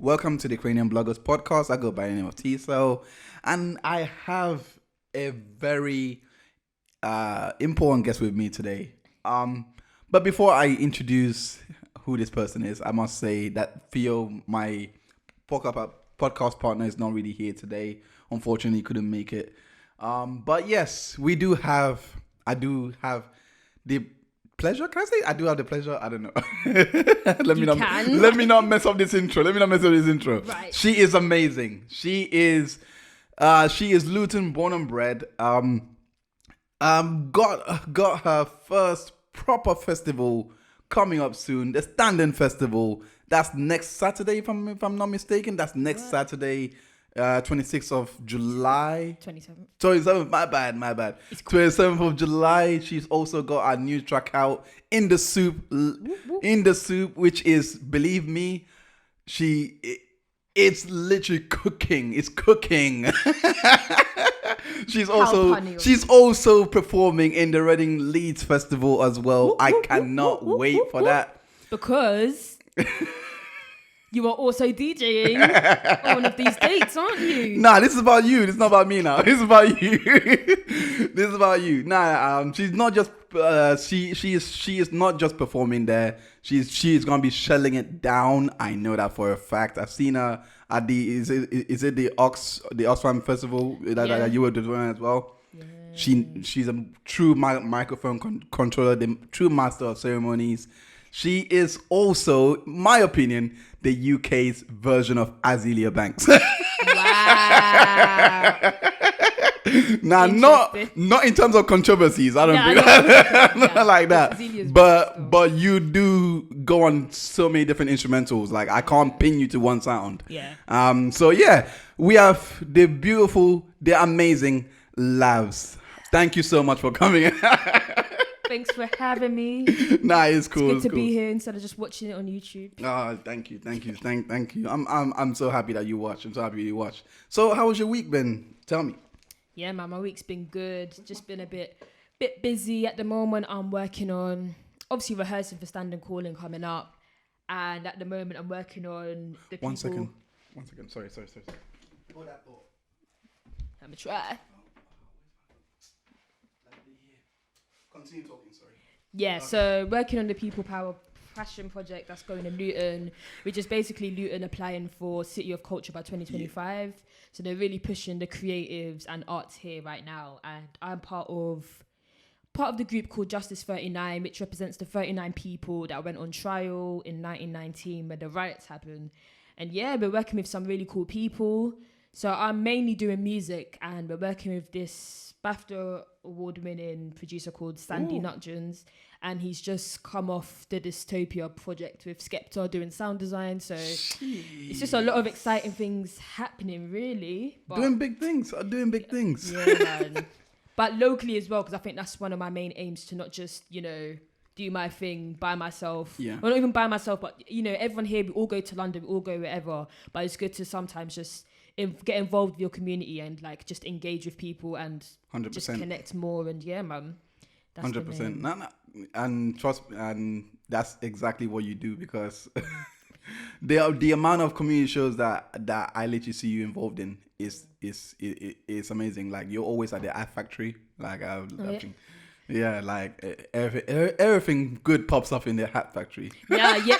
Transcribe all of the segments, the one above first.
Welcome to the Cranium Bloggers podcast. I go by the name of T-Cell, and I have a very important guest with me today. But before I introduce who this person is, I must say that Theo, my podcast partner, is not really here today. Unfortunately, couldn't make it. But yes, I do have the pleasure. Can I say I do have the pleasure? I don't know. Let me not mess up this intro. Right. She is amazing. She is Luton born and bred. Got her first proper festival coming up soon. The Standing Festival. That's next Saturday, if I'm not mistaken. That's next Saturday. 26th of July. 27th. My bad. Cool. 27th of July. She's also got a new track out, In the Soup. In the Soup, which is, believe me, it's literally cooking. It's cooking. She's also performing in the Reading Leeds Festival as well. I cannot wait for that. Because you are also DJing on one of these dates, aren't you? Nah, this is about you. This is not about me now. This is about you. This is about you. Nah, she's not just she is not just performing there. She is gonna be shelling it down. I know that for a fact. I've seen her at the the Oxfam Festival that you were doing as well. Yeah. She's a true microphone controller, the true master of ceremonies. She is also, my opinion, the UK's version of Azealia Banks. Wow. Now, not in terms of controversies. I don't think like that. But you do go on so many different instrumentals. Like, I can't pin you to one sound. Yeah. So yeah, we have the beautiful, the amazing Lavz. Thank you so much for coming. Thanks for having me. Nah, it's cool. It's good to be here instead of just watching it on YouTube. Thank you. I'm so happy that you watch. So, how was your week been? Tell me. Yeah, man, my week's been good. Just been a bit busy at the moment. I'm working on obviously rehearsing for Standing Calling coming up, and at the moment I'm working on the people. One second. Sorry. Hold that thought. Let me try. Continue talking, sorry. Yeah, okay. So working on the People Power Fashion project that's going to Luton, which is basically Luton applying for City of Culture by 2025. Yeah. So they're really pushing the creatives and arts here right now. And I'm part of the group called Justice 39, which represents the 39 people that went on trial in 1919 when the riots happened. And yeah, we're working with some really cool people. So I'm mainly doing music, and we're working with this BAFTA award-winning producer called Sandy Nutjones, and he's just come off the Dystopia project with Skepta doing sound design. So it's just a lot of exciting things happening, really. But doing big things. Yeah, man. But locally as well, because I think that's one of my main aims, to not just, do my thing by myself. Yeah. Well, not even by myself, but, everyone here, we all go to London, we all go wherever. But it's good to sometimes just get involved with your community and just engage with people and 100%. Just connect more. And yeah, man, that's 100%. No, and trust me, and that's exactly what you do, because the amount of community shows that I literally see you involved in is amazing. Like, you're always at the Art Factory. Like yeah, like everything good pops up in the Hat Factory. Yeah,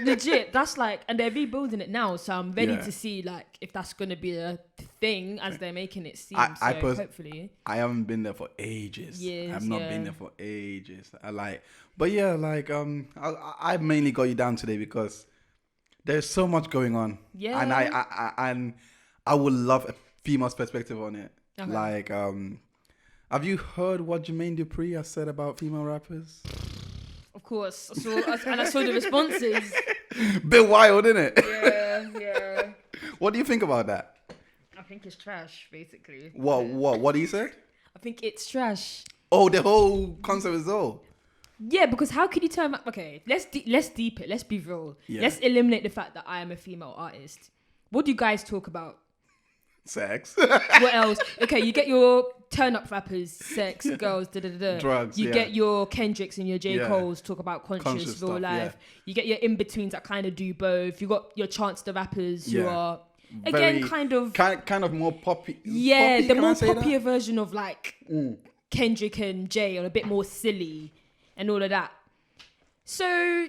legit. That's and they're rebuilding it now, so I'm ready to see if that's gonna be a thing as they're making it seem. Hopefully. I haven't been there for ages. I've not been there for ages. I mainly got you down today because there's so much going on. Yeah, and I would love a female's perspective on it. Okay. Have you heard what Jermaine Dupri has said about female rappers? Of course. I saw the responses. Bit wild, isn't it? Yeah. What do you think about that? I think it's trash, basically. What do you say? I think it's trash. Oh, the whole concept is all. Yeah, because how can you turn... Okay, let's deep it. Let's be real. Yeah. Let's eliminate the fact that I am a female artist. What do you guys talk about? Sex. What else? Okay, you get your turn-up rappers, sex, girls, Drugs, You get your Kendricks and your J. Yeah. Coles talk about conscious real stuff, life. yeah. You get your in-betweens that kind of do both. You got your Chance the rappers who Yeah. are, Very- again, kind of more poppy. yeah, poppy, the can more I say that? popular version of like Kendrick and Jay, or a bit more silly and all of that. So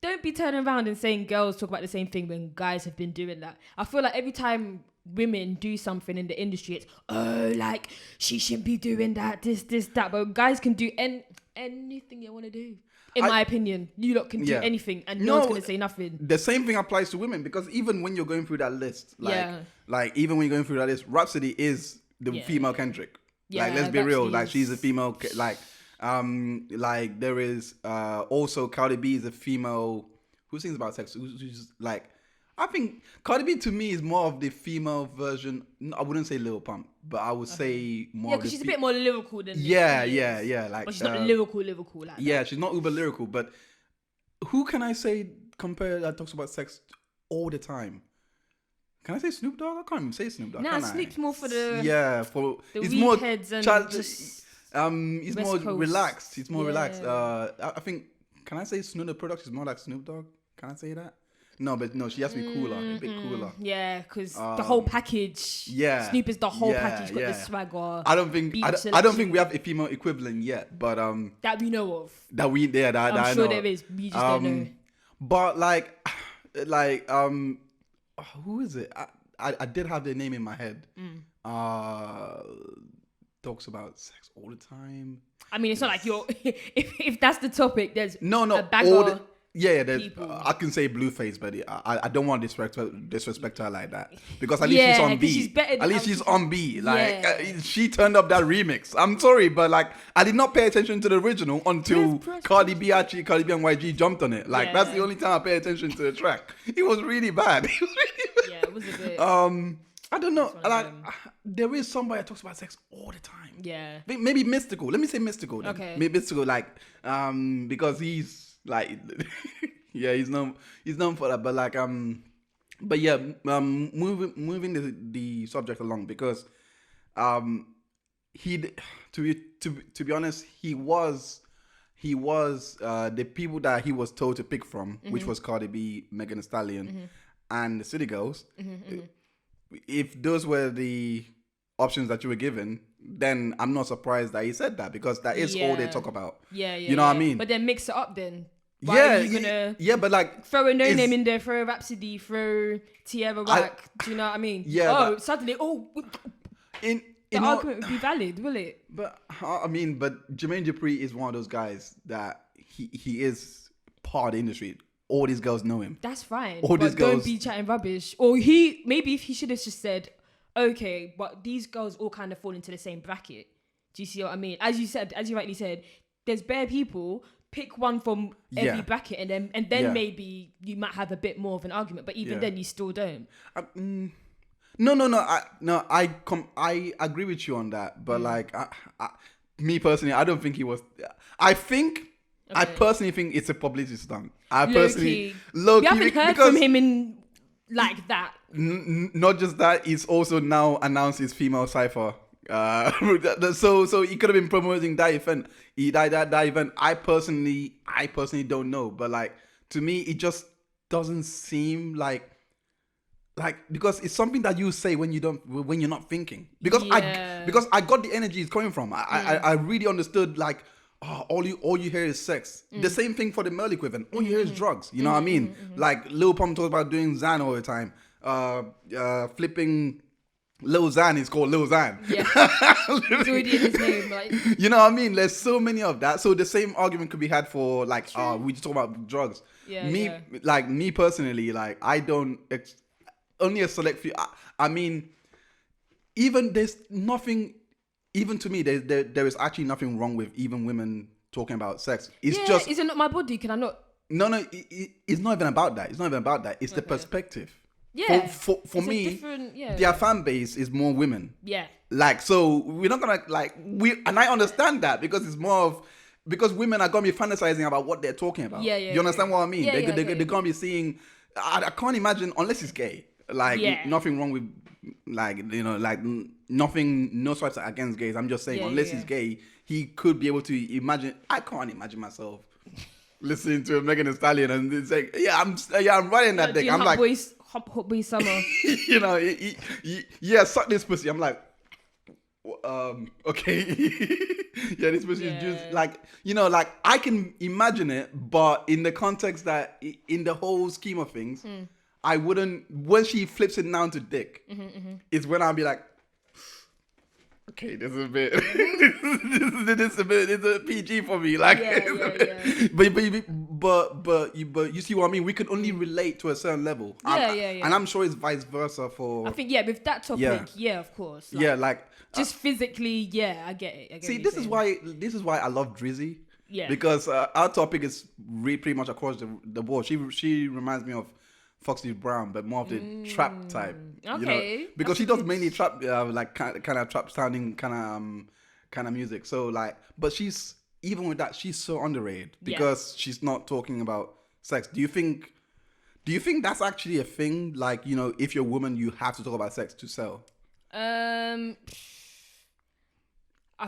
don't be turning around and saying girls talk about the same thing when guys have been doing that. I feel like every time women do something in the industry, it's like she shouldn't be doing that, this, that. But guys can do anything they want to do. In my opinion, you lot can do anything, and no one's gonna say nothing. The same thing applies to women, because even when you're going through that list, like even when you're going through that list, Rhapsody is the female Kendrick. Yeah, like, let's be real. Rhapsody Like, is- she's a female. Like there is also Cardi B is a female who sings about sex. Who's like, I think Cardi B to me is more of the female version. I wouldn't say Lil Pump, but I would say more. Yeah, of because the she's a bit more lyrical than. Yeah. But Like, she's not lyrical like. yeah, she's not uber lyrical, but who can I say compare that talks about sex all the time? Can I say Snoop Dogg? I can't even say Snoop Dogg. Nah, can Snoop's I? more for the it's weed more heads and child, just he's West more Coast. relaxed. He's more relaxed. Yeah. I think, can I say Snoop the product is more like Snoop Dogg? Can I say that? No, but no, she has to be cooler, a bit cooler. Yeah, because the whole package. Yeah, Snoop is the whole yeah, package. Got yeah. the swagger. I don't think beat I don't selection. think we have a female equivalent yet, but that we know of. that we that I'm I sure know. there is. We just don't know. But who is it? I did have their name in my head. Talks about sex all the time. I mean, it's not like you're. If that's the topic, there's No, a bag all of the, yeah. people. I can say Blueface, but I don't want to disrespect her like that, because at least she's on 'cause B. she's better than At least other she's people. on B. Like Yeah. she turned up that remix. I'm sorry, but like I did not pay attention to the original until Cardi B and YG jumped on it. Like that's the only time I pay attention to the track. It was really bad. It was really bad. Yeah, it was a bit. I don't know. one of Like them. there is somebody that talks about sex all the time. Yeah. I think maybe Mystical. Let me say Mystical. Then. Okay. Maybe Mystical, like, because he's like, yeah, he's known for that. But like, but yeah, moving the subject along, because, to be honest, he was the people that he was told to pick from, which was Cardi B, Megan Thee Stallion, and the City Girls. If those were the options that you were given, then I'm not surprised that he said that, because that is all they talk about. Yeah. You know what I mean? But then mix it up then. Why are you gonna yeah, but like throw a no name in there, throw a Rhapsody, throw Tierra Whack? Do you know what I mean? Yeah. Suddenly, in the all- argument would be valid, will it? But I mean, but Jermaine Dupri is one of those guys that he is part of the industry. All these girls know him. That's fine. All but these don't girls- be chatting rubbish. Or maybe if he should have just said, okay, but these girls all kind of fall into the same bracket. Do you see what I mean? As you rightly said, there's bare people. Pick one from every bracket, and then maybe you might have a bit more of an argument. But even then, you still don't. No. I agree with you on that. But like, me personally, I don't think he was. I personally think it's a publicity stunt. Low-key. Low-key, We haven't heard because from him in like that. Not just that, he's also now announced his female cipher. So he could have been promoting that event. That event. I personally don't know, but like, to me, it just doesn't seem like because it's something that you say when you're not thinking. Because I got the energy it's coming from. I really understood, like, all you hear is sex. The same thing for the male equivalent. All you hear is drugs. You know what I mean? Like Lil Pump talks about doing Xan all the time. Flipping Lil Xan is called Lil Xan. Yeah, it's already in his name. Like, you know what I mean? There's so many of that. So the same argument could be had for like, we just talk about drugs. Me personally, like, I don't. Only a select few. I mean, even there's nothing. Even to me, there is actually nothing wrong with even women talking about sex. It's just. Is it not my body? Can I not? No. It's not even about that. It's not even about that. It's the perspective. Yeah. For me, their their fan base is more women. Yeah. Like, so we're not gonna and I understand that, because it's more of, because women are gonna be fantasizing about what they're talking about. Yeah. You understand what I mean? Yeah, They're gonna be seeing. I can't imagine, unless it's gay. Like, nothing wrong with like nothing, no strikes against gays. I'm just saying, unless he's gay, he could be able to imagine. I can't imagine myself listening to a Megan Thee Stallion and saying, I'm running that dick. I'm like, hot boy summer. Suck this pussy. I'm like, okay. This pussy is just like, I can imagine it, but in the context that, in the whole scheme of things, I wouldn't, when she flips it down to dick, is when I'll be like, okay, this is a bit, this is a bit, it's a PG for me. Like, but you see what I mean? We can only relate to a certain level. And I'm sure it's vice versa for. I think, with that topic, of course. Like, just physically, I get it. See, this is why I love Drizzy. Yeah. Because our topic is pretty much across the board. She reminds me of Foxy Brown, but more of the trap type. Okay. Because she does mainly trap, like kind of trap sounding kind of music. So like, but she's, even with that, she's so underrated because she's not talking about sex. Do you think that's actually a thing? Like, if you're a woman, you have to talk about sex to sell. I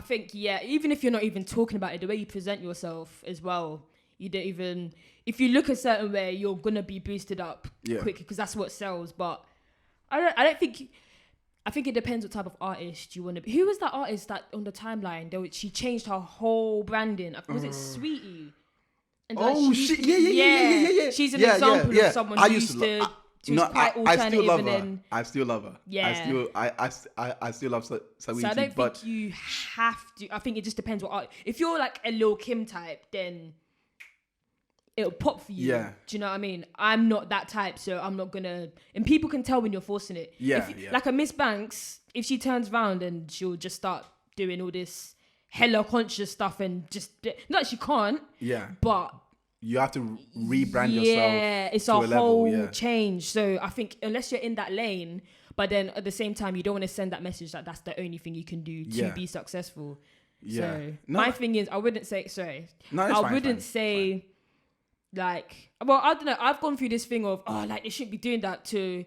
think, even if you're not even talking about it, the way you present yourself as well, you don't even, if you look a certain way, you're going to be boosted up quickly because that's what sells. But I think it depends what type of artist you want to be. Who was that artist that on the timeline, she changed her whole branding? Was it Sweetie? And yeah. She's an example of someone who used to... I still love her. I still love her. Yeah. I still love Saweetie. So I don't think you have to. I think it just depends what art. If you're like a Lil Kim type, then it'll pop for you. Yeah. Do you know what I mean? I'm not that type, so I'm not gonna. And people can tell when you're forcing it. Yeah. Like a Miss Banks, if she turns around and she'll just start doing all this hella conscious stuff and just not she can't. Yeah. But you have to rebrand yourself. Yeah, it's a whole change. So I think unless you're in that lane, but then at the same time, you don't want to send that message that that's the only thing you can do to be successful. Yeah. So my thing is, I wouldn't say, like, well, I don't know. I've gone through this thing of, like, they shouldn't be doing that to,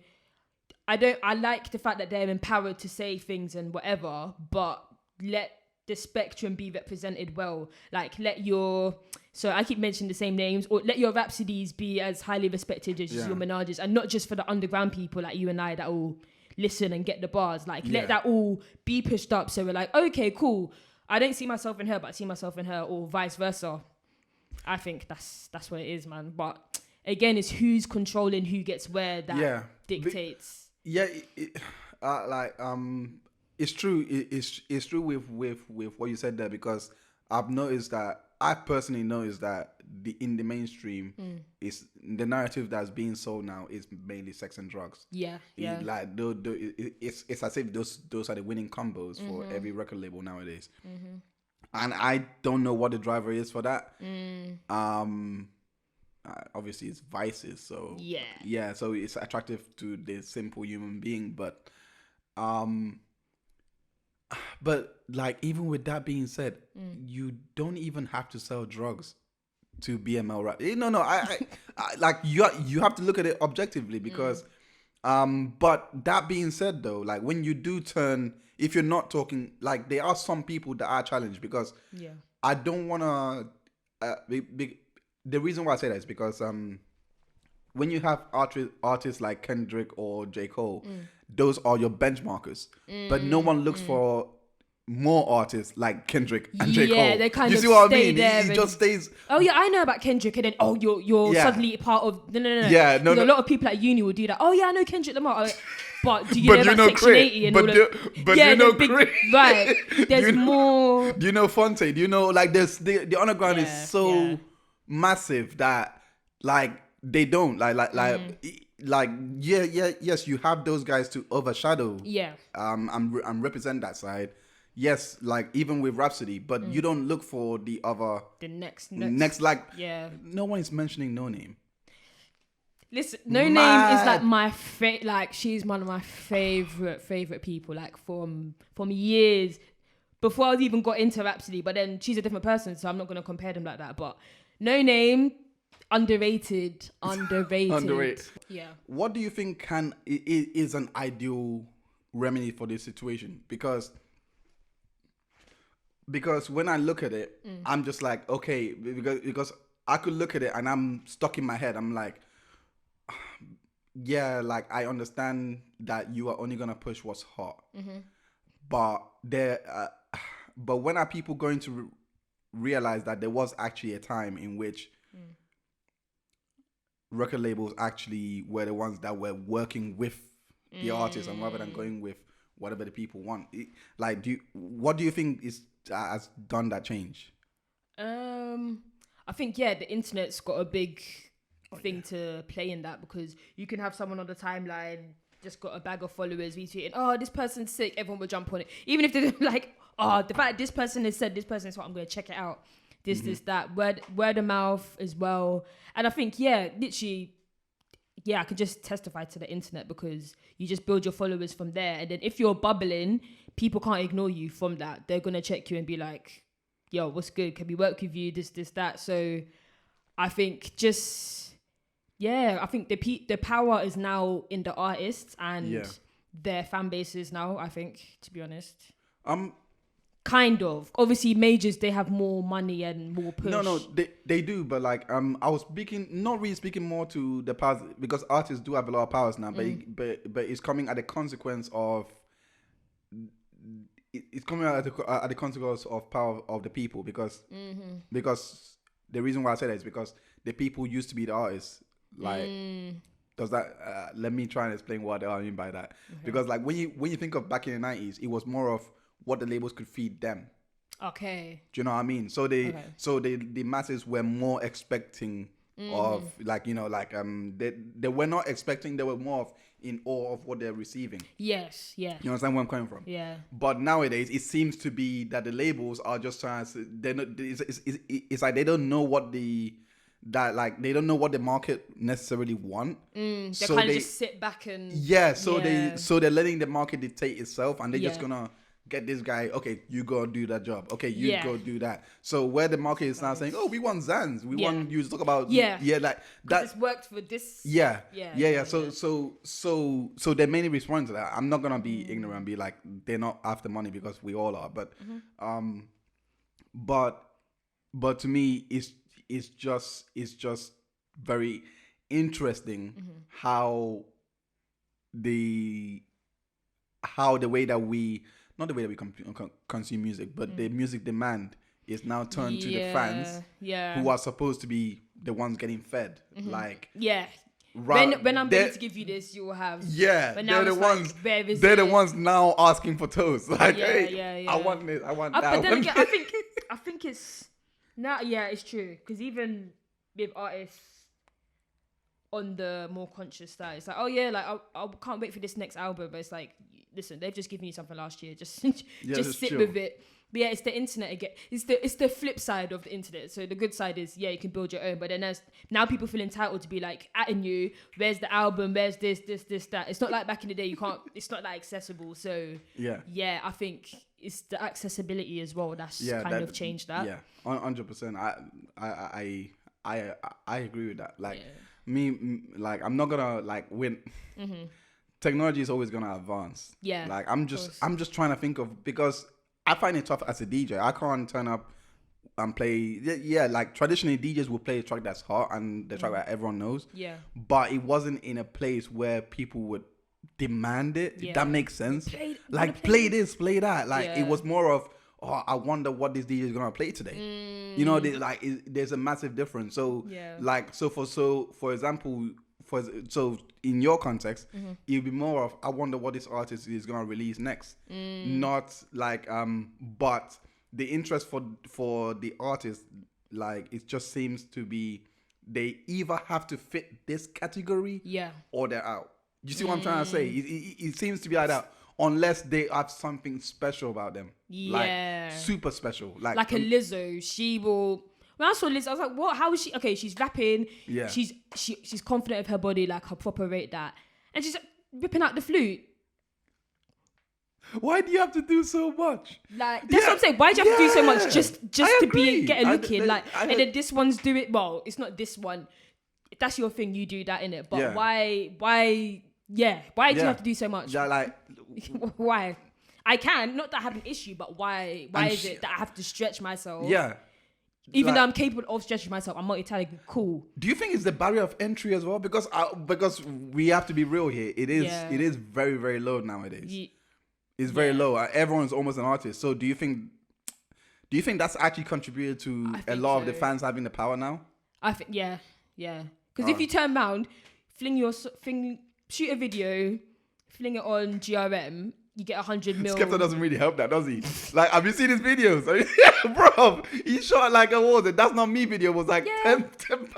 I like the fact that they're empowered to say things and whatever, but let the spectrum be represented well. Like, so I keep mentioning the same names, or let your Rhapsodies be as highly respected as your Minaj's, and not just for the underground people like you and I that all listen and get the bars. Like, let that all be pushed up, so we're like, okay, cool. I don't see myself in her, but I see myself in her, or vice versa. I think that's what it is, man. But again, it's who's controlling who gets where that dictates. It's true. It's true with what you said there, because I personally noticed that in the mainstream, is the narrative that's being sold now is mainly sex and drugs. Yeah. Like it's as if those are the winning combos for every record label nowadays. Mm-hmm. And I don't know what the driver is for that. Obviously it's vices, so so it's attractive to the simple human being, but like, even with that being said, you don't even have to sell drugs to be a male rapper. No, I like, you have to look at it objectively, because but that being said though, like, when you do turn, if you're not talking, like, there are some people that are challenged, because I don't want to the reason why I say that is because when you have artists like Kendrick or J. Cole, those are your benchmarkers. But no one looks for more artists like Kendrick and J. Cole. Yeah, they kind you of see what I stay mean? there. He just stays. Oh yeah, I know about Kendrick, and then you're suddenly part of. No. Yeah, no. A lot of people at uni will do that. Oh yeah, I know Kendrick Lamar. But do you know about Section 80 and all that? But you know Crit. Right. There's more. Do you know Fonte? Do you know, like, there's the underground is so massive that, like, they don't yes, you have those guys to overshadow and represent that side. Yes, like, even with Rhapsody, but you don't look for the next like, no one is mentioning No Name. Listen, No Name is like my like, she's one of my favorite people, like, from years before I even got into Rhapsody. But then she's a different person, so I'm not gonna compare them like that. But No Name, underrated. Yeah. What do you think is an ideal remedy for this situation because when I look at it, I'm just like, okay, because I could look at it and I'm stuck in my head. I'm like, yeah, like I understand that you are only gonna push what's hot, but but when are people going to realize that there was actually a time in which record labels actually were the ones that were working with the artists and rather than going with whatever the people want? What do you think has done that change? I think the internet's got a big thing to play in that, because you can have someone on the timeline just got a bag of followers retweeting, oh, this person's sick, everyone will jump on it, even if they're like, oh, the fact this person has said this person is what, I'm going to check it out. This that word of mouth as well. And I think literally I can just testify to the internet, because you just build your followers from there, and then if you're bubbling, people can't ignore you from that. They're gonna check you and be like, yo, what's good, can we work with you, this that. So I think I think the power is now in the artists and their fan bases now, I think, to be honest. Kind of. Obviously, majors, they have more money and more push. No, they do, but like I was not really speaking more to the powers, because artists do have a lot of powers now, but it's coming at the consequence of the consequence of power of the people, because the reason why I say that is because the people used to be the artists. Like, does that? Let me try and explain what I mean by that. Okay. Because like when you think of back in the 90s, it was more of what the labels could feed them. Okay. Do you know what I mean? So the masses were more expecting of they were not expecting, they were more of in awe of what they're receiving. Yes, yeah. You understand where I'm coming from? Yeah. But nowadays it seems to be that the labels are just trying to, it's like they don't know what they don't know what the market necessarily want. They kind of just sit back and they're letting the market dictate itself, and they're just gonna get this guy, okay, you go do that job, okay, you go do that. So where the market is now saying, oh, we want Zans, we want you to talk about like that, it's worked for this. So they mainly respond to that. I'm not gonna be ignorant and be like they're not after money, because we all are, but to me it's just very interesting how the way that we, not the way that we consume music, but the music demand is now turned to the fans who are supposed to be the ones getting fed. Like, when I'm ready to give you this, you will have. But now they're the ones. Like, they're the ones now asking for toast. Like, I want this. I want that. But then again, I think it's now. It's true, because even with artists on the more conscious side, it's like, oh yeah, like I can't wait for this next album, but it's like, listen, they've just given you something last year, just sit chill with it. But it's the internet again. It's the flip side of the internet. So the good side is you can build your own, but then there's now people feel entitled to be like atting you, where's the album, where's this that. It's not like back in the day, you can't, it's not that accessible. So I think it's the accessibility as well that's kind of changed that. 100%. I agree with that. Like me, like I'm not gonna like win. Technology is always gonna advance. Like I'm just trying to think of, because I find it tough as a DJ. I can't turn up and play. Like traditionally DJs will play a track that's hot and the track that everyone knows. But it wasn't in a place where people would demand it. If that makes sense. Play this, play that. Like it was more of, oh, I wonder what this DJ is gonna play today. You know, there's a massive difference. So for example, in your context, it'll be more of, I wonder what this artist is gonna release next. Not like but the interest for the artist, like, it just seems to be they either have to fit this category or they're out. You see what I'm trying to say? It seems to be like that, unless they have something special about them, like super special, like a Lizzo. She will. When I saw Liz, I was like, what? How is she? Okay, she's rapping. Yeah. She's confident of her body, like her proper rate that. And she's like, ripping out the flute. Why do you have to do so much? Like, that's what I'm saying. Why do you have to do so much just to get a look in? Like, and then this one's do it. Well, it's not this one. If that's your thing, you do that, innit? But why do you have to do so much? Yeah, like, Why? I can. Not that I have an issue, but why? Why is it that I have to stretch myself? Yeah. Even though I'm capable of stretching myself, I'm multi-talented. Cool. Do you think it's the barrier of entry as well? Because we have to be real here. It is very, very low nowadays. It's very low. Everyone's almost an artist. So do you think that's actually contributed to a lot of the fans having the power now? I think yeah. Because if you turn around, shoot a video, fling it on GRM, you get 100 mil. Skepta doesn't really help that, does he? Like, have you seen his videos? I mean, bro, he shot like a what? That's Not Me video was like 10 pounds.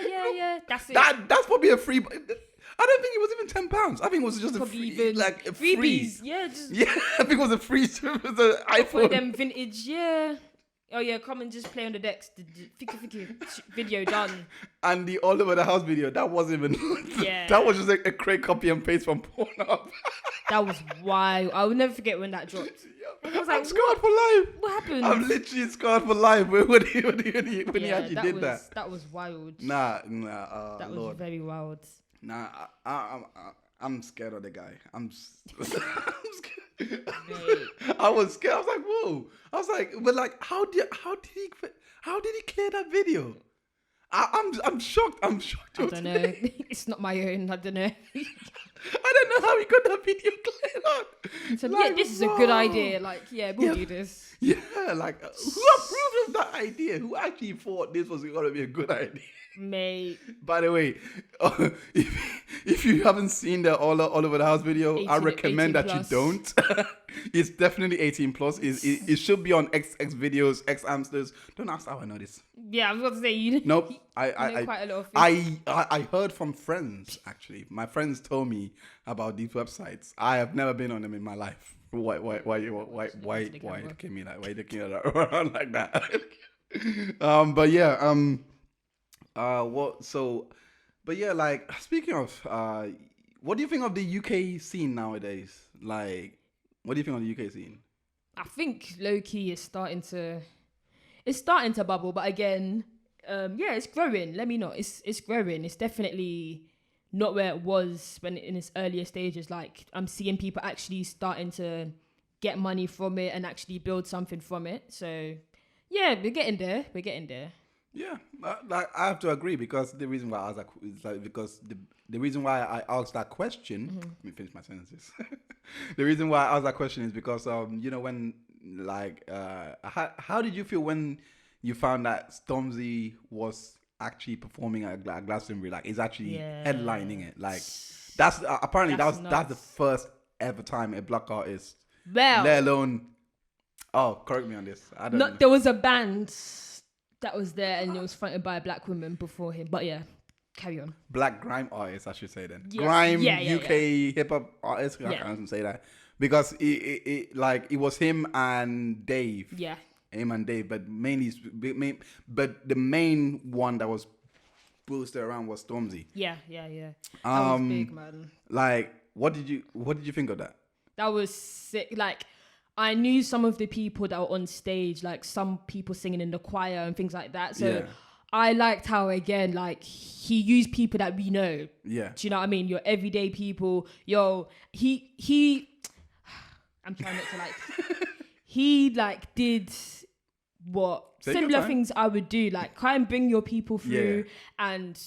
Yeah. That's it. That's probably a free. I don't think it was even £10. I think it was just probably a free, even like a freebies. free. Yeah, I think it was a free. It was an iPhone. them vintage. Yeah. Oh yeah, come and just play on the decks. Fiki video done. And the All Over the House video, that wasn't even. That was just a quick copy and paste from Pornhub. That was wild. I will never forget when that dropped. I was like, I'm scarred for life. What happened? I'm literally scarred for life when he actually did that. That was wild. Nah. That was very wild. Nah, I'm scared of the guy. I'm scared. I was scared. I was like, whoa. I was like, but like, how did he clear that video? I'm shocked. I'm shocked. I don't know. It's not my own. I don't know. I don't know how he got that video cleared up. So like, this is a good idea. Like, we'll do this. Yeah, like, who approved of that idea? Who actually thought this was going to be a good idea? Mate. By the way, if you haven't seen the All Over the House video, I recommend that you don't. It's definitely 18 plus. It should be on X videos, X Amsters. Don't ask how I know this. Yeah, I was about to say you. Nope. I know quite a lot of things. I heard from friends actually. My friends told me about these websites. I have never been on them in my life. Why looking me like? Why looking at around like that? But yeah. Like speaking of, what do you think of the UK scene nowadays? Like, what do you think of the UK scene? I think low key is starting to bubble, but again, it's growing. Let me know, it's growing. It's definitely not where it was when in its earlier stages. Like, I'm seeing people actually starting to get money from it and actually build something from it. So yeah, we're getting there. Yeah, like I have to agree, because the reason why I was like, is like because the reason why I asked that question. Let me finish my sentences. The reason why I asked that question is because when like how did you feel when you found that Stormzy was actually performing at Glastonbury? Like, he's actually headlining it. Like, that's apparently that's the first ever time a black artist, let alone. Oh, correct me on this. I don't know. There was a band that was there and it was fronted by a black woman before him. But yeah, carry on. Black grime artist, I should say then. Yeah. Grime UK hip hop artist. I can't say that because it was him and Dave. Yeah. Him and Dave, but but the main one that was boosted around was Stormzy. Yeah. That was big, man. Like, what did you think of that? That was sick. Like, I knew some of the people that were on stage, like some people singing in the choir and things like that. So I liked how, again, like, he used people that we know. Yeah. Do you know what I mean? Your everyday people. He I'm trying not to like, he like did what similar things I would do. Like, try and bring your people through and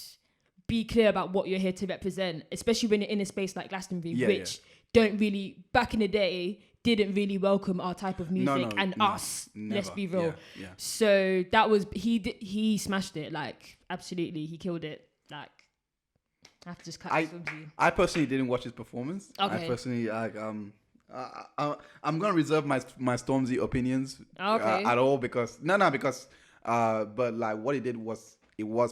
be clear about what you're here to represent, especially when you're in a space like Glastonbury, which don't really, back in the day, didn't really welcome our type of music us. Never. Let's be real. Yeah. So that was he smashed it. Like, absolutely, he killed it. Like, I have to just cut this from you. I personally didn't watch his performance. Okay. I personally I'm gonna reserve my Stormzy opinions at all because but like what he did was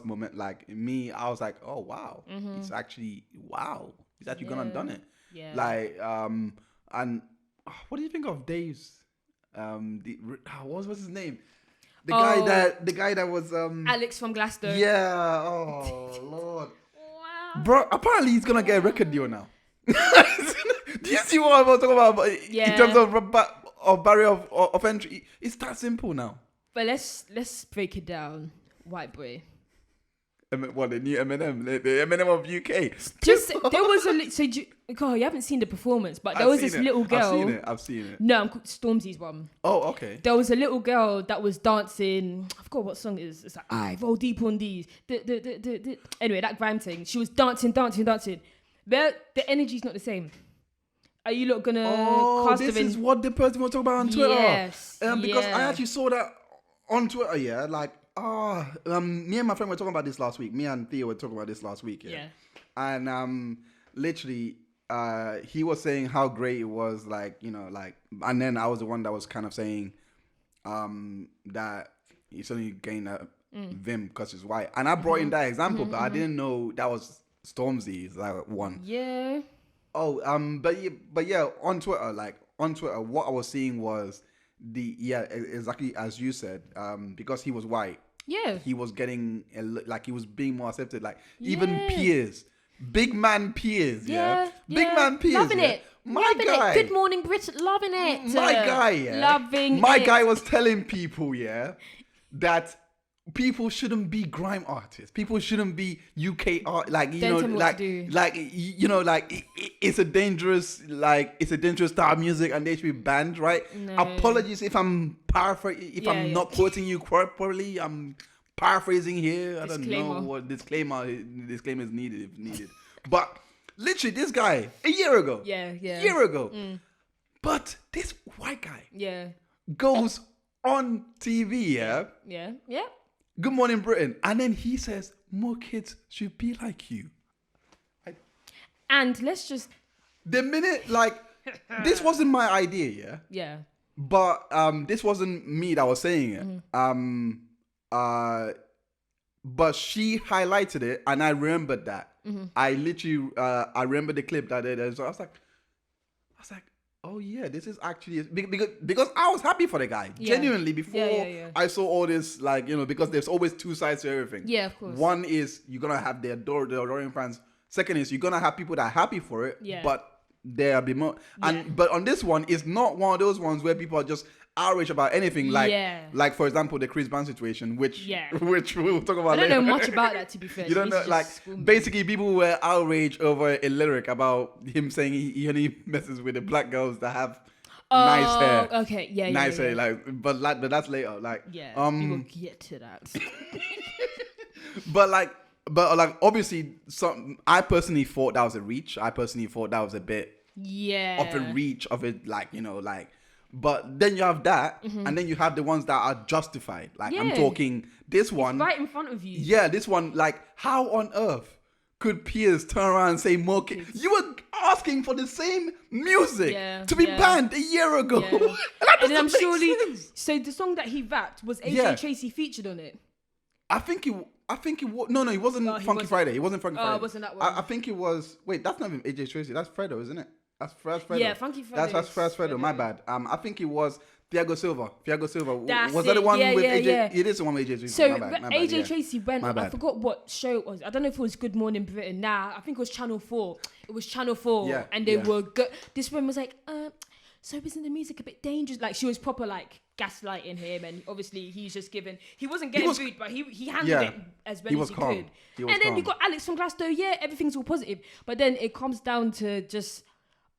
moment. Like, me, I was like, oh wow, it's actually he's actually gone and done it. Yeah. Like and. What do you think of Dave's? What was his name? The guy that was Alex from Glasgow. Yeah. Oh Lord. Wow. Bro, apparently he's gonna get a record deal now. Do you see what I was talking about? Yeah. In terms of barrier of entry, it's that simple now. But let's break it down, white boy. What, the new Eminem, the Eminem of UK? Just God, you haven't seen the performance, but there was this little girl. I've seen it. No, I'm Stormzy's one. Oh, okay. There was a little girl that was dancing. I forgot what song it is. It's like, I roll deep on these. Anyway, that grime thing. She was dancing. The energy's not the same. Are you lot gonna cast this her in? is what the person was talking about on Twitter. Yes. Because I actually saw that on Twitter, yeah. Like, me and my friend were talking about this last week. Me and Theo were talking about this last week, yeah. And literally, he was saying how great it was, like, you know, like, and then I was the one that was kind of saying that he's only gained a Vim because he's white. And I brought in that example, but I didn't know that was Stormzy's like one. Yeah. Oh, but yeah, on Twitter, what I was seeing was exactly as you said, because he was white. Yeah. He was getting he was being more accepted. Like even peers, big man peers. Yeah. Big man peers. Loving it. Loving guy. It. Good morning, Britain. Loving it. My guy. Yeah. Loving My it. guy was telling people, that people shouldn't be grime artists. People shouldn't be UK art. Like, you know, it's a dangerous style of music and they should be banned, right? No. Apologies if I'm paraphrasing, if I'm not quoting you properly. I'm paraphrasing here. I don't know what disclaimer is needed if needed. But literally, this guy a year ago. But this white guy. Goes on TV. Yeah. Good Morning Britain. And then he says, more kids should be like you. And let's just... The minute, this wasn't my idea, yeah? Yeah. But this wasn't me that was saying it. But she highlighted it, and I remembered that. I literally, I remember the clip that I was like, oh yeah, this is actually because I was happy for the guy genuinely before I saw all this, because there's always two sides to everything. Yeah, of course. One is you're gonna have the adoring fans. Second is you're gonna have people that are happy for it. Yeah. But there'll be more. But on this one, it's not one of those ones where people are just outraged about anything. Like for example, the Chris Brown situation, which we'll talk about. I don't later. know much about that, to be fair. You don't know, basically people were outraged over a lyric about him saying he only messes with the black girls that have nice hair. Okay, nice hair. But that's later. We will get to that. but obviously, I personally thought that was a reach. I personally thought that was a bit of a reach of it, But then you have that, and then you have the ones that are justified. I'm talking this one. It's right in front of you. Yeah, this one, how on earth could peers turn around and say more kids? You were asking for the same music to be banned a year ago. Yeah. And I'm surely... So the song that he rapped, was AJ Tracy featured on it? I think it was... No, it wasn't Funky Friday. It wasn't Funky Friday. It wasn't that one. I think it was... Wait, that's not even AJ Tracy. That's Fredo, isn't it? That's Fredo. Yeah, Funky Friday. That's Fredo. My bad. I think it was Thiago Silva. That's was that the one with AJ? Yeah. It is the one with AJ Tracy. So my bad, AJ Tracy went. I forgot what show it was. I don't know if it was Good Morning Britain. Nah, I think it was Channel 4. It was Channel 4, and they were good. This one was like, so isn't the music a bit dangerous? She was proper gaslighting him, and obviously he's just given. He wasn't getting booed, but he handled it as well as he could. And then you got Alex from Glasgow. Yeah, everything's all positive, but then it comes down to just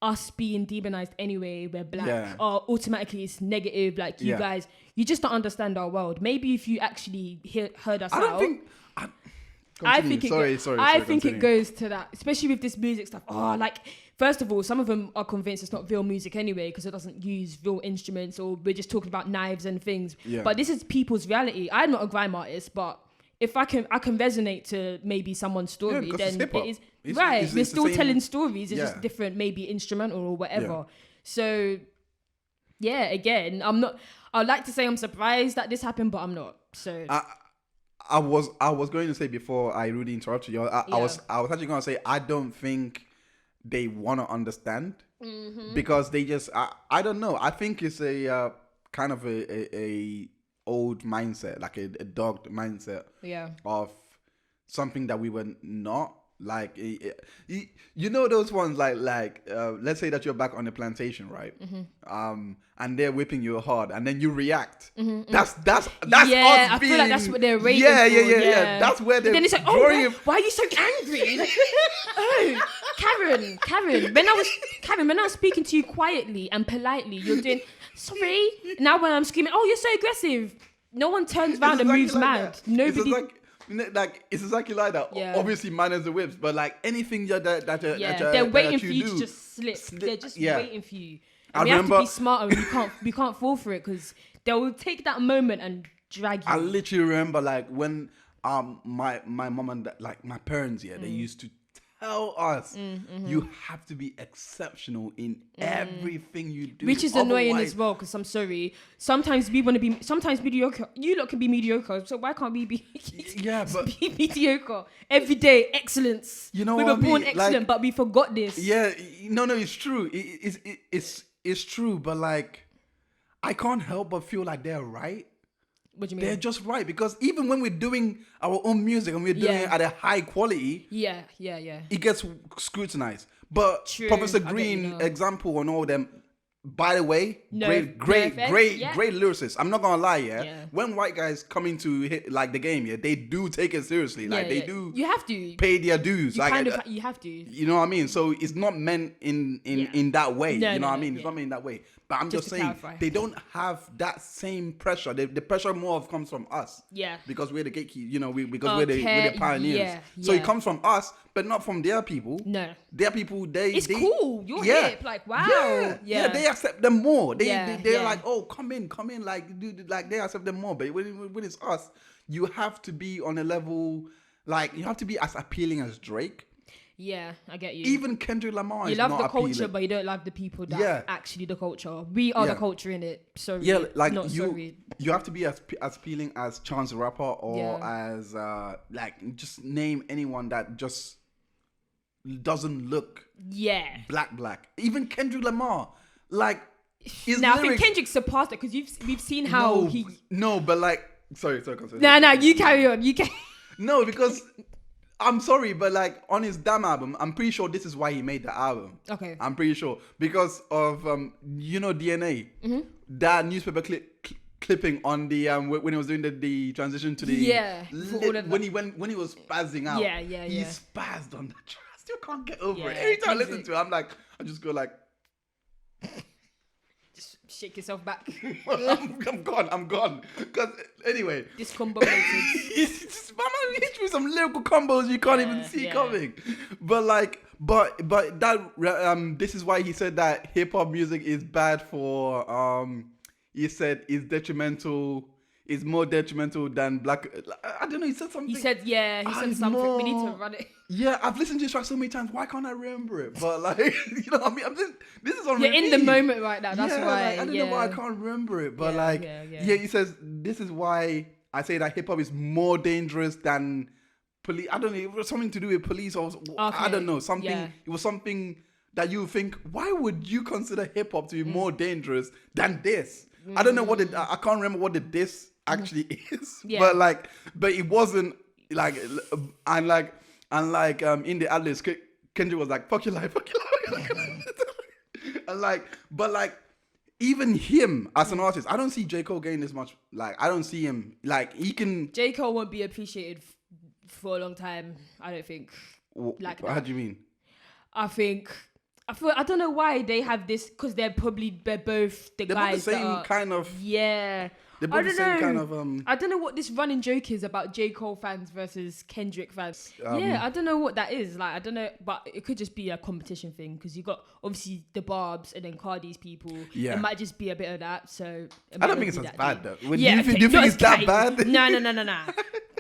us being demonized anyway. We're black, or automatically it's negative. You guys, you just don't understand our world. Maybe if you actually heard us out. I think it goes to that, especially with this music stuff. First of all, some of them are convinced it's not real music anyway because it doesn't use real instruments, or we're just talking about knives and things. Yeah. But this is people's reality. I'm not a grime artist, but if I can resonate to maybe someone's story, then it is we're still telling stories. It's just different, maybe instrumental or whatever. Yeah. So, again, I'm not. I'd like to say I'm surprised that this happened, but I'm not. So. I was going to say before I really interrupted you. I was actually going to say I don't think they want to understand because they just I don't know. I think it's a kind of a old mindset, a dogged mindset of something that we were not. Like, you know those ones like let's say that you're back on the plantation, right? And they're whipping you hard, and then you react. That's yeah, us I being, feel like that's what they're waiting yeah. That's where they're. Then it's like, why are you so angry? Like, oh, Karen. When I was speaking to you quietly and politely, you're doing sorry. Now when I'm screaming, oh, you're so aggressive. No one turns around and moves mad. That. Nobody. It's exactly like that. Yeah. Obviously, manners and whips, but like anything that they're waiting for you to just slip. They're just waiting for you. And we have to be smarter. We can't fall for it because they will take that moment and drag you. I literally remember like when my mom and like my parents, they used to tell us you have to be exceptional in everything you do, which is annoying as well. Because I'm sorry, sometimes we want to be mediocre. You lot can be mediocre, so why can't we be? But be mediocre every day, excellence. You know, we were born excellent, but we forgot this. Yeah, no, it's true. It's true, but like I can't help but feel like they're right. What do you mean? They're just right, because even when we're doing our own music and we're doing it at a high quality, it gets scrutinized. But True. Professor Green example and all them. By the way, great lyricist. I'm not gonna lie, when white guys come into hit, like the game, they do take it seriously. Like they do. You have to pay their dues. You like you have to. You know what I mean? So it's not meant in that way. You know what I mean? It's not meant in that way. But I'm just saying clarify. they don't have that same pressure. The pressure more comes from us. Yeah. Because we're the gatekeepers. You know, because we're the pioneers. So it comes from us, but not from their people. No. Their people, it's cool. You're hip. Like, wow. Yeah. They accept them more. They're like, oh, come in. Like, dude, like they accept them more. But when it's us, you have to be on a level, like you have to be as appealing as Drake. Yeah, I get you. Even Kendrick Lamar you is not love the culture, appealing. but you don't love the people that actually the culture. We are the culture in it. Sorry. Yeah, like sorry. You have to be as appealing as Chance the Rapper or as like just name anyone that just doesn't look black. Even Kendrick Lamar, like now I think Kendrick surpassed it because we've seen how but like sorry. No, you carry on. You can. No, because. I'm sorry, but like on his damn album, I'm pretty sure this is why he made the album. Okay. I'm pretty sure because of DNA, that newspaper clipping on the when he was doing the transition to the when he was spazzing out. He spazzed on that. I still can't get over it. Every time I listen to it, I just go like. Shake yourself back. I'm gone. Because anyway, discombobulated. Man hit you with some lyrical combos you can't even see coming. But that this is why he said that hip hop music is bad for he said is more detrimental than black. I don't know. He said something. He said something. We need to run it. Yeah, I've listened to this track so many times. Why can't I remember it? But like, you know what I mean? This is on. You're in the moment right now. That's why. Like, I don't know why I can't remember it. But he says this is why I say that hip hop is more dangerous than police. I don't know. It was something to do with police or I don't know. Something. It was something that you think. Why would you consider hip hop to be more dangerous than this? I don't know what it. I can't remember what the diss actually is. Yeah. But it wasn't like in the ad-libs, Kendrick was like, fuck your life. And but even him as an artist, I don't see J. Cole getting this much. Like, I don't see him, like, he can. J. Cole won't be appreciated for a long time, I don't think. How do you mean? I don't know why they have this, because they're both the guys the same that are, kind of. Yeah. They're both the same kind of. I don't know what this running joke is about J. Cole fans versus Kendrick fans. I don't know what that is. Like, I don't know, but it could just be a competition thing, because you got obviously the Barbs and then Cardi's people. Yeah. It might just be a bit of that. So I don't think it's as bad though. Do you think it's that bad? No.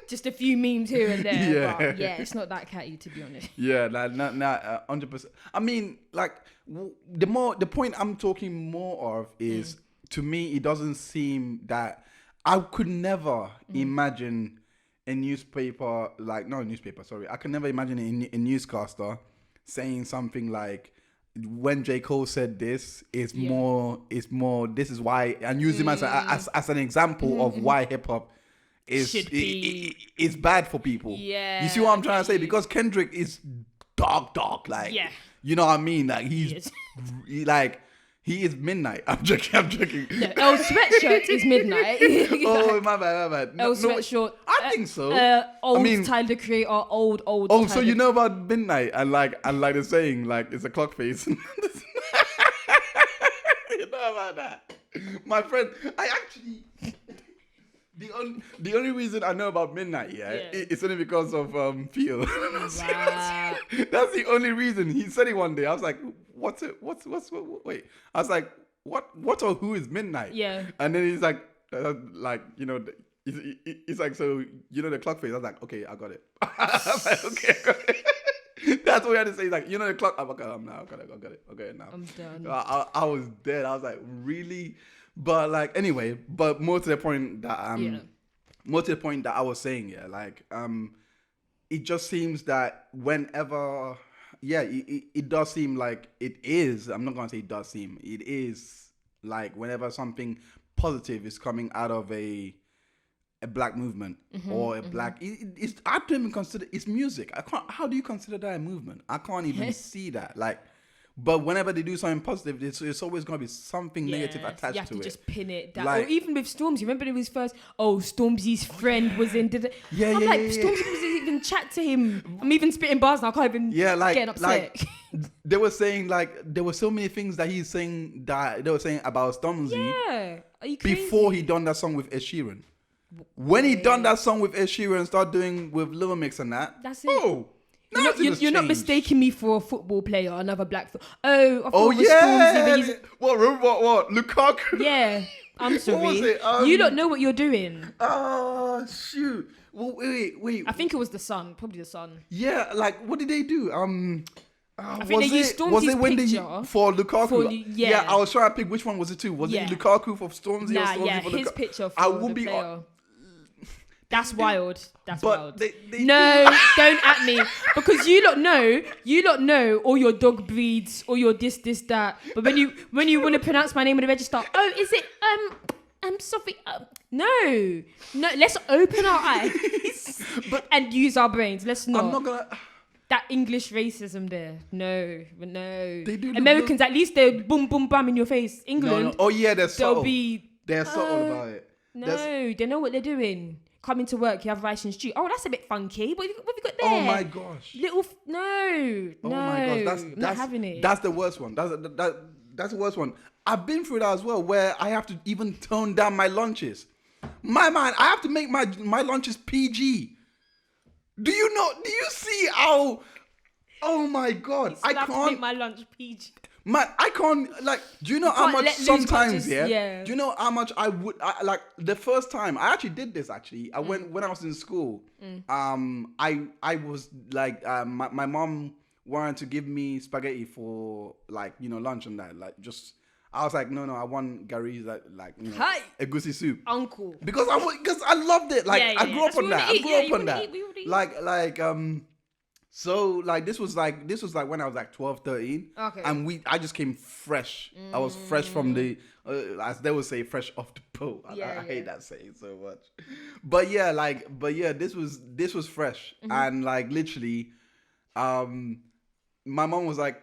Just a few memes here and there. But it's not that catty, to be honest. Yeah, 100%. I mean, like, the point I'm talking more of is, to me, it doesn't seem that I could never imagine a newspaper, I could never imagine a newscaster saying something like, when J. Cole said this, it's more, this is why, and use him as an example of why hip hop should be. It's bad for people. Yeah. You see what I'm trying to say? Because Kendrick is dark, like, Yeah. you know what I mean? Like he is midnight. I'm joking. No, El Sweatshirt is midnight. Oh, my bad. El Sweatshirt. I think so. Tyler the Creator, old. Oh, Tyler. so you know about midnight and like the saying, like, it's a clock face. You know about that, my friend. I actually the only reason I know about midnight, it's only because of Theo. Wow. That's the only reason. He said it one day. I was like, what's it? Wait. I was like, what or who is midnight? Yeah. And then he's like, you know, he's like, so you know the clock face. I was like, okay, I got it. I was like, okay, I got it. That's what we had to say. He's like, you know the clock. I'm okay. Now I got it. Okay, now I'm done. I was dead. I was like, really? But like, anyway. But more to the point that I was saying, like, it just seems that whenever, it does seem like it is. I'm not gonna say it does seem. It is like whenever something positive is coming out of a black movement or a black. It's, I don't even consider it's music. I can't. How do you consider that a movement? I can't even see that. Like, but whenever they do something positive, it's always going to be something negative attached to it. You have to just pin it down. Like, or even with Stormzy, remember it was first, Stormzy's friend was in. Stormzy Stormzy doesn't even chat to him. I'm even spitting bars now. I can't even get upset. Like, they were saying, like, there were so many things that he's saying that they were saying about Stormzy. Yeah. Are you crazy? Before he done that song with Ed Sheeran. When he done that song with Ed Sheeran and start doing with Lil Mix and that. That's it. You're not mistaking me for a football player, another black I thought oh it was yeah. Stormzy, What? Lukaku? Yeah. I'm sorry. What was it? You don't know what you're doing. Oh shoot. Well, wait. I think it was the Sun. Probably the Sun. Yeah, like what did they do? I think they used Stormzy's picture for Lukaku? I was trying to pick which one was it too. Was it Lukaku for Stormzy or Stormzy for Lukaku? His picture for the player. That's wild. That's wild. They Don't at me, because you lot know all your dog breeds, all your this, that. But when you want to pronounce my name in the register, is it Sophie? No. Let's open our eyes and use our brains. Let's not. I'm not gonna. That English racism there. No. They do Americans, at least they're boom, boom, bam in your face. England. No. Oh yeah, they're subtle. They're subtle about it. No, they know what they're doing. Coming to work, you have rice and stew. Oh, that's a bit funky. What have you got there? Oh my gosh. No. Oh my gosh. I'm not having it. That's the worst one. That's the worst one. I've been through that as well, where I have to even tone down my lunches. My man, I have to make my lunches PG. Do you see how? Oh my god! I can't make my lunch PG. Man, I can't, like, do you know how much sometimes, do you know how much like, the first time, I actually did this, actually. I went, when I was in school, I was, like, my mom wanted to give me spaghetti for, like, you know, lunch and that, like, just, I was like, no, I want Gary's, like, you know, egusi soup. Uncle. Because I loved it, like, I grew up on that, Like, so like this was like when I was like 12, 13. Okay. And I just came fresh. I was fresh from the as they would say, fresh off the boat. I hate that saying so much. But this was fresh. And like literally, my mom was like,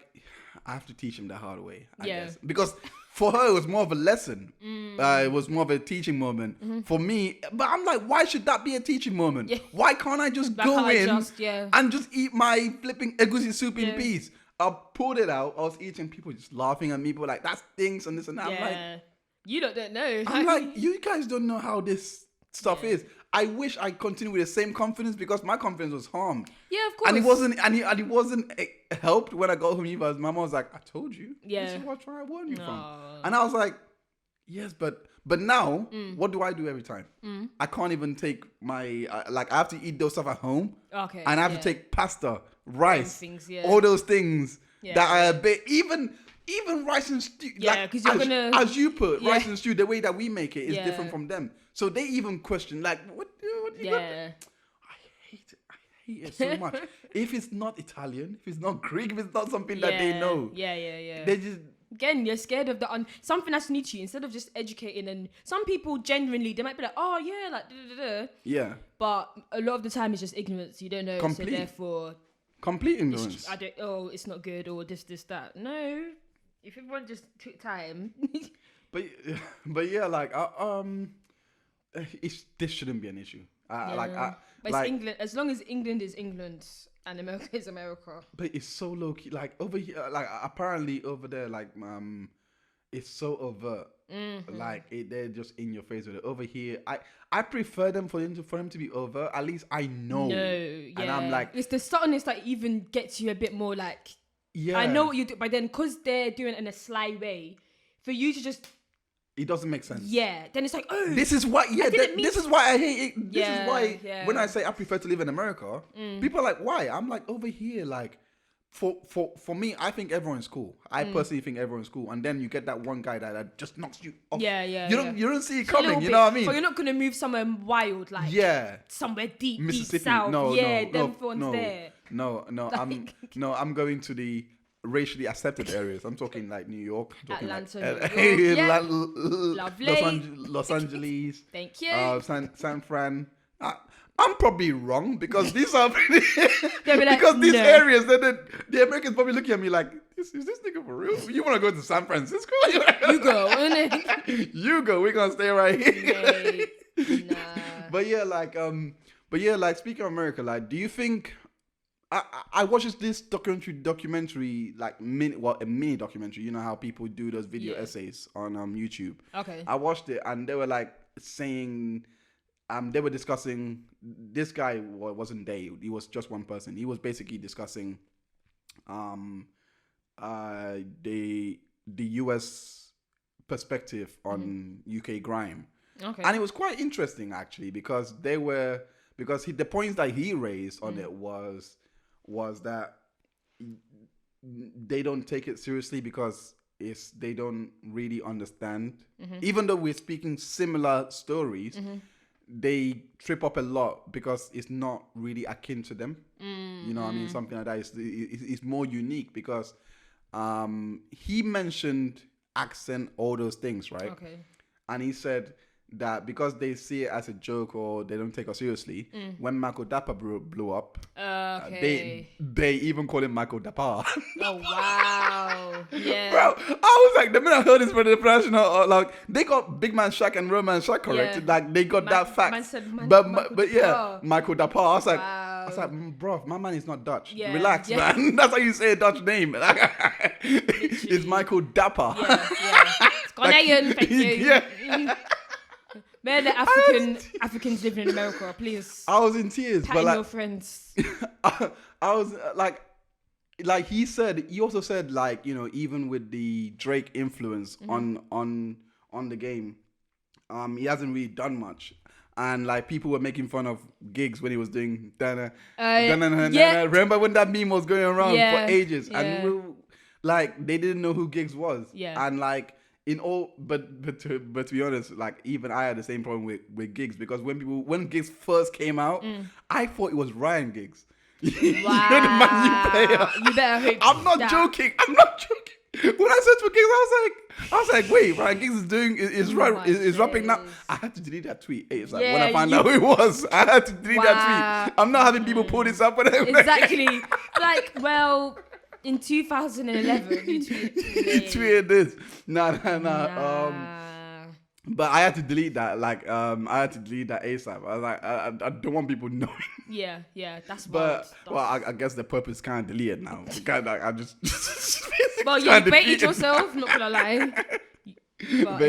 I have to teach him the hard way, I guess. Because for her, it was more of a lesson. It was more of a teaching moment. For me, but I'm like, why should that be a teaching moment? Yeah. Why can't I just go in and just eat my flipping egusi soup in peace? I pulled it out. I was eating. People just laughing at me. People were like, that stinks and this and that. I'm like, you don't know. I'm like, you guys don't know how this stuff is. I wish I continued with the same confidence, because my confidence was harmed. Yeah, of course. And it wasn't helped when I got home either. My mom was like, I told you. Yeah. This is what I warned you from. And I was like, yes, but now, what do I do every time? I can't even take my, like, I have to eat those stuff at home. Okay. And I have to take pasta, rice, all those things that are a bit, even rice and stew. Yeah, because you're as you put, rice and stew, the way that we make it is different from them. So they even question, like, what you got? I hate it so much. If it's not Italian, if it's not Greek, if it's not something that they know. They just, again, you're scared of something that's new to you instead of just educating. And some people genuinely, they might be like, oh yeah, like Yeah. But a lot of the time it's just ignorance. You don't know, so therefore complete ignorance. It's not good or this that. No, if everyone just took time. but yeah, like this shouldn't be an issue. But it's England. As long as England is England and America is America. But it's so low key. Like over here, like apparently over there, like it's so overt. Mm-hmm. Like they're just in your face with it. Over here, I prefer them for them to be overt. At least I know. No, yeah. And I'm like, it's the subtleness that even gets you a bit more like. Yeah. I know what you do, but then because they're doing it in a sly way, for you to just. It doesn't make sense. Yeah. Then it's like, oh. This is why. Yeah. This is why I hate it. This is why when I say I prefer to live in America, people are like, why? I'm like, over here, like, for me, I think everyone's cool. I personally think everyone's cool. And then you get that one guy that just knocks you off. Yeah. You don't see it coming. You know what I mean? But you're not gonna move somewhere wild, like somewhere deep south. There. No. I'm going to the racially accepted areas. I'm talking like New York, Atlanta, Los Angeles. Thank you. San Fran. I'm probably wrong because these are because these areas the Americans probably looking at me like, is this nigga for real? You want to go to San Francisco? You go, you go. We're gonna stay right here. Nah. But yeah, like speaking of America, like, do you think? I watched this documentary, like a mini documentary. You know how people do those video essays on YouTube. Okay. I watched it and they were like saying, they were discussing. This guy wasn't they. He was just one person. He was basically discussing, the US perspective on UK grime. Okay. And it was quite interesting actually because the points that he raised on it was that they don't take it seriously because they don't really understand. Even though we're speaking similar stories, they trip up a lot because it's not really akin to them. You know what I mean? Something like that. It's more unique because he mentioned accent, all those things, right? Okay. And he said that because they see it as a joke or they don't take us seriously, when Michael Dapper blew up, they even call him Michael Dapper. Oh wow! Yeah, bro, I was like, the minute I heard this for the pronunciation, like they got Big Man Shaq and Roman Shaq correct, like they got that fact. But yeah, Michael Dapper. I was like, bro, my man is not Dutch. Yeah, relax, man. That's how you say a Dutch name. It's Michael Dapper. Yeah. It's Ghanaian, thank you. Yeah. Where the Africans living in America, please. I was in tears, but like your friends. I was like he also said like, you know, even with the Drake influence on the game, he hasn't really done much. And like people were making fun of Gigs when he was doing Dana. Remember when that meme was going around for ages, and like they didn't know who Gigs was. Yeah. And like but to be honest, like even I had the same problem with Gigs because when Gigs first came out, I thought it was Ryan Giggs. Wow. You know the man you play. You better hope. I'm not joking. When I searched for Gigs, I was like, wait, Ryan Giggs is rapping now. I had to delete that tweet. It's like when I found out who it was, I had to delete that tweet. I'm not having people pull this up. Exactly. Like, well, in 2011, you tweeted this. Nah. But I had to delete that. Like, I had to delete that ASAP. I was like, I don't want people knowing. Yeah, that's. But I guess the purpose can't delete it now. I just. Well, you baited yourself. Not gonna lie. But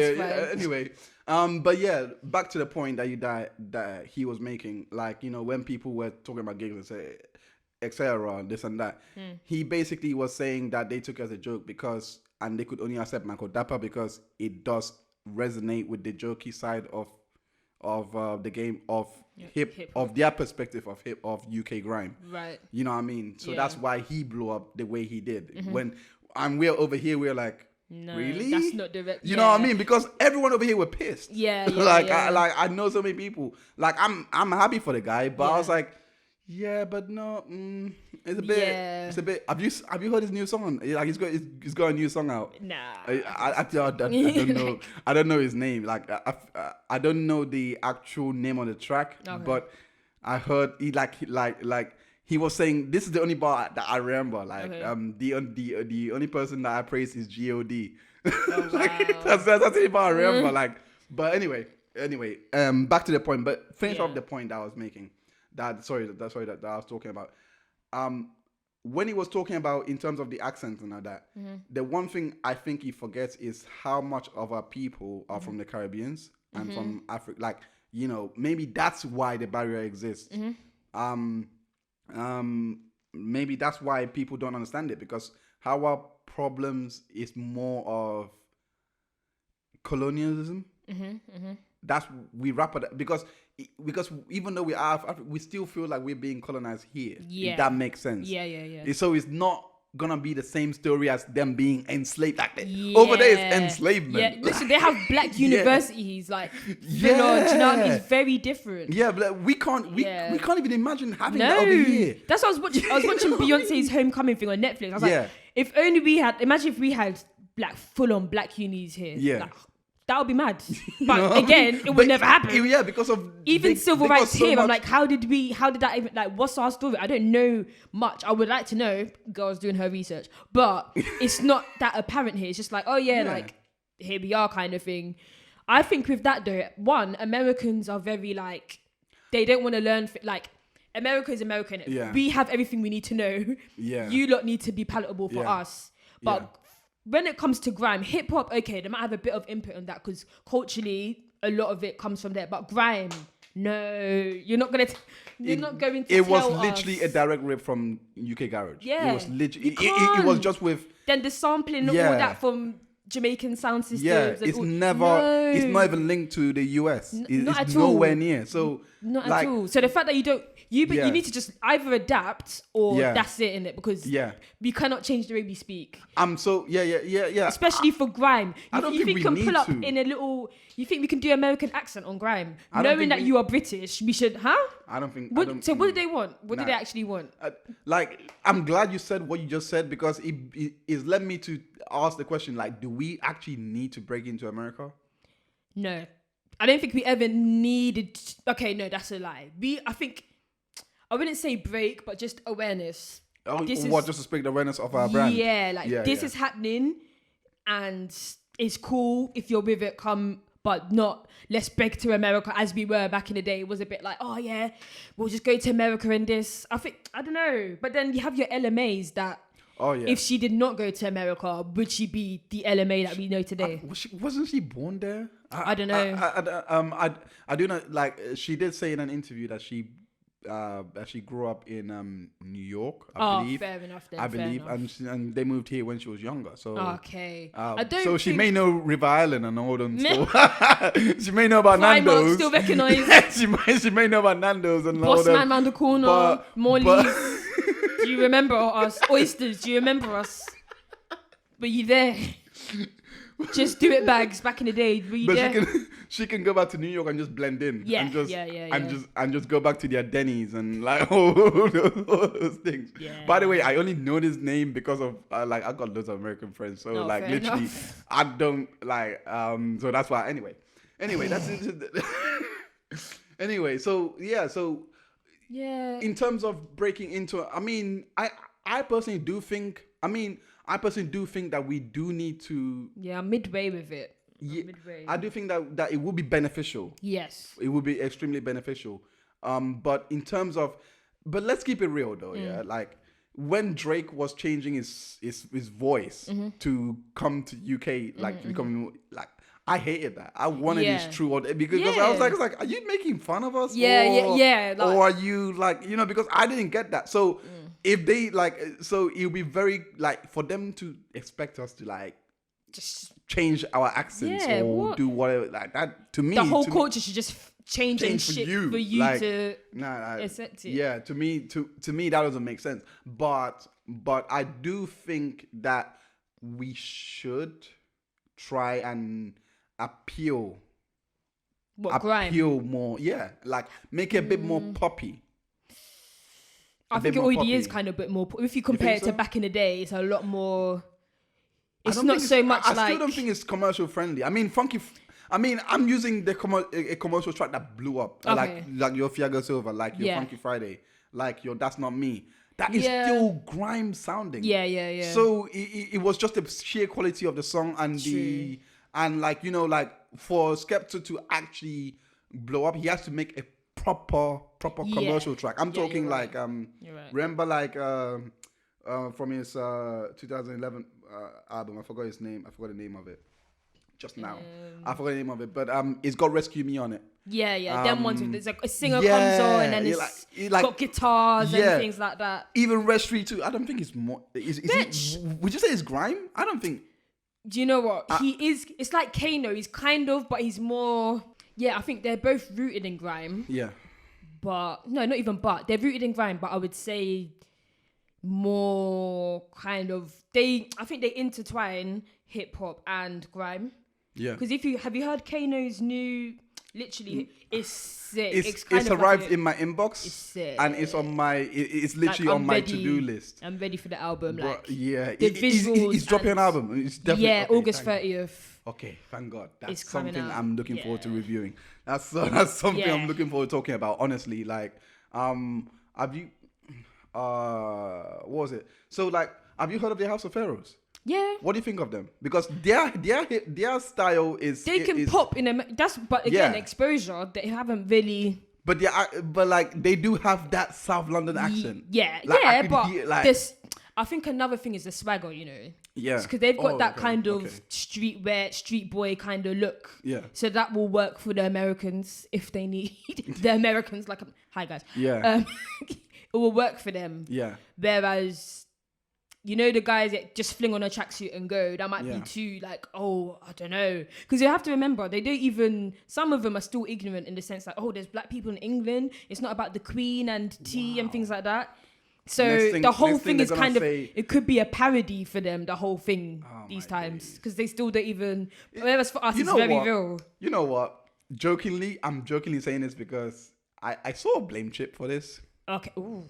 anyway, but yeah, back to the point that he was making. Like, you know, when people were talking about Gigs and say, etc., this and that, he basically was saying that they took it as a joke and they could only accept Michael Dapper because it does resonate with the jokey side of the game of hip of their perspective of UK grime. Right. You know what I mean? So that's why he blew up the way he did. And we're over here, we're like, no, really? That's not direct. You know what I mean? Because everyone over here were pissed. Yeah. I know so many people. Like I'm happy for the guy, but I was like, Yeah, but no, it's a bit. Yeah. It's a bit. Have you heard his new song? Like he's got a new song out. Nah. I don't know. I don't know his name. Like I don't know the actual name on the track. Okay. But I heard he was saying this is the only bar that I remember. Like the only person that I praise is God. Oh, Like, wow. that's the only bar I remember. Like, but anyway, back to the point. But finish off Yeah. the point that I was making. That I was talking about. When he was talking about in terms of the accents and all that, the one thing I think he forgets is how much of our people are from the Caribbeans and from Africa. Like, maybe that's why the barrier exists. Maybe that's why people don't understand it, because our problems is more of colonialism. That's we wrap it because even though we are we still feel like we're being colonized here. Yeah. If that makes sense. Yeah. So it's not gonna be the same story as them being enslaved. Like over there is enslavement. Yeah, listen, they have black universities. Like, you know, it's very different. Yeah, but we can't even imagine having that over here. That's what I was watching. I was watching Beyonce's Homecoming thing on Netflix. I was like, if only imagine if we had full on black unis here. Yeah. Like, that would be mad. But again, it would never happen. Yeah, because of even civil rights here. I'm like, how did that even, like, what's our story? I don't know much. I would like to know. Girl's doing her research, but it's not that apparent here. It's just like, oh yeah, like, here we are kind of thing. I think with that though, one, Americans are very like, they don't want to learn, like, America is American. Yeah. We have everything we need to know. Yeah. You lot need to be palatable for us. But when it comes to grime, hip hop, okay, they might have a bit of input on that because culturally, a lot of it comes from there. But grime, no, you're not going to. It was literally a direct rip from UK Garage. Yeah, it was literally. It was just with. Then the sampling, all that from Jamaican sound systems. Yeah, it's never. It's not even linked to the US. It's nowhere near. So not at all. So the fact that you don't. You need to just either adapt or that's it, innit? Because we cannot change the way we speak. Especially for grime. You think we can pull up in a little. You think we can do American accent on grime, knowing that you are British? We should, huh? I don't think. What did they want? What did they actually want? I'm glad you said what you just said because it led me to ask the question: like, do we actually need to break into America? No, I don't think we ever needed. Okay, no, that's a lie. I wouldn't say break, but just awareness. Just to spread the awareness of our brand? Yeah, this is happening and it's cool if you're with it, come, but not let's break to America as we were back in the day. It was a bit like, oh yeah, we'll just go to America and this. I don't know. But then you have your LMAs that, if she did not go to America, would she be the LMA that we know today? Wasn't she born there? I don't know. I do know, like, she did say in an interview that she grew up in New York, I believe. Fair enough then. I believe, and they moved here when she was younger. So okay, so she may know River Island and all them stuff. She may know about Nando's. Still recognise. she may know about Nando's and all them. Bossman round the corner. Morley's. Do you remember us? Oysters. Do you remember us? Were you there? Just do it bags back in the day. Were you there? She can go back to New York and just blend in. And just go back to their Denny's and like all those things. Yeah. By the way, I only know this name because of I got loads of American friends. So literally enough. I don't so that's why anyway that's it. Anyway, so in terms of breaking into I personally do think that we do need to. Yeah, I'm midway with it. Yeah, I do think that it would be beneficial. Yes. It would be extremely beneficial. But in terms of, let's keep it real though. Yeah. Like when Drake was changing his voice to come to UK, like to become like, I hated that. I wanted his true because I was like, are you making fun of us? Yeah. Like, or are you like, because I didn't get that. So if they so it would be very like for them to expect us to like just change our accents or do whatever like that. To me, the whole culture should just change and shit for you like, to accept it. Yeah, to me that doesn't make sense. But I do think that we should try and appeal grime? More, like make it a bit more poppy. I think it already is kind of a bit more. If you compare it to back in the day, it's a lot more. It's not so much like. I still don't think it's commercial friendly. I mean, I'm using a commercial track that blew up, like your Fiago Silva, like your Funky Friday, like your That's Not Me. That is still grime sounding. Yeah. So it was just the sheer quality of the song and like for Skepta to actually blow up, he has to make a proper commercial track. I'm talking like remember like from his 2011 album. I forgot his name. I forgot the name of it just now. I forgot the name of it, but it's got Rescue Me on it. Yeah. Them ones with there's like a singer comes on and then it's got guitars and things like that. Even Restry too. I don't think it's more. Would you say it's grime? I don't think. Do you know what he is? It's like Kano. He's kind of, but he's more. Yeah, I think they're both rooted in grime. Yeah. But no, not even but. They're rooted in grime, but I would say more kind of I think they intertwine hip hop and grime. Yeah. Because have you heard Kano's new? Literally, it's sick. It's arrived in my inbox. It's sick. And it's on my. It's literally on my to-do list. I'm ready for the album. But, yeah. The visuals. He's dropping an album. It's definitely August 30th. Okay, thank God. That's something I'm looking forward to reviewing. That's something I'm looking forward to talking about. Honestly, like, have you? What was it? So, like, have you heard of the House of Pharaohs? Yeah. What do you think of them? Because their style is they can pop in but again exposure they haven't really. But they do have that South London accent. Yeah, like, but this. I think another thing is the swagger, you know. Yeah. Because they've got that kind of street boy kind of look. Yeah. So that will work for the Americans if they need the Americans. Like, hi guys. Yeah. It will work for them. Yeah. Whereas, you know, the guys that just fling on a tracksuit and go, that might be too like, I don't know. Because you have to remember, they don't even, some of them are still ignorant in the sense like, there's black people in England. It's not about the Queen and tea and things like that. So the whole thing is kind of, it could be a parody for them, the whole thing these times. Because they still don't even, whereas for us, it's very real. You know what? I'm jokingly saying this because I saw a blame chip for this. Okay. Ooh.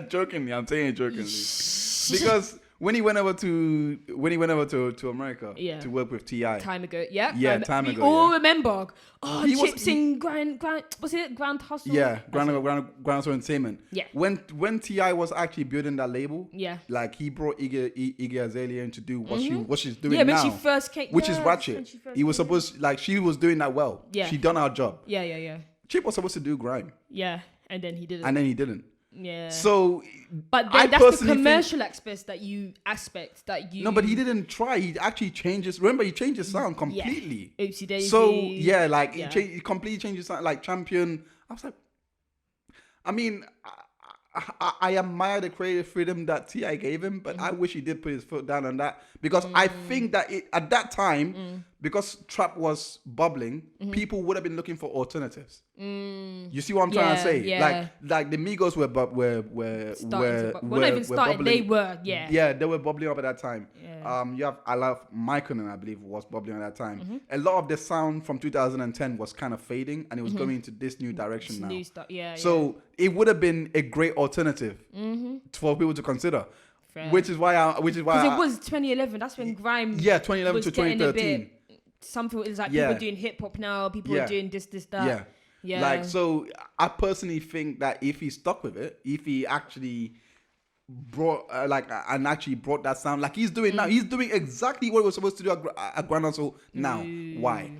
Jokingly, I'm saying it jokingly. Because when he went over to America to work with T.I. Time ago, time ago. We all remember. Chips in Grand was it Grand Hustle? Yeah, Grand Hustle Entertainment. Yeah. When T.I. was actually building that label, like he brought Iggy Azalea in to do what she's doing now. Yeah, when she first came, which is ratchet. He was supposed she was doing that well. Yeah. She done her job. Yeah. Chip was supposed to do grime. Yeah, and then he didn't. Yeah. So, but then that's the commercial aspect that you. No, but he didn't try. He actually changes. Remember, he changed his sound completely. Yeah. Oopsie daisy. So he completely changed his sound. Like Champion. I was like, I mean, I admire the creative freedom that T.I. gave him, but I wish he did put his foot down on that because I think that at that time, because trap was bubbling, people would have been looking for alternatives. You see what I'm trying to say? Yeah. Like the Migos were they were bubbling up at that time. Yeah. You have I Love Mykonen, I believe, was bubbling at that time. A lot of the sound from 2010 was kind of fading, and it was going into this new direction now. New stuff. So it would have been a great alternative for people to consider. Fair. Which is why because it was 2011. That's when grime. Yeah, 2011 to 2013. Some people it's like people are doing hip hop now. People are doing this, that. Yeah. Like, so I personally think that if he stuck with it, if he actually brought brought that sound like he's doing now, he's doing exactly what he was supposed to do at Grand Hustle now. Why?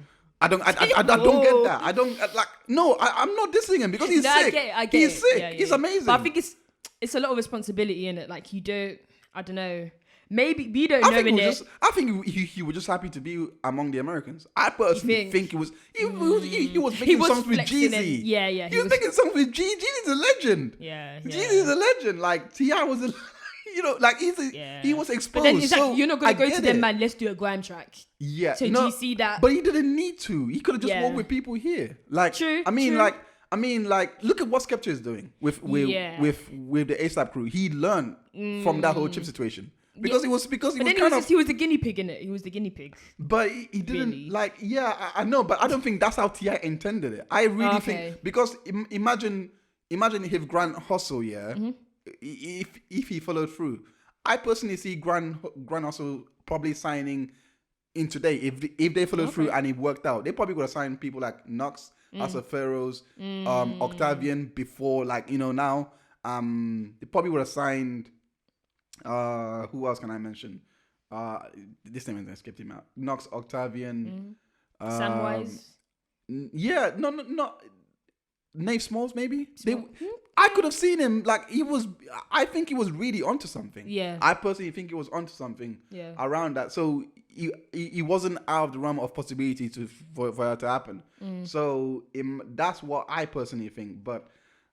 I don't get that. I don't like. No, I'm not dissing him because he's sick. I get he's sick. Yeah. He's amazing. But I think it's a lot of responsibility in it. Like you don't. I don't know. Maybe we don't know in it. I think he was just happy to be among the Americans. I personally think he was making songs with Jeezy. Yeah. He was making songs with Jeezy. Jeezy's a legend. Yeah. Jeezy's a legend. Like T.I. was a, like he was exposed. But then it's like you're not gonna go to them, man. Let's do a grime track. Yeah. So do you see that? But he didn't need to. He could have just worked with people here. Like true. I mean, look at what Skepta is doing with the ASAP crew. He learned from that whole chip situation. Because he was the guinea pig in it. He was the guinea pig. But he didn't I know, but I don't think that's how T.I. intended it. I really think because imagine imagine if Grant Hustle, if he followed through. I personally see Grant Hustle probably signing in today. If they followed through and it worked out, they probably would have signed people like Knox, Asa Pharaohs, Octavian before, like, now. They probably would have signed. Who else can I mention? This name is escaped him out. Knox, Octavian, Samwise. Yeah, no. Nate Smalls, maybe. I could have seen him, like, I think he was really onto something. Yeah. I personally think he was onto something around that. So he wasn't out of the realm of possibility for that to happen. So that's what I personally think. But,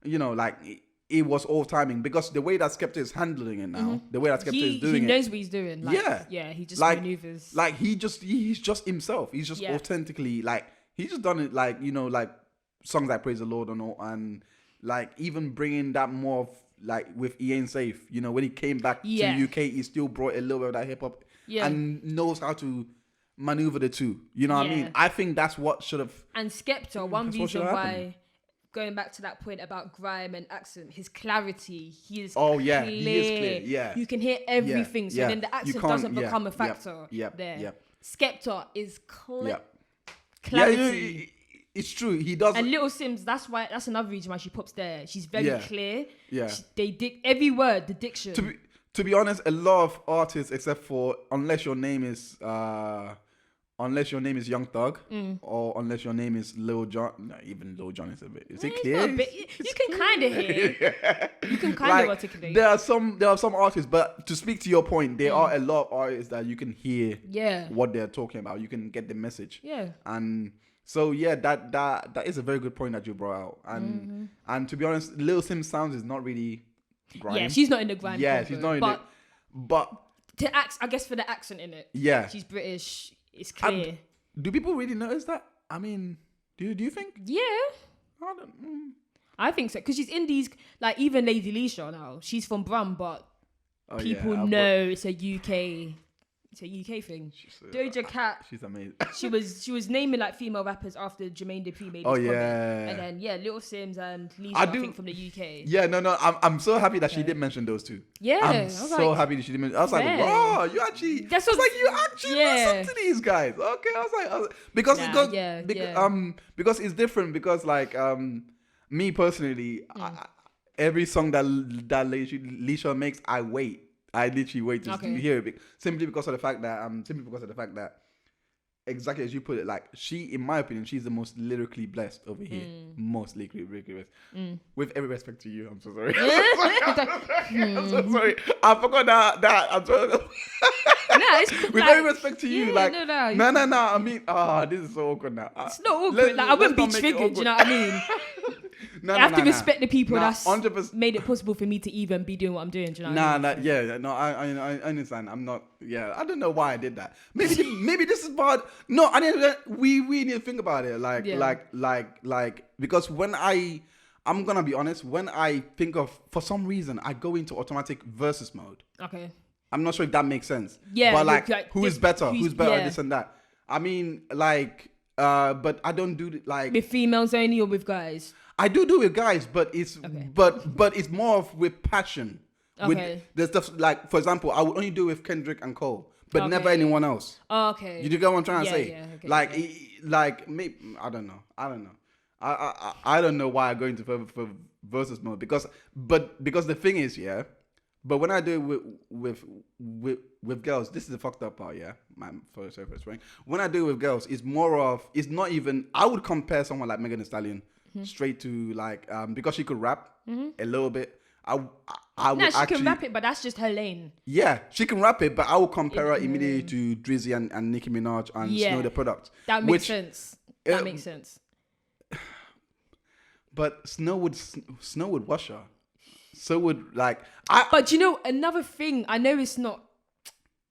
like, it was all timing, because the way that Skepta is handling it now, the way that Skepta is doing it. He knows what he's doing. Like, he just maneuvers. Like, he's just himself. He's just authentically, like, he's just done it, like, like songs like Praise the Lord and like even bringing that more of, like, with Ian Safe, when he came back to the UK, he still brought a little bit of that hip hop and knows how to maneuver the two. You know what I mean? I think that's what should have. And Skepta, one reason why, going back to that point about grime and accent, his clarity, he is clear. He is clear. Yeah, you can hear everything. So then the accent doesn't become a factor there. Skepta is clarity. It's true. He does. And Little Sims, that's another reason why she pops there. She's very clear. Yeah. They every word, the diction. To be honest, a lot of artists, except for unless your name is Young Thug, or unless your name is Lil Jon. No, even Lil Jon is a bit. Is it clear? You can kind of hear. You can kind of articulate. There are some artists, but to speak to your point, there are a lot of artists that you can hear what they're talking about. You can get the message. Yeah. And so that is a very good point that you brought out. And to be honest, Lil Sim's sounds is not really grime. Yeah, she's not in the grime. Yeah, she's not in it. But I guess for the accent in it. Yeah. She's British. It's clear. Do people really notice that? I mean, do you think? Yeah. I think so, because she's in these, like, even Lady Leisha now. She's from Brum, but people know it's a UK. It's a UK thing. Doja Cat. She's amazing. she was naming, like, female rappers after Jermaine Dupri made his comment. And then Little Sims and Leisha, I think, from the UK. Yeah, no. I'm so happy that she did mention those two. Yeah, I'm so happy that she did mention. I was like, wow, you actually. That's like you actually listen to these guys. Okay, I was like, because it's different. Because, like, me personally, every song that Leisha makes, I wait. I literally wait to hear it, simply because of the fact that, exactly as you put it, like, she, in my opinion, she's the most lyrically blessed over here. Most lyrically blessed. With every respect to you, I'm so sorry. I'm so sorry. I forgot that. I'm sorry. With every respect to you, like, no. I mean, this is so awkward now. It's not awkward. I wouldn't be triggered. Do you know what I mean? I have to respect the people that's 100%. Made it possible for me to even be doing what I'm doing. Do you know what I mean? I understand. I'm not. Yeah, I don't know why I did that. Maybe this is bad. No, I didn't. We need to think about it. Like, because when I'm gonna be honest. When I think of, for some reason, I go into automatic versus mode. Okay. I'm not sure if that makes sense. Yeah. But, like who is better? Who's better at this and that? I mean, like, but I don't do like with females only or with guys. I do with guys, but it's but it's more of with passion. Okay. There's stuff like, for example, I would only do with Kendrick and Cole, but never anyone else. Oh, okay. You get what I'm trying to say? Yeah, okay, like maybe I don't know. I don't know why I go into for versus mode because the thing is, but when I do it with girls, this is the fucked up part, sorry for swearing. When I do it with girls, it's more of, it's not even, I would compare someone like Megan Thee Stallion straight to, like, because she could rap a little bit. I would she can rap it, but that's just her lane. Yeah, she can rap it, but I would compare her immediately to Drizzy and Nicki Minaj and Snow the Product. That makes sense. That makes sense. But Snow would wash her. So would, like, but you know, another thing, I know it's not,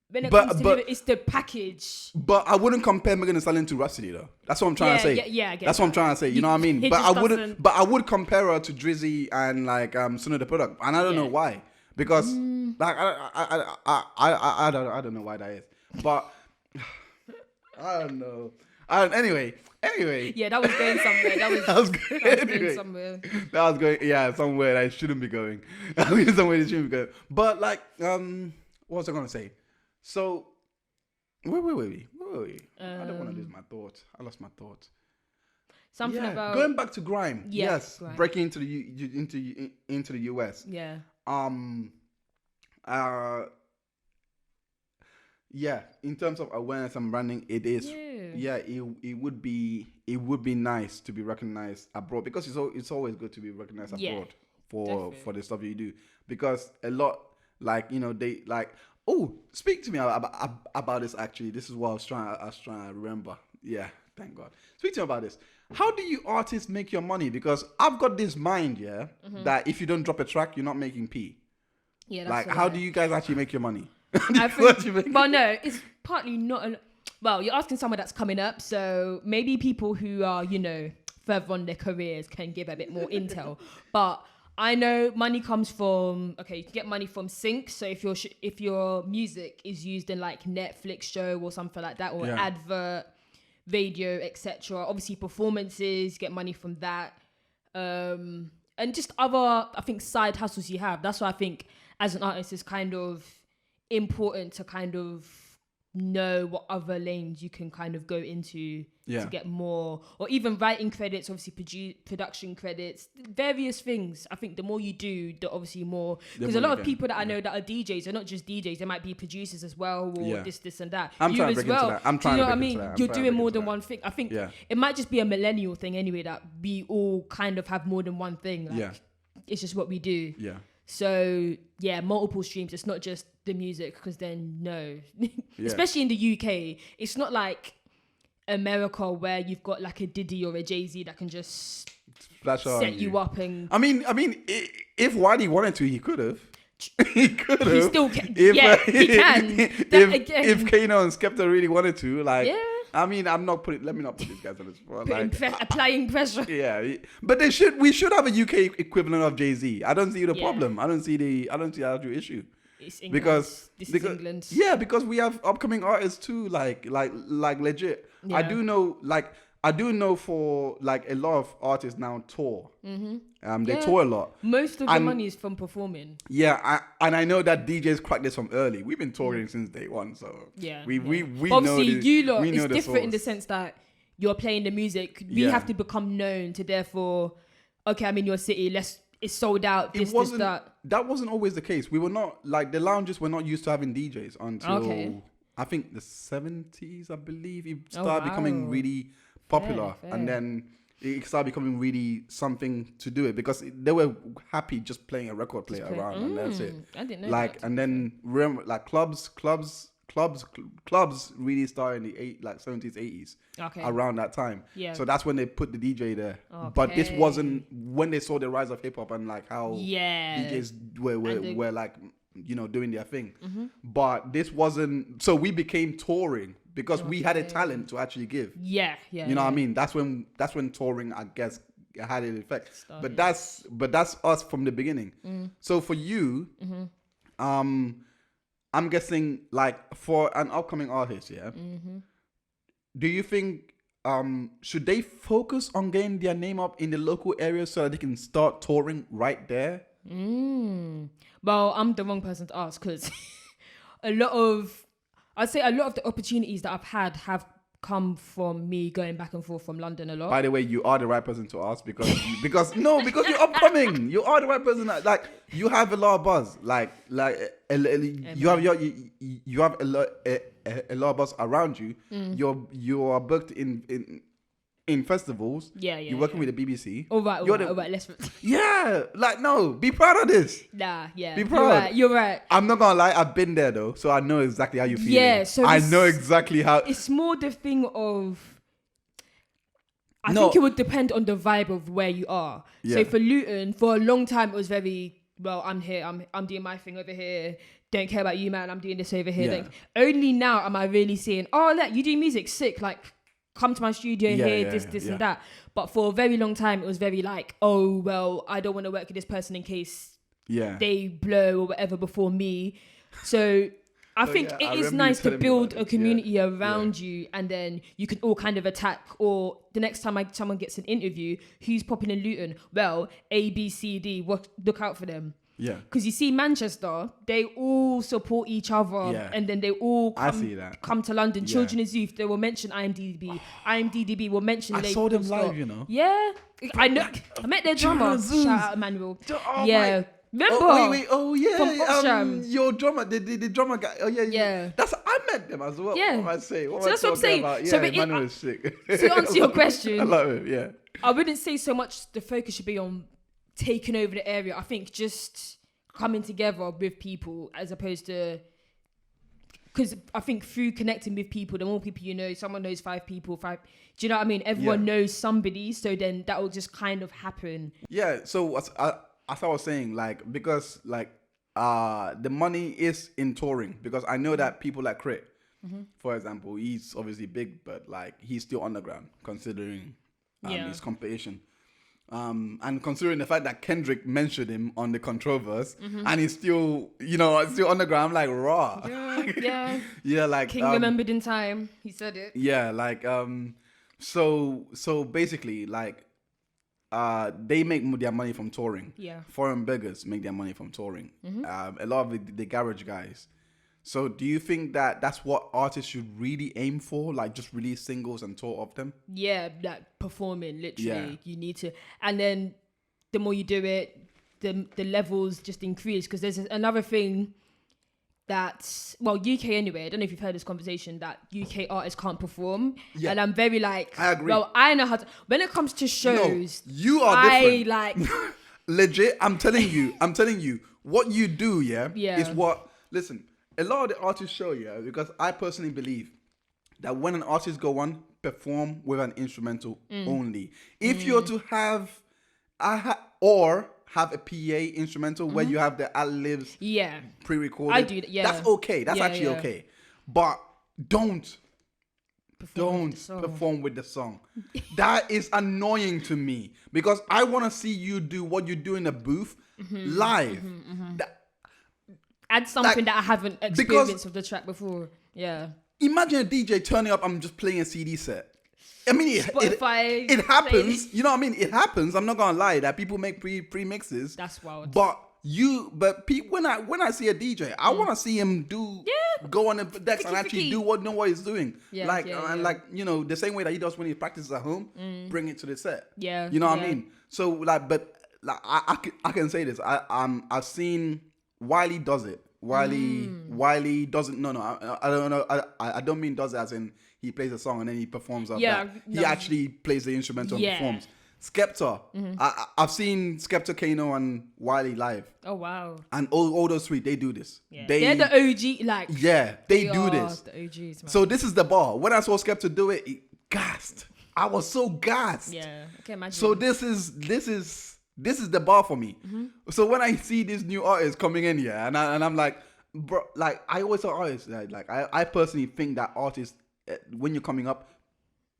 when it comes to it's the package. But I wouldn't compare Megan Thee Stallion to Rhapsody though. That's what I'm trying to say. Yeah, I get That's what I'm trying to say. You know what I mean? But I wouldn't. But I would compare her to Drizzy and, like, Snow the Product, and I don't know why. Because like I don't know why that is. But I don't know. Anyway. Yeah, that was going somewhere. That was good. That was Anyway. going somewhere. That was going, yeah, somewhere that it shouldn't be going. Somewhere it shouldn't be going. But like, what was I gonna say? So, where were we? I don't want to lose my thoughts. I lost my thoughts. Something about going back to grime. Yeah, Yes, grime. breaking into the US. Yeah. Yeah, in terms of awareness and branding, it is. Yeah, it would be nice to be recognized abroad, because it's always good to be recognized abroad for the stuff you do, because a lot, like, you know, they like, oh, speak to me about this. Actually, this is what I was trying to remember. Yeah, thank God. Speak to me about this. How do you artists make your money? Because I've got this mind, that if you don't drop a track, you're not making P. Yeah, that's like, right. how do you guys actually make your money? I think, well, no, it's partly not. Well, you're asking someone that's coming up, so maybe people who are, you know, further on their careers can give a bit more intel. But I know money comes from, okay, you can get money from syncs. So if your music is used in like Netflix show or something like that, or advert, radio, etc. Obviously, performances, get money from that, and just other, I think, side hustles you have. That's why I think as an artist, it's kind of important to kind of know what other lanes you can kind of go into to get more, or even writing credits, obviously production credits, various things. I think the more you do, the obviously more, because a lot of people that I know that are DJs are not just DJs, they might be producers as well, or this and that. I'm trying to as break into well. that. I'm trying to break into that. You're doing more than one thing. I think it might just be a millennial thing anyway, that we all kind of have more than one thing. Like, it's just what we do. Yeah. So multiple streams. It's not just the music, because then especially in the UK, it's not like America where you've got like a Diddy or a Jay-Z that can just set you up. And I mean, if Waddy wanted to, he could have. He could have. He still can. He can. If Kano and Skepta really wanted to, like. I mean, let me not put these guys on the spot. Applying pressure. Yeah, but we should have a UK equivalent of Jay-Z. I don't see the problem. I don't see the actual issue. It's England. This is England. Yeah, because we have upcoming artists too, like legit. Yeah. I do know for like a lot of artists now tour. Mm-hmm. They tour a lot. Most of the money is from performing. Yeah, I know that DJs cracked this from early. We've been touring since day one, so we obviously know you lot. We know it's the different source. In the sense that you're playing the music. We have to become known to therefore. Okay, I'm in your city. It's sold out. This, that. That wasn't always the case. We were not, like, the lounges were not used to having DJs until I think the 70s, I believe. It started becoming really popular. Fair. And then it started becoming really something to do it, because they were happy just playing a record player around and that's it. I didn't know that. And then remember, like, clubs really started in the 70s, 80s, around that time. Yeah. So that's when they put the DJ there. Okay. But this wasn't when they saw the rise of hip hop and like how DJs were like, you know, doing their thing. Mm-hmm. But this wasn't. So we became touring because we had a talent to actually give. Yeah. You know what I mean? That's when touring, I guess, had an effect. But that's us from the beginning. So for you, I'm guessing, like, for an upcoming artist, do you think should they focus on getting their name up in the local area so that they can start touring right there? Well, I'm the wrong person to ask, because I'd say a lot of the opportunities that I've had have come from me going back and forth from London a lot. By the way, you are the right person to ask because you're upcoming. You are the right person. Like, you have a lot of buzz. You have a lot of buzz around you. You are booked in festivals. You're working with the BBC. All right. Let's. No, be proud of this. Be proud. You're right. I'm not gonna lie. I've been there though, so I know exactly how you feel. Yeah, so I know exactly how. It's more the thing of. I think it would depend on the vibe of where you are. Yeah. So for Luton, for a long time, it was very well. I'm here. I'm doing my thing over here. Don't care about you, man. I'm doing this over here. Yeah. Like, only now am I really seeing. Oh, look, you do music, sick. Like, come to my studio this and that. But for a very long time, it was very like, oh, well, I don't want to work with this person in case they blow or whatever before me. So I think it is nice to build a community around you, and then you can all kind of attack. Or the next time someone gets an interview, who's popping in Luton? Well, A, B, C, D. Look out for them. Yeah. Because you see Manchester, they all support each other, and then they all come to London. Children is Youth, they will mention IMDb. IMDb will mention. I saw them live, you know. Yeah, I know. I met their drummer. Shout out Emmanuel. Yeah. Remember? Oh yeah. Your drummer, the drummer guy. Oh yeah. I met them as well. Yeah. What am I saying? That's what I'm saying. About? Yeah, Emmanuel is sick. To answer your question, I love it. Yeah. I wouldn't say so much the focus should be on taking over the area. I think just coming together with people, as opposed to, because I think through connecting with people, the more people you know, someone knows five people. Do you know what I mean? Everyone knows somebody, so then that will just kind of happen. Yeah. So as I was saying, like, because like the money is in touring, because I know that people like Crit, for example, he's obviously big, but like he's still underground considering his competition. And considering the fact that Kendrick mentioned him on the Controverse, and he's still, still underground, I'm like, raw. Yeah. Yeah, like King remembered in time. He said it. Yeah, like so basically, like they make their money from touring. Yeah. Foreign beggars make their money from touring. A lot of the garage guys. So do you think that that's what artists should really aim for? Like just release singles and tour of them? Yeah, like performing, literally. You need to. And then the more you do it, the levels just increase. Because there's another thing that, well, UK anyway, I don't know if you've heard this conversation, that UK artists can't perform. Yeah. And I'm very like, I agree. Well, I know how to, when it comes to shows, no, you are different. Like legit, I'm telling you, what you do, is what, listen, a lot of the artists show, because I personally believe that when an artist go on, perform with an instrumental only. If you're to have or have a PA instrumental where you have the ad-libs pre-recorded, I do that, that's okay. That's actually okay. But don't perform with the song. That is annoying to me, because I want to see you do what you do in the booth live. Add something that I haven't experienced of the track before. Yeah. Imagine a DJ turning up, I'm just playing a CD set. I mean, Spotify, it happens. You know what I mean? It happens. I'm not gonna lie that people make pre-mixes. That's wild. But when I see a DJ, I want to see him go on the decks and actually do what he's doing. The same way that he does when he practices at home, bring it to the set. Yeah. You know what I mean? So I can say this. I've seen Wiley does it. Wiley doesn't. No, I don't know. I don't mean does it as in he plays a song and then he performs up. Yeah, he actually plays the instrumental and performs. Skepta. I've seen Skepta, Kano, and Wiley live. Oh wow! And all those three, they do this. Yeah. They're the OG. Like they do this. The OGs, man. So this is the bar. When I saw Skepta do it, gassed. I was so gassed. Yeah, I can imagine. So this is the bar for me. So when I see these new artists coming in here, and I'm like, bro, like I always tell artists, like I personally think that artists, when you're coming up,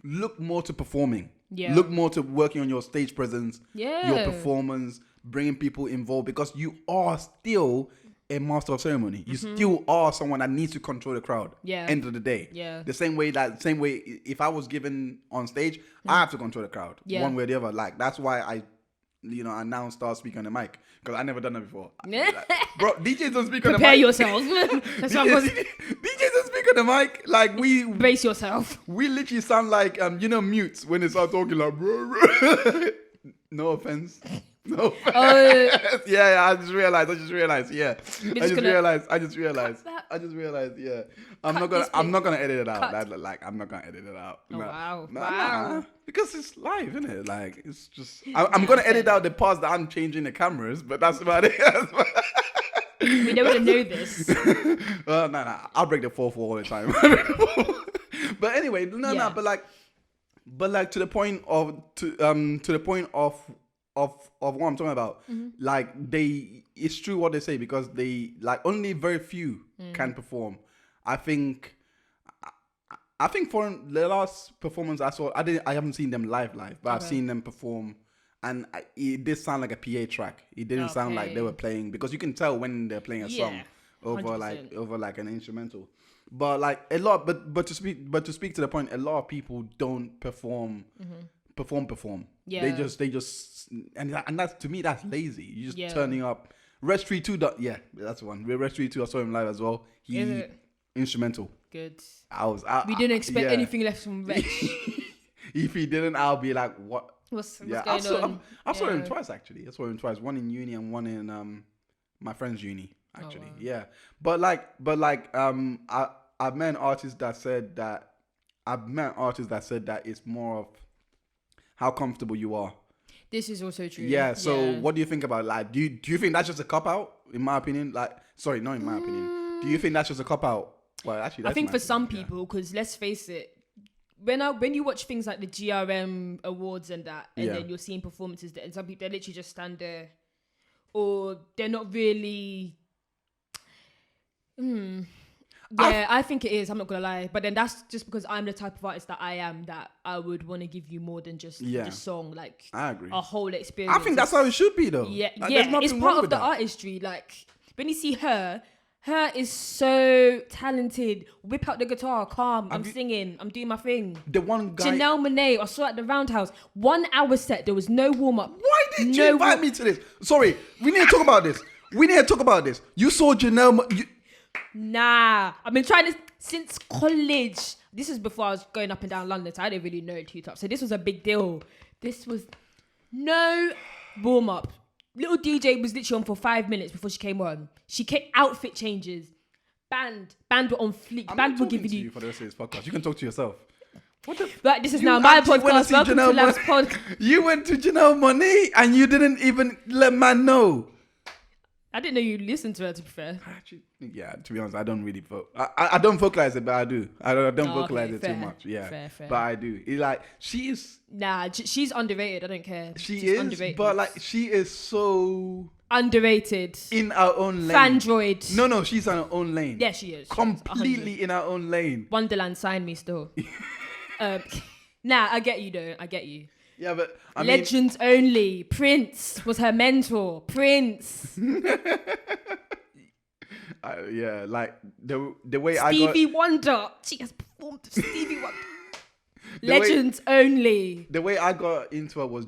look more to performing. Yeah. Look more to working on your stage presence, your performance, bringing people involved, because you are still a master of ceremony. You still are someone that needs to control the crowd. Yeah. End of the day. Yeah. The same way if I was given on stage, I have to control the crowd. Yeah. One way or the other. Like that's why I now start speaking on the mic, because I never done that before. Bro, DJs don't speak on the mic. Prepare yourself. DJs don't speak on the mic. Like we brace yourself. We literally sound like mutes when they start talking like bro. No offense. No offense. Yeah, I just realized. Yeah. I just realized. Yeah. I'm not gonna edit it out. I'm not gonna edit it out. Oh, wow. Wow. Because it's live, isn't it? Like it's just. I'm gonna edit out the parts that I'm changing the cameras, but that's about it. We don't want to know this. No. I'll break the fourth wall all the time. But anyway, no. But like to the point of what I'm talking about. Like it's true what they say, because they like only very few can perform. I think for the last performance I saw, I haven't seen them live, but I've seen them perform, and it did sound like a PA track. It didn't sound like they were playing, because you can tell when they're playing a song over 100%. like an instrumental. But like a lot, but to speak to the point, a lot of people don't perform. Yeah. They just and that's, to me, that's lazy. You just Yeah. turning up. Red Street 2. Yeah, that's the one. Red Street 2. I saw him live as well. Is it? Instrumental. Good. We We didn't expect anything less from Reg. If he didn't, I'll be like, what? What's going on? I saw him twice actually. I saw him twice. One in uni and one in my friend's uni actually. wow. Yeah, but I've met artists that said that it's more of how comfortable you are. This is also true. Yeah. So what do you think about, like, do you think that's just a cop out? In my opinion, like, sorry, not in my opinion. Do you think that's just a cop out? Well, actually, I think for some people, because let's face it, when you watch things like the GRM awards and that, and then you're seeing performances that, and some people, they literally just stand there, or they're not really. I think it is. I'm not gonna lie, but then that's just because I'm the type of artist that I am, that I would want to give you more than just the song, like I agree. a whole experience. I think that's how it should be, though. Yeah, like, it's part of the artistry. Like when you see her is so talented. Whip out the guitar, calm. I'm singing. I'm doing my thing. The one guy, Janelle Monáe, I saw at the Roundhouse. 1 hour set. There was no warm up. Why did you invite me to this? Sorry, we need to talk about this. You saw Janelle. Nah, I've been trying this since college. This is before I was going up and down London, so I didn't really know T-Top. So this was a big deal. This was no warm up. Little DJ was literally on for 5 minutes before she came on. She came, outfit changes. Band were on fleek. Band were giving you for the rest of this podcast. You can talk to yourself. What the? Right, this is now my podcast. Welcome to Lavz podcast. You went to Janelle Monáe and you didn't even let man know. I didn't know you listened to her, to be fair. Actually, yeah, to be honest, I don't really I don't vocalize it, but I do. I don't vocalize it too much. Yeah, fair. But I do. It's like, she is. Nah, she's underrated. I don't care. She's underrated. But like, she is so underrated in her own lane. Fandroid. No, she's on her own lane. Yeah, she is. Completely in her own lane. Wonderland, sign me still. Nah, I get you though. I get you. Yeah, but Legends only. Prince was her mentor. Prince. Yeah, like the way Stevie Wonder. She has performed with Stevie Wonder. Legends only. The way I got into her was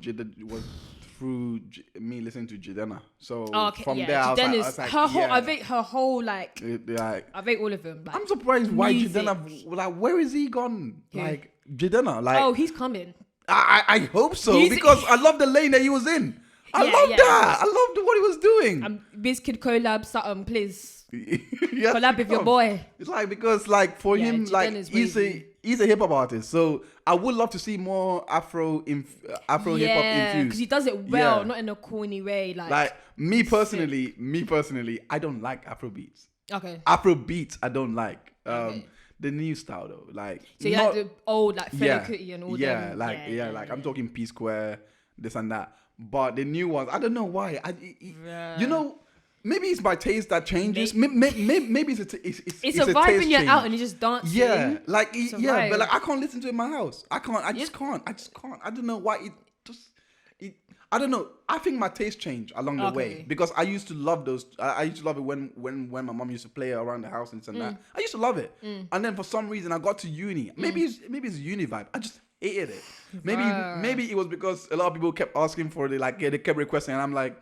through me listening to Jidenna. So from there, I was like, I rate her whole I rate all of them. Like, I'm surprised why Jidenna. Like, where is he gone? Yeah. Like Jidenna. Like, he's coming. I hope so, because I love the lane that he was in. I love that. I loved what he was doing. Bizkid collab, something, please. Yes, collab with your boy. It's like, because like for him, like he's a hip hop artist, so I would love to see more Afro hip hop infused, because he does it well, not in a corny way. Like me personally, I don't like Afro beats. Okay. Afro beats, I don't like. The new style though, like, so you like the old like Fela Kuti and all them. Like I'm talking P Square, this and that. But the new ones, I don't know why. You know, maybe it's my taste that changes. Maybe it's a vibe when you're out and you just dance. Yeah, like but like I can't listen to it in my house. I just can't. I don't know why I don't know. I think my taste changed along the way, because I used to love those. I used to love it when my mom used to play it around the house and this and that. I used to love it, and then for some reason I got to uni. Maybe it's a uni vibe. I just hated it. Maybe it was because a lot of people kept asking for it. Like, they kept requesting, and I'm like,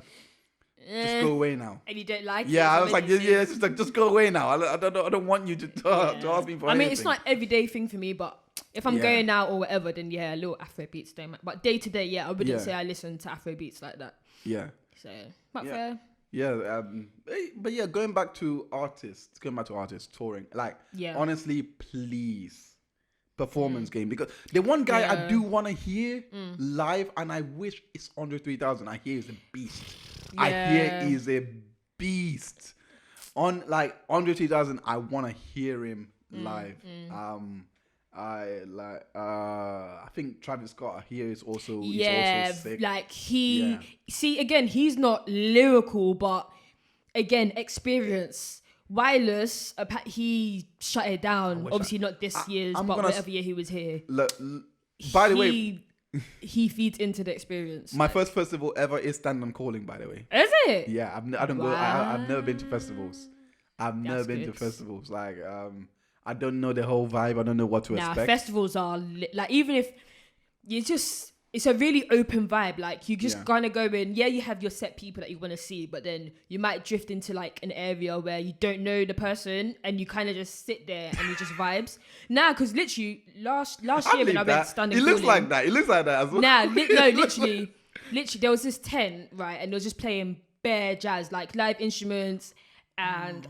just go away now. And you don't like it? Yeah, I was like, it's just like, just go away now. I don't want you to ask me for anything. I mean, it's not an everyday thing for me, but if I'm going out or whatever, then a little Afro beats don't matter. But day to day, I wouldn't say I listen to Afro beats like that. Yeah. So, but fair. Yeah, but yeah, going back to artists touring, like, honestly, please, performance game, because the one guy I do want to hear live, and I wish it's Andre 3000. I hear he's a beast. I hear he's a beast. On like Andre 3000, I want to hear him live. I think Travis Scott, I hear is also sick. Like see, again, he's not lyrical, but again, experience. Wireless, he shut it down. Obviously not this year's, but whatever year he was here. By the way, he feeds into the experience. My first festival ever is Stand I'm Calling, by the way. Is it? Yeah, I don't go. I've never been to festivals. I've never been to good. festivals. Like, I don't know the whole vibe. I don't know what to expect. Festivals are like, even if you just, it's a really open vibe. Like, you just gonna go in. Yeah, you have your set people that you want to see, but then you might drift into like an area where you don't know the person, and you kind of just sit there and you just vibes. Because literally last year when I went standing, it looks like that. It looks like that as well. Literally, there was this tent, right, and they was just playing bare jazz, like live instruments, and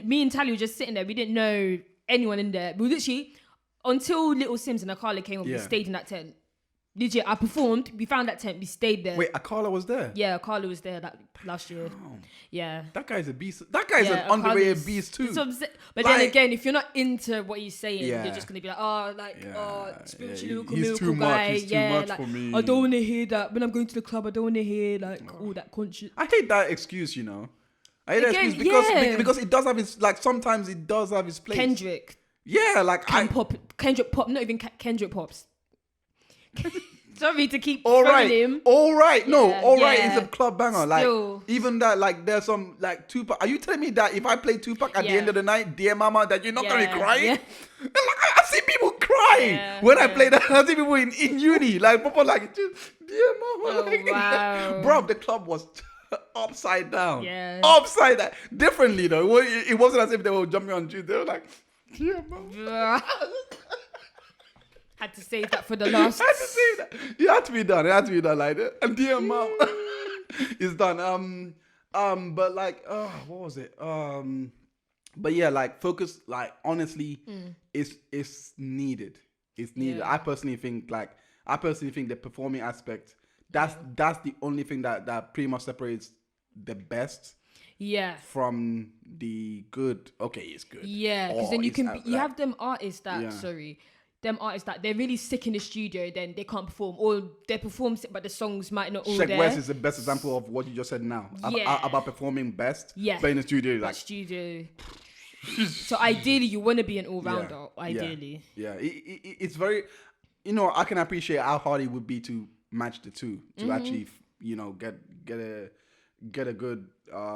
me and Tally were just sitting there. We didn't know anyone in there. We literally, until Little Sims and Akala came up, we stayed in that tent. Legit, I performed. We found that tent. We stayed there. Wait, Akala was there? Yeah, Akala was there last year. Oh. Yeah. That guy's a beast. That guy's an underrated beast too. But then again, if you're not into what he's saying, you're just gonna be like, spiritually miracle guy. He's too much for me. I don't want to hear that. When I'm going to the club, I don't want to hear all that conscious. I hate that excuse, you know. I hate that excuse because it does have its, like, sometimes it does have its place. Kendrick. Yeah, like Kendrick Pop, not even Kendrick Pops. Sorry to keep all right him. All right. No, all right is a club banger. Still. Like, even that, like, there's some, like, Tupac. Are you telling me that if I play Tupac at the end of the night, Dear Mama, that you're not going to be crying? Yeah. And, like, I see people crying when I play that. I see people in uni, like, people like, Dear Mama. Oh, wow. Bro, the club was upside down. Yeah. Upside down. Differently, though. It wasn't as if they were jumping on Jews. They were like, Dear Mama. Had to save that for the last. Had to save that. It had to be done. It had to be done like that. And Dear Mom, it's done. But like, what was it? But yeah, like, focus. Like, honestly, it's needed. It's needed. Yeah. I personally think the performing aspect. That's the only thing that pretty much separates the best. Yeah. From the good. Okay, it's good. Yeah, because then you have them artists that they're really sick in the studio, then they can't perform, or they perform sick, but the songs might not all Sheck there. West is the best example of what you just said now. About performing best. Yeah. But in the studio, like. Studio. So ideally, you want to be an all-rounder. Ideally. Yeah. It's very, you know, I can appreciate how hard it would be to match the two, to actually, you know, get a good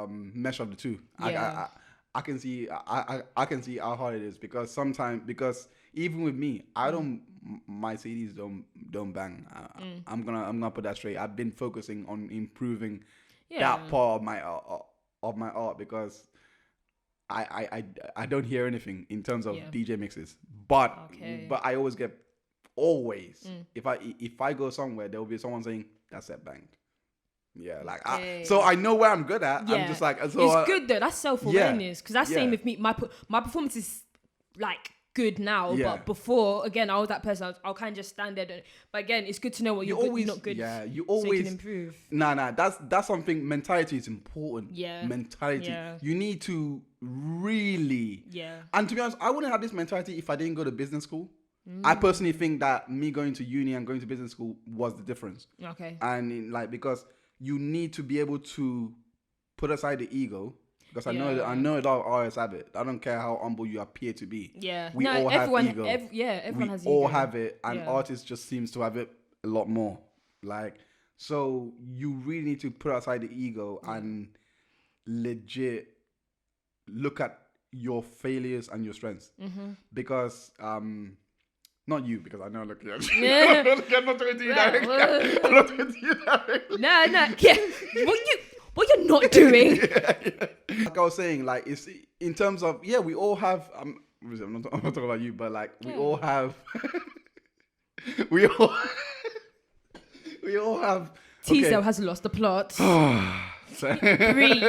mesh of the two. Yeah. I can see how hard it is, because even with me, my CDs don't bang. I'm gonna put that straight. I've been focusing on improving that part of my art, because I don't hear anything in terms of DJ mixes, but I always get if I go somewhere, there will be someone saying that set banged. Yeah, like so I know where I'm good at. Yeah. I'm just like, it's good though. That's self-awareness, because that's same with me. My performance is like good now, but before, again, I was that person. I'll kind of just stand there. But again, it's good to know what you're always good, not good. Yeah, you always so you can improve. Nah. That's something. Mentality is important. Yeah, mentality. Yeah. You need to really. Yeah. And to be honest, I wouldn't have this mentality if I didn't go to business school. I personally think that me going to uni and going to business school was the difference. Okay. And because you need to be able to put aside the ego, because I know a lot of artists have it. I don't care how humble you appear to be. Yeah, we all have ego. Everyone has ego. We all have it, and artists just seems to have it a lot more. Like, so you really need to put aside the ego and legit look at your failures and your strengths, because not you, because I know. Look, I'm not talking to you directly. I'm not talking to you directly. No. Yeah. What you're not doing. Like I was saying, like, it's in terms of, we all have. I'm not talking about you, but like we all have. we all have. T-Cell has lost the plot. Breathe.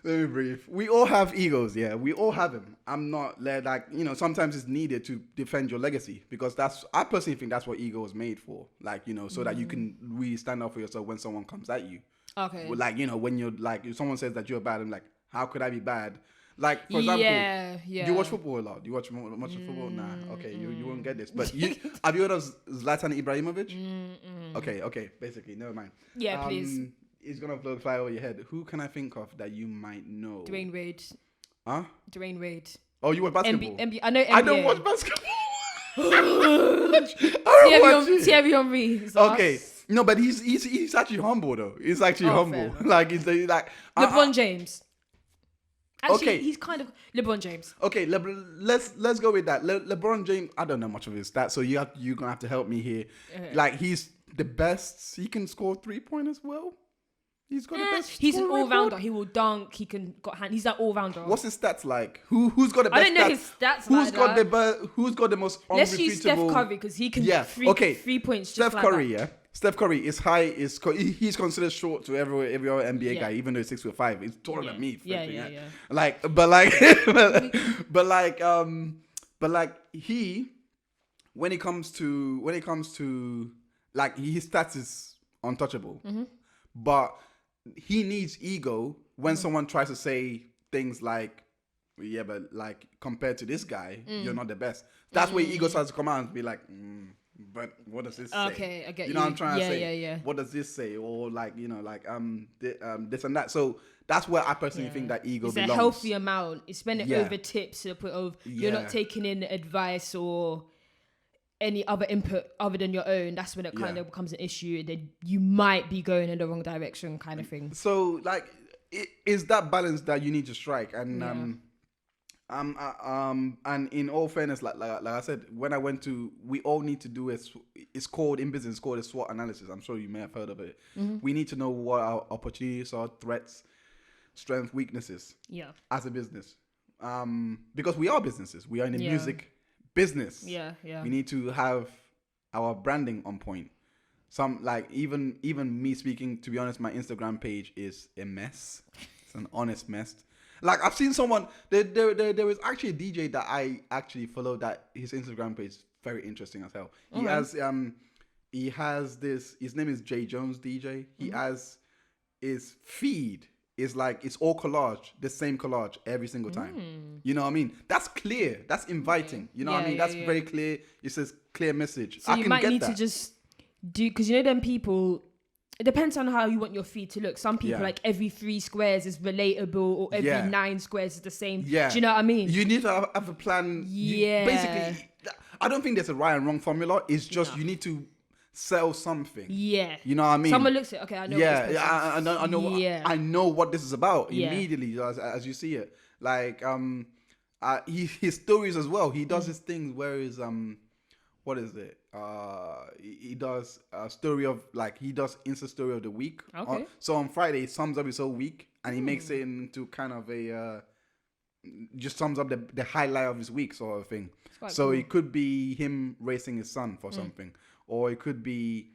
Let me breathe. We all have egos, we all have them. I'm not like, you know, sometimes it's needed to defend your legacy, because I personally think that's what ego is made for. Like, you know, so that you can really stand up for yourself when someone comes at you. Okay. Like, you know, when you're like, if someone says that you're bad, I'm like, how could I be bad? Like, for example, do you watch football a lot? Do you watch much football? Nah. Okay, you won't get this. But have you heard of Zlatan Ibrahimovic? Okay. Basically, never mind. Yeah, please. It's gonna fly over your head. Who can I think of that you might know? Dwayne Wade. Huh? Dwayne Wade. Oh, you watch basketball? I know NBA. I don't watch basketball. Thierry Henry. Okay. No, but he's actually humble though. He's actually humble. Fair. Like, he's like LeBron James. Actually, Okay. he's kind of LeBron James. Okay, let's go with that. LeBron James, I don't know much of his stats, so you're gonna have to help me here. Okay. Like he's the best. He can score 3-point as well. He's got the best. He's an scoring all-rounder. record. He will dunk. He can got hand. He's an all-rounder. What's his stats like? Who's got the best? I don't know his stats. Who's like got that. who's got the most unrefutable? Let's use Steph Curry because he can. Yeah. 3 points. Steph just like Curry, that. yeah. Steph Curry is high. He's considered short to every other NBA Yeah. guy, even though he's 6'5". He's taller than me. Yeah, freaking, yeah. Like, but like he, when it comes to like his stats is untouchable, but he needs ego when someone tries to say things like, yeah, but like compared to this guy, you're not the best. That's where ego starts to come out and be like, but what does this say? Okay, I get you know what I'm trying to say? Yeah. What does this say? Or like, this and that. So that's where I personally think that ego it's belongs. a healthy amount. It's spending Yeah. over tips to the point of you're Yeah. not taking in advice or any other input other than your own. That's when it kind of becomes an issue, and then you might be going in the wrong direction, kind of thing. So like, it is that balance that you need to strike, and and in all fairness, like I said, when I went to, we all need to do it's called in business, it's called a SWOT analysis. I'm sure you may have heard of it. We need to know what our opportunities are, threats, strengths, weaknesses. Yeah. As a business, because we are businesses. We are in the music business. Yeah. We need to have our branding on point. Some like even me speaking, to be honest, my Instagram page is a mess. It's an honest mess. Like I've seen someone there was actually a DJ that I actually follow that his Instagram page is very interesting as hell. He has this, his name is J Jones DJ. He has his feed is like, it's all collage, the same collage every single time. You know what I mean? That's clear. That's inviting. You know what I mean? That's very clear. It says clear message. So I you can might get need that. to just do, because you know them people, it depends on how you want your feed to look. Some people like every 3 squares is relatable, or every 9 squares is the same. Yeah. Do you know what I mean? You need to have a plan. Basically, I don't think there's a right and wrong formula. It's just you need to sell something. Yeah. You know what I mean? Someone looks at, okay, I know what this I know what this is about Yeah. immediately as you see it. Like his stories as well. He does his things where is what is it? He does a story of, like, he does Insta story of the week. Okay. So on Friday, he sums up his whole week and he makes it into kind of a just sums up the highlight of his week sort of thing. So cool. it could be him racing his son for something, or it could be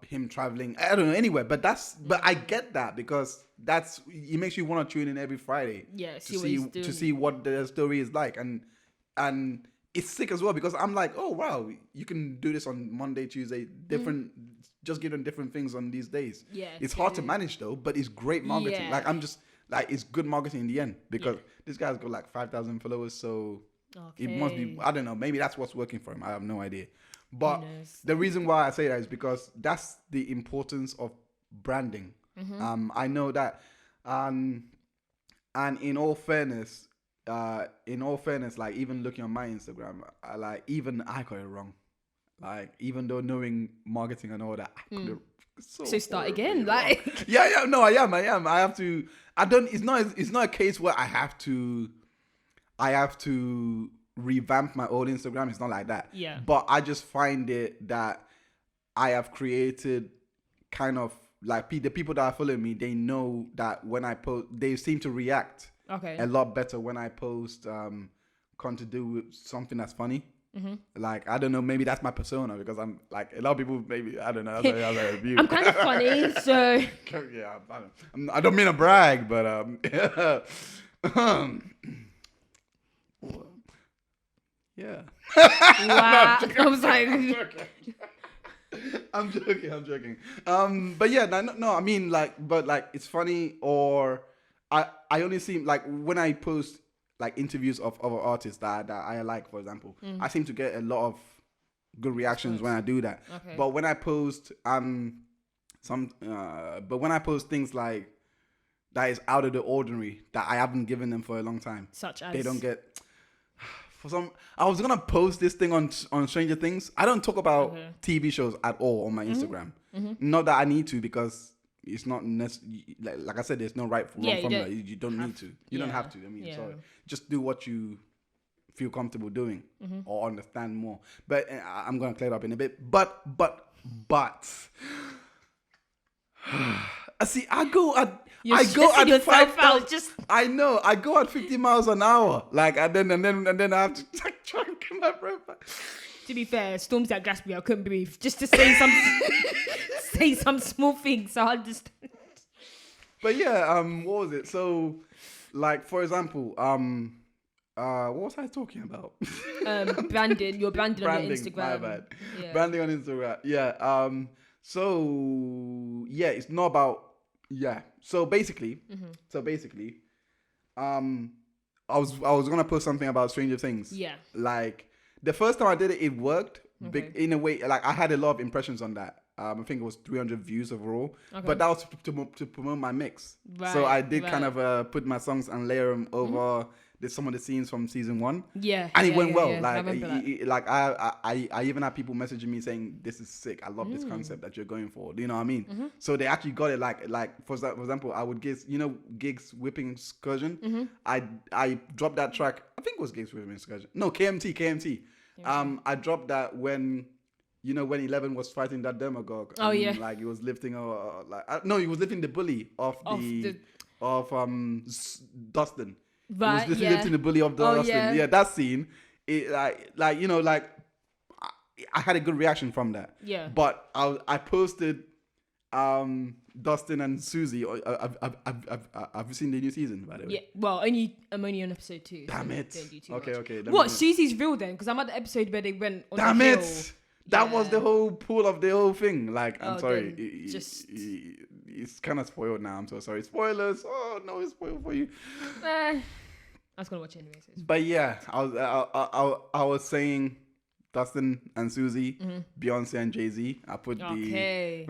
him traveling, I don't know, anywhere. But but I get that, because it makes you want to tune in every Friday. Yeah, to see what the story is like, and it's sick as well, because I'm like, oh wow, you can do this on Monday, Tuesday, different, just give them different things on these days. Yeah, it's hard to manage though, but it's great marketing. Yeah. Like I'm just like, it's good marketing in the end, because this guy's got like 5,000 followers, so it must be, I don't know, maybe that's what's working for him. I have no idea. But the reason why I say that is because that's the importance of branding. I know that, and in all fairness, like even looking on my Instagram, I got it wrong. Like, even though knowing marketing and all that, I could have so start again, wrong. like No, I am. I have to. I don't. It's not a case where I have to revamp my old Instagram. It's not like that. Yeah. But I just find it that I have created kind of like, the people that are following me, they know that when I post, they seem to react a lot better when I post to do with something that's funny. Like, I don't know, maybe that's my persona, because I'm like, a lot of people, maybe, I don't know, that's a review. I'm kind of funny, so yeah, I don't mean to brag, but yeah. wow. I was like, I'm joking. But yeah, no. I mean, like, but like, it's funny, or I only see, like, when I post like interviews of other artists that I like, for example, I seem to get a lot of good reactions when I do that. Okay. But when I post when I post things like that is out of the ordinary, that I haven't given them for a long time, such as they don't get. I was gonna post this thing on Stranger Things. I don't talk about TV shows at all on my Instagram. Not that I need to, because it's not like I said, there's no right wrong formula. You don't need to. You don't have to. I mean, sorry. Just do what you feel comfortable doing or understand more. But I'm gonna clear it up in a bit. But see, I go at 5,000. I know. I go at 50 miles an hour. Like and then I have to try and get my breath back. To be fair, storms at Glasgow, I couldn't breathe. Just to say some small things, I understand. But yeah, what was it? So, like for example, what was I talking about? Branding. Your branding on your Instagram. My bad. Yeah. Branding on Instagram. Yeah. So yeah, it's not about So basically, I was gonna post something about Stranger Things. Yeah. Like the first time I did it, it worked. Okay. In a way, like I had a lot of impressions on that. I think it was 300 views overall. Okay. But that was to promote my mix. Right, so I did kind of put my songs and layer them over some of the scenes from season 1. Yeah. And it went well. Yeah. Like I even had people messaging me saying, "This is sick. I love this concept that you're going for." Do you know what I mean? Mm-hmm. So they actually got it. Like for example, I would Gigs Whipping Excursion. Mm-hmm. I dropped that track. I think it was Gigs Whipping Excursion. No, KMT. I dropped that when 11 was fighting that demagogue. Oh yeah. Like he was lifting he was lifting the bully of Dustin. Right, he was lifting the bully of Dustin. Yeah, that scene. It I had a good reaction from that. Yeah. But I posted Dustin and Susie. I've seen the new season, by the way. Yeah. Well, I'm only on episode 2. Damn it. Don't do too okay. much. What? Susie's real then? Because I'm at the episode where they went on Damn the hill. It. That was the whole pool of the whole thing. Like, I'm sorry. It's kind of spoiled now. I'm so sorry. Spoilers. Oh, no, it's spoiled for you. I was going to watch it anyway. So but yeah, I was saying Dustin and Susie, Beyonce and Jay-Z. I put the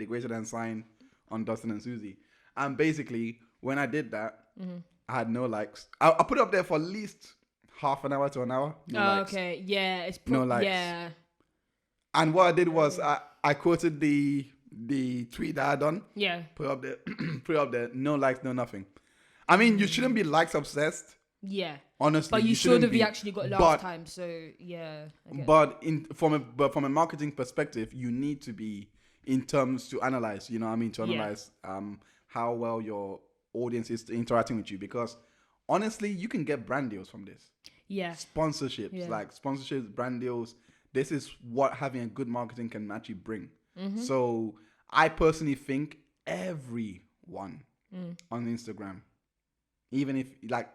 greater than sign on Dustin and Susie. And basically, when I did that, I had no likes. I put it up there for at least half an hour to an hour. No likes. Okay. Yeah. No likes. Yeah. And what I did was I quoted the tweet that I done. Yeah. Put up there. No likes, no nothing. I mean, you shouldn't be likes obsessed. Yeah. Honestly. But you should have actually got last time. So yeah. But from a marketing perspective, you need to be in terms to analyze. You know what I mean? To analyze how well your audience is interacting with you, because honestly, you can get brand deals from this. Yeah. Sponsorships, brand deals. This is what having a good marketing can actually bring. Mm-hmm. So I personally think everyone on Instagram, even if like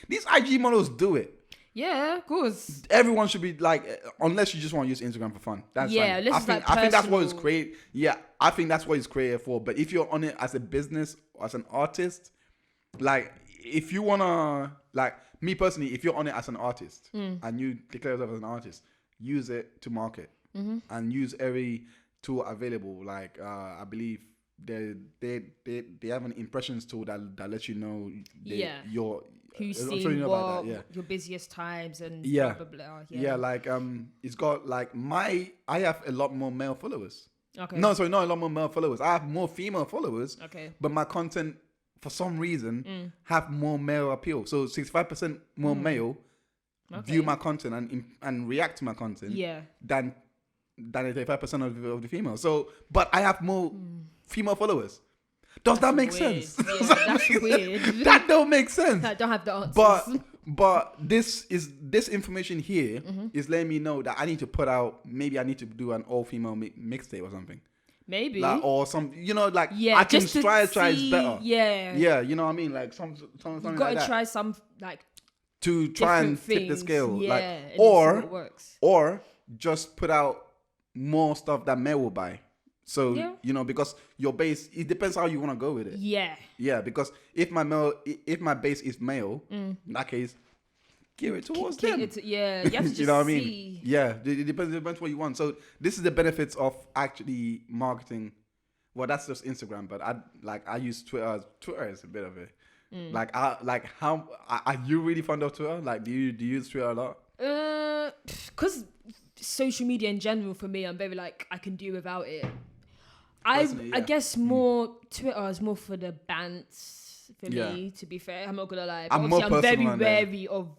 these IG models do it. Yeah, of course. Everyone should be like, unless you just want to use Instagram for fun. That's fine. I think that's what it's created. Yeah, I think that's what it's created for. But if you're on it as a business, or as an artist, like if you wanna, like me personally, if you're on it as an artist and you declare yourself as an artist, use it to market and use every tool available. Like I believe they have an impressions tool that lets you know your who's seen what, your busiest times and blah blah blah. Yeah, like it's got like I have a lot more male followers. Okay. No, sorry, not a lot more male followers. I have more female followers. Okay. But my content, for some reason, have more male appeal. So 65% more male view my content and react to my content than 85% of the female. So, but I have more female followers. Does that make sense? Yeah, that's weird. That don't make sense. I don't have the answers. But this information here is letting me know that I need to put out. Maybe I need to do an all-female mixtape or something. Maybe or some, I can try it's better. Yeah, you know what I mean. Like something. You've got to try some to try and tip the scale. Yeah, or just put out more stuff that male will buy. So because your base, it depends how you want to go with it. Yeah, because if my base is male, in that case, gear it towards them. You have to just you know what I mean? Yeah, it depends what you want. So this is the benefits of actually marketing. Well, that's just Instagram, but I use Twitter. Twitter is a bit of it. Are you really fond of Twitter? Like, do you use Twitter a lot? Because social media in general for me, I'm very like, I can do without it. I guess more Twitter is more for the bants for me, to be fair. I'm not gonna lie. But I'm very wary of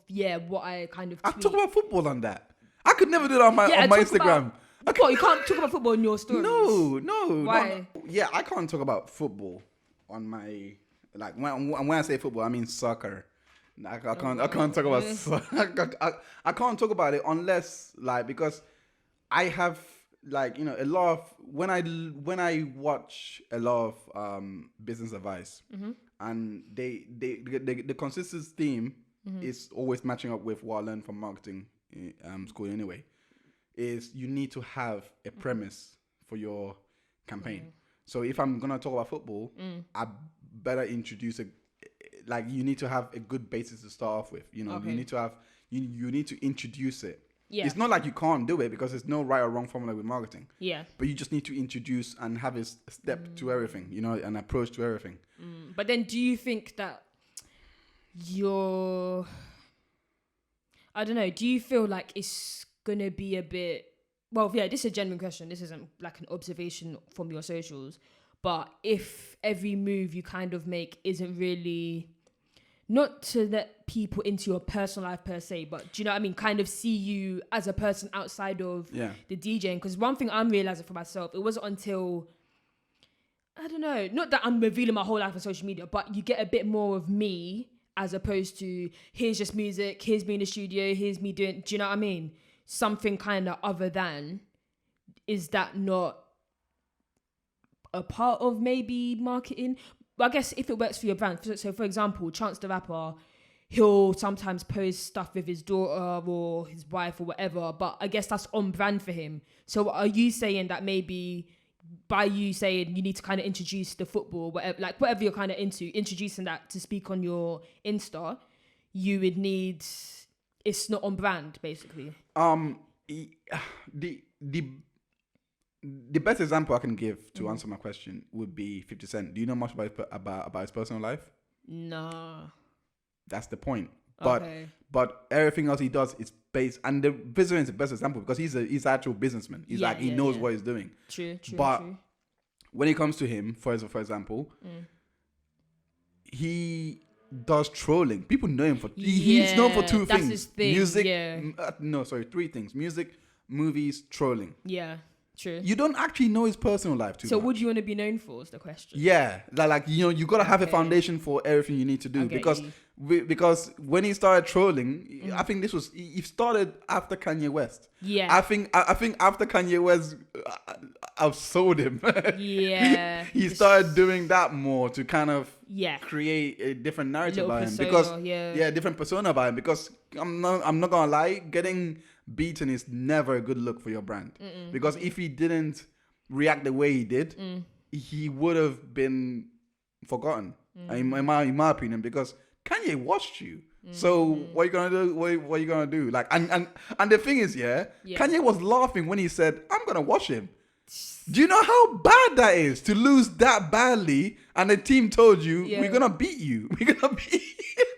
what I kind of tweet. I talk about football on that. I could never do that on my Instagram. You can't talk about football in your stories. No. Why? I can't talk about football on my, like, when I say football, I mean soccer. I can't talk about I can't talk about it unless, like, because I have, like, you know, a lot of when I watch a lot of business advice, and the consistent theme is always matching up with what I learned from marketing school anyway, is you need to have a premise for your campaign. So if I'm gonna talk about football, I better introduce you need to have a good basis to start off with. You know, you need to have you need to introduce it. Yeah. It's not like you can't do it, because there's no right or wrong formula with marketing. Yeah. But you just need to introduce and have a step to everything, you know, an approach to everything. But then do you think that I don't know, do you feel like it's going to be a bit... Well, yeah, this is a genuine question. This isn't like an observation from your socials. But if every move you kind of make isn't really... Not to let people into your personal life per se, but do you know what I mean? Kind of see you as a person outside of the DJing. Because one thing I'm realizing for myself, it wasn't until, I don't know, not that I'm revealing my whole life on social media, but you get a bit more of me as opposed to here's just music, here's me in the studio, here's me doing, do you know what I mean? Something kind of other than, is that not a part of maybe marketing? But I guess if it works for your brand, so for example, Chance the Rapper, he'll sometimes post stuff with his daughter or his wife or whatever, but I guess that's on brand for him. So are you saying that maybe by you saying you need to kind of introduce the football, whatever you're kind of into, introducing that to speak on your Insta, you would need, it's not on brand basically? The best example I can give to answer my question would be 50 Cent. Do you know much about his personal life? No. That's the point. But everything else he does is based, and the businessman is the best example because he's an actual businessman. He's he knows what he's doing. True. But when it comes to him, for example, he does trolling. People know him for he's known for two things. His thing. Music. 3 things: music, movies, trolling. Yeah. True. You don't actually know his personal life too much. Would you want to be known for is the question? Yeah, you know, you got to have a foundation for everything you need to do because when he started trolling, I think he started after Kanye West. Yeah, I think after Kanye West, I've sold him. Yeah, he started doing that more to kind of create a different narrative about him because different persona about him because I'm not gonna lie, getting beaten is never a good look for your brand. Because if he didn't react the way he did, he would have been forgotten. In my opinion, because Kanye watched you. So what are you gonna do? What are you gonna do? Like, and the thing is, Kanye was laughing when he said, "I'm gonna watch him." Do you know how bad that is to lose that badly? And the team told you, "We're gonna beat you. We're gonna beat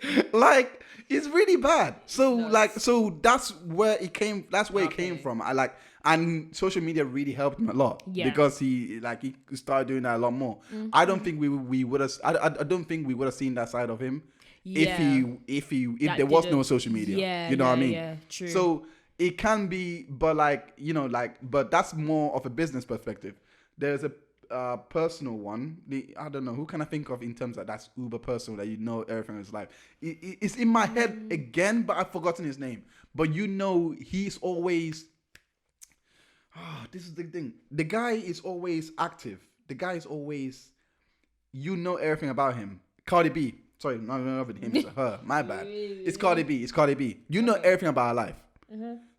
you." Like, it's really bad. So that's where it came. That's where it came from. And social media really helped him a lot because he started doing that a lot more. I don't think we would have. I don't think we would have seen that side of him if there was no social media. You know what I mean? Yeah, true. So it can be, but but that's more of a business perspective. There's a personal one. I don't know, who can I think of in terms of that's uber personal that you know everything in his life. It's in my head again, but I've forgotten his name. But you know, he's always this is the thing. The guy is always active. The guy is always, you know everything about him. Cardi B. Sorry, not him, it's her. My bad. It's Cardi B. You know everything about her life.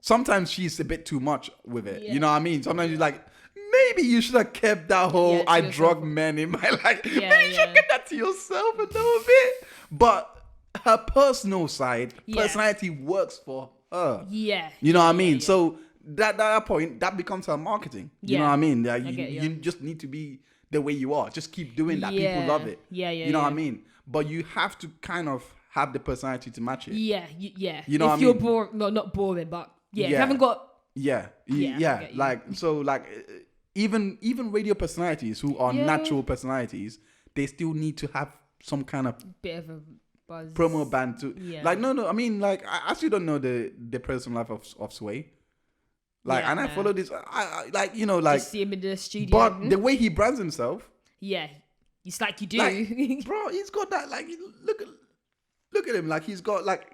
Sometimes she's a bit too much with it. You know what I mean? Sometimes you're like, maybe you should have kept that whole I drug men in my life. Maybe you should keep that to yourself a little bit. But her personal side, personality works for her. Yeah. You know what I mean? So that point, that becomes her marketing. You know what I mean? Like, you just need to be the way you are. Just keep doing that. People love it. You know what I mean? But you have to kind of have the personality to match it. Yeah. You know what I mean? If you're boring, not boring, but if you haven't got Yeah, I get you. like so like even radio personalities who are natural personalities, they still need to have some kind of bit of a buzz promo band to like I mean like I actually don't know the personal life of Sway. Like I follow this I like like just see him in the studio. But the way he brands himself, it's like you do. Like, bro, he's got that like look at him, like he's got like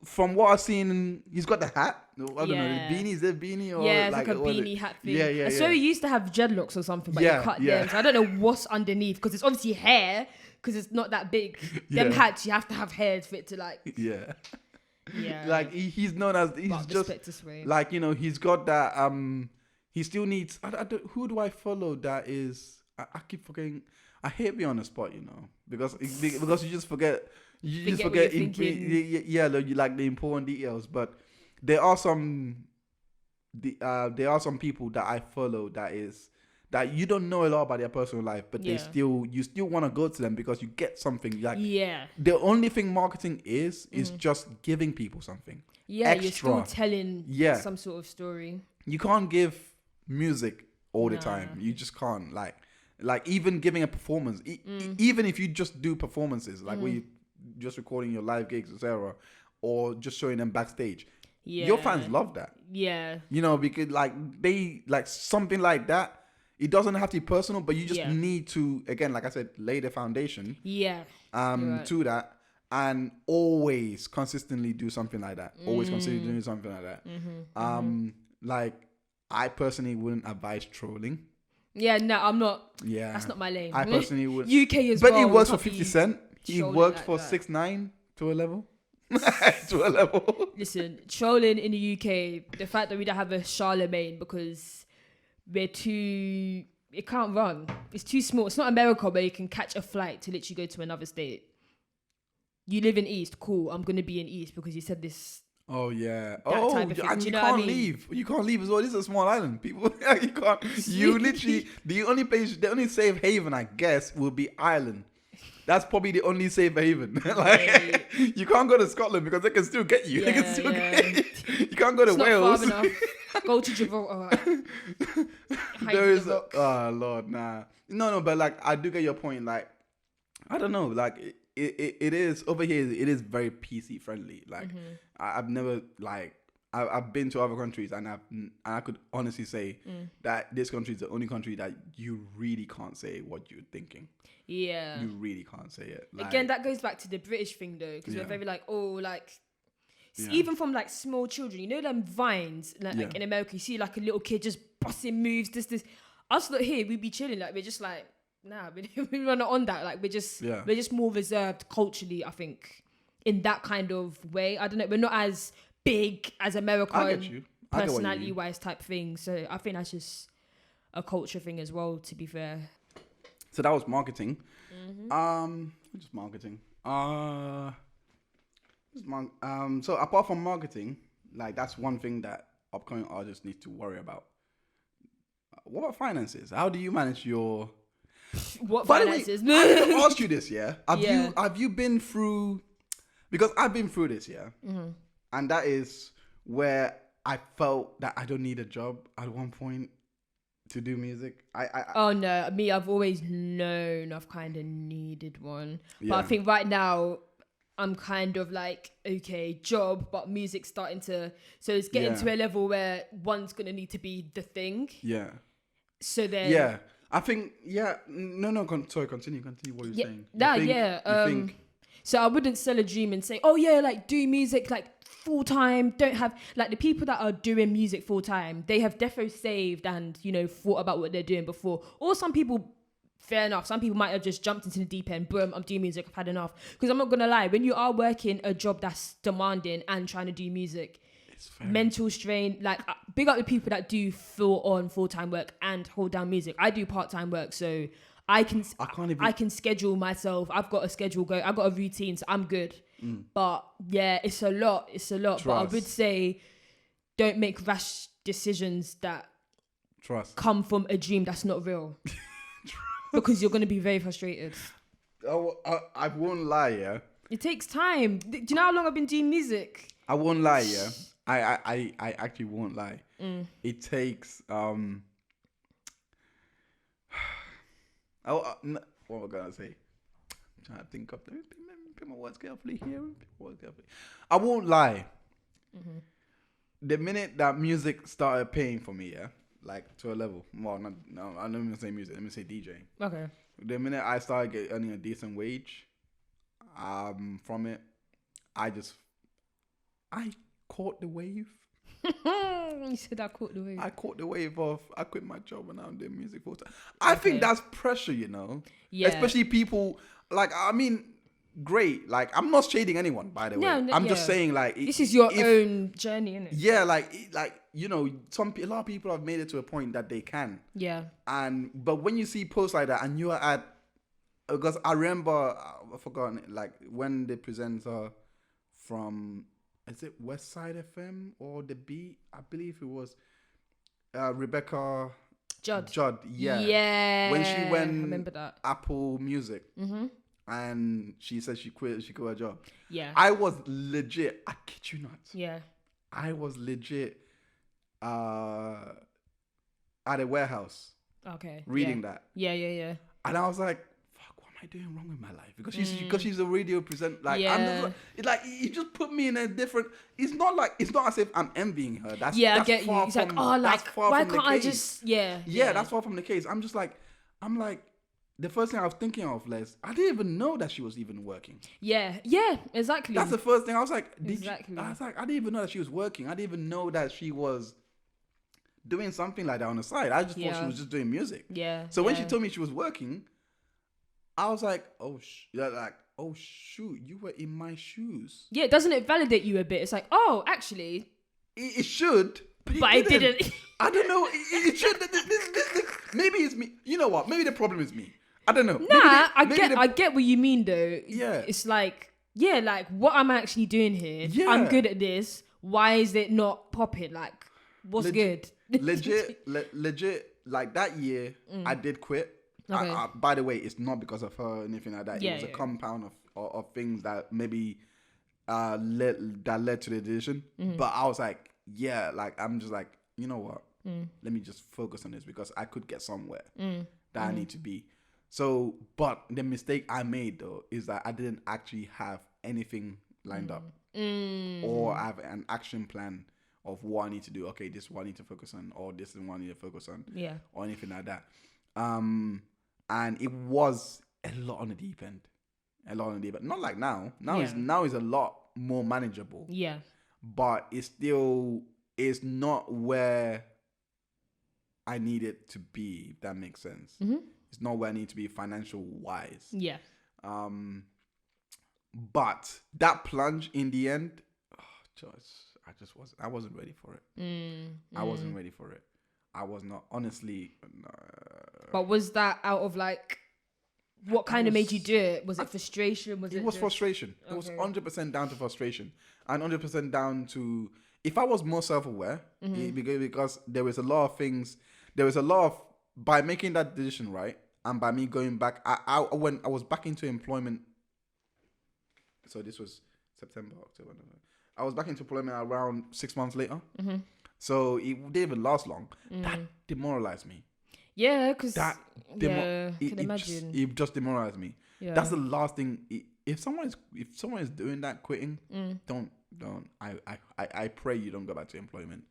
from what I've seen, he's got the hat. I don't know, the beanie. Is it a beanie or it's like a beanie hat thing. Yeah. So he used to have dreadlocks or something, but he cut them. So I don't know what's underneath because it's obviously hair because it's not that big. Them hats, you have to have hair for it to like. Yeah. Like he's known as he's just like he's got that. He still needs. Who do I follow? That is. I keep forgetting. I hate being on the spot, because you just forget. You just forget like the important details. But there are some people that I follow that you don't know a lot about their personal life, but you still want to go to them because you get something. Like the only thing marketing is just giving people something. Yeah, extra. You're still telling some sort of story. You can't give music all the time. You just can't like even giving a performance, even if you just do performances, like where you just recording your live gigs, etc., or just showing them backstage. Your fans love that. Because like they like something like that. It doesn't have to be personal, but you just need to, again, like I said, lay the foundation. To that, and always consistently do something like that. Always consider doing something like that. Like I personally wouldn't advise trolling. Yeah, no, I'm not. Yeah, that's not my lane. I personally would. UK as well. But he works for 50 Cent. He worked like for 6ix9ine to a level. To a level. Listen, trolling in the UK, the fact that we don't have a Charlemagne because it can't run. It's too small. It's not America where you can catch a flight to literally go to another state. You live in East, cool. I'm going to be in East because you said this. Oh yeah. And you can't leave. You can't leave as well. This is a small island. People, you can't. You literally the only safe haven, I guess, will be Ireland. That's probably the only safe haven. You can't go to Scotland because they can still get you. They can still get you. You can't go to Wales. Not far enough. Go to Gibraltar. There is Lord, nah. No, but like I do get your point. Like I don't know, like it is over here. It is very PC friendly. Like I've never like I've been to other countries and I could honestly say that this country is the only country that you really can't say what you're thinking. Yeah, you really can't say it. Like, again, that goes back to the British thing though, because we're very like even from like small children, them vines like in America, you see like a little kid just busting moves. This us lot here, we be chilling like we're just like we're not on that. Like we're just more reserved culturally, I think, in that kind of way. I don't know. We're not as big as America personality wise type thing. So I think that's just a culture thing as well, to be fair. So that was marketing. Just marketing. So apart from marketing, like that's one thing that upcoming artists need to worry about. What about finances? How do you manage your finances? I have to ask you this, Have you been through? Because I've been through this, and that is where I felt that I don't need a job at one point to do music. I've always known I've kind of needed one, but I think right now I'm kind of like, okay, job, but music's starting to, so it's getting to a level where one's gonna need to be the thing. So then I think sorry, continue what you're saying. So I wouldn't sell a dream and say, oh yeah, like do music like full time, don't have like the people that are doing music full time, they have defo saved and thought about what they're doing before. Or some people, fair enough, some people might have just jumped into the deep end, boom, I'm doing music, I've had enough. Because I'm not gonna lie, when you are working a job that's demanding and trying to do music, mental strain, like big up the people that do full-time work and hold down music. I do part-time work, so I can schedule myself. I've got a schedule going. I've got a routine, so I'm good. But yeah, it's a lot. Trust. But I would say, don't make rash decisions that come from a dream that's not real. Because you're going to be very frustrated. I won't lie, It takes time. Do you know how long I've been doing music? I won't lie, I actually won't lie. It takes what am I gonna say? I'm trying to think of. Let me pick my words carefully here. I won't lie. The minute that music started paying for me, yeah, like to a level. Well, no, I don't even say music. Let me say DJing. Okay. The minute I started earning a decent wage, from it, I caught the wave. You said I caught the wave. I caught the wave of I quit my job and now I'm doing music full time. I think that's pressure, you know. Yeah. Especially people like great. Like I'm not shading anyone, by the way. I'm just saying like this is your own journey, isn't it? Yeah, like you know, a lot of people have made it to a point that they can. Yeah. But when you see posts like that and you are at, because I remember I've forgotten like when the presenter from, is it West Side FM or The Beat? I believe it was Rebecca Judd. Yeah. When she went, I remember that. Apple Music. And she said she quit her job. Yeah. I was legit, I kid you not. Yeah. I was legit at a warehouse. Okay. Reading that. Yeah. And I was like, I doing wrong with my life? Because she's a radio presenter. Like, I'm just, you just put me in a different. It's not as if I'm envying her. That's I get you. It's like, why can't I just that's far from the case. I'm like, the first thing I was thinking of, Les, I didn't even know that she was even working. Yeah, exactly. That's the first thing I was like. I didn't even know that she was working. I didn't even know that she was doing something like that on the side. I just thought she was just doing music. Yeah. So when she told me she was working, I was like, oh shoot, you were in my shoes. Yeah, doesn't it validate you a bit? It's like, oh, actually, it should, but it didn't. I don't know. It should. Maybe it's me. You know what? Maybe the problem is me. I don't know. Nah, I get what you mean though. Yeah, it's like, like what am I actually doing here? Yeah, I'm good at this. Why is it not popping? Like, what's good? legit. Like that year, I did quit. Okay. By the way, it's not because of her or anything like that. It was a compound of things that maybe led to the decision. But I was like, I'm just like, you know what? Let me just focus on this because I could get somewhere that I need to be. So, but the mistake I made though is that I didn't actually have anything lined up or have an action plan of what I need to do. Okay, this is what I need to focus on, or this is what I need to focus on, or anything like that. And it was a lot on the deep end. Not like now. Now is a lot more manageable. Yeah. But it's not where I need it to be, if that makes sense. It's not where I need to be financial wise. Yeah. But that plunge in the end, I wasn't ready for it. I wasn't ready for it. I was not, honestly. But was that out of like, what kind of made you do it? Was it frustration? It was frustration. Okay. It was 100% down to frustration. And 100% down to, if I was more self-aware, because there was a lot of things, by making that decision, right? And by me going back, when I was back into employment, so this was September, October, November. I was back into employment around 6 months later. So it didn't even last long. That demoralized me. Yeah, because it just demoralized me. Yeah. That's the last thing. If someone is doing that, quitting, don't. I pray you don't go back to employment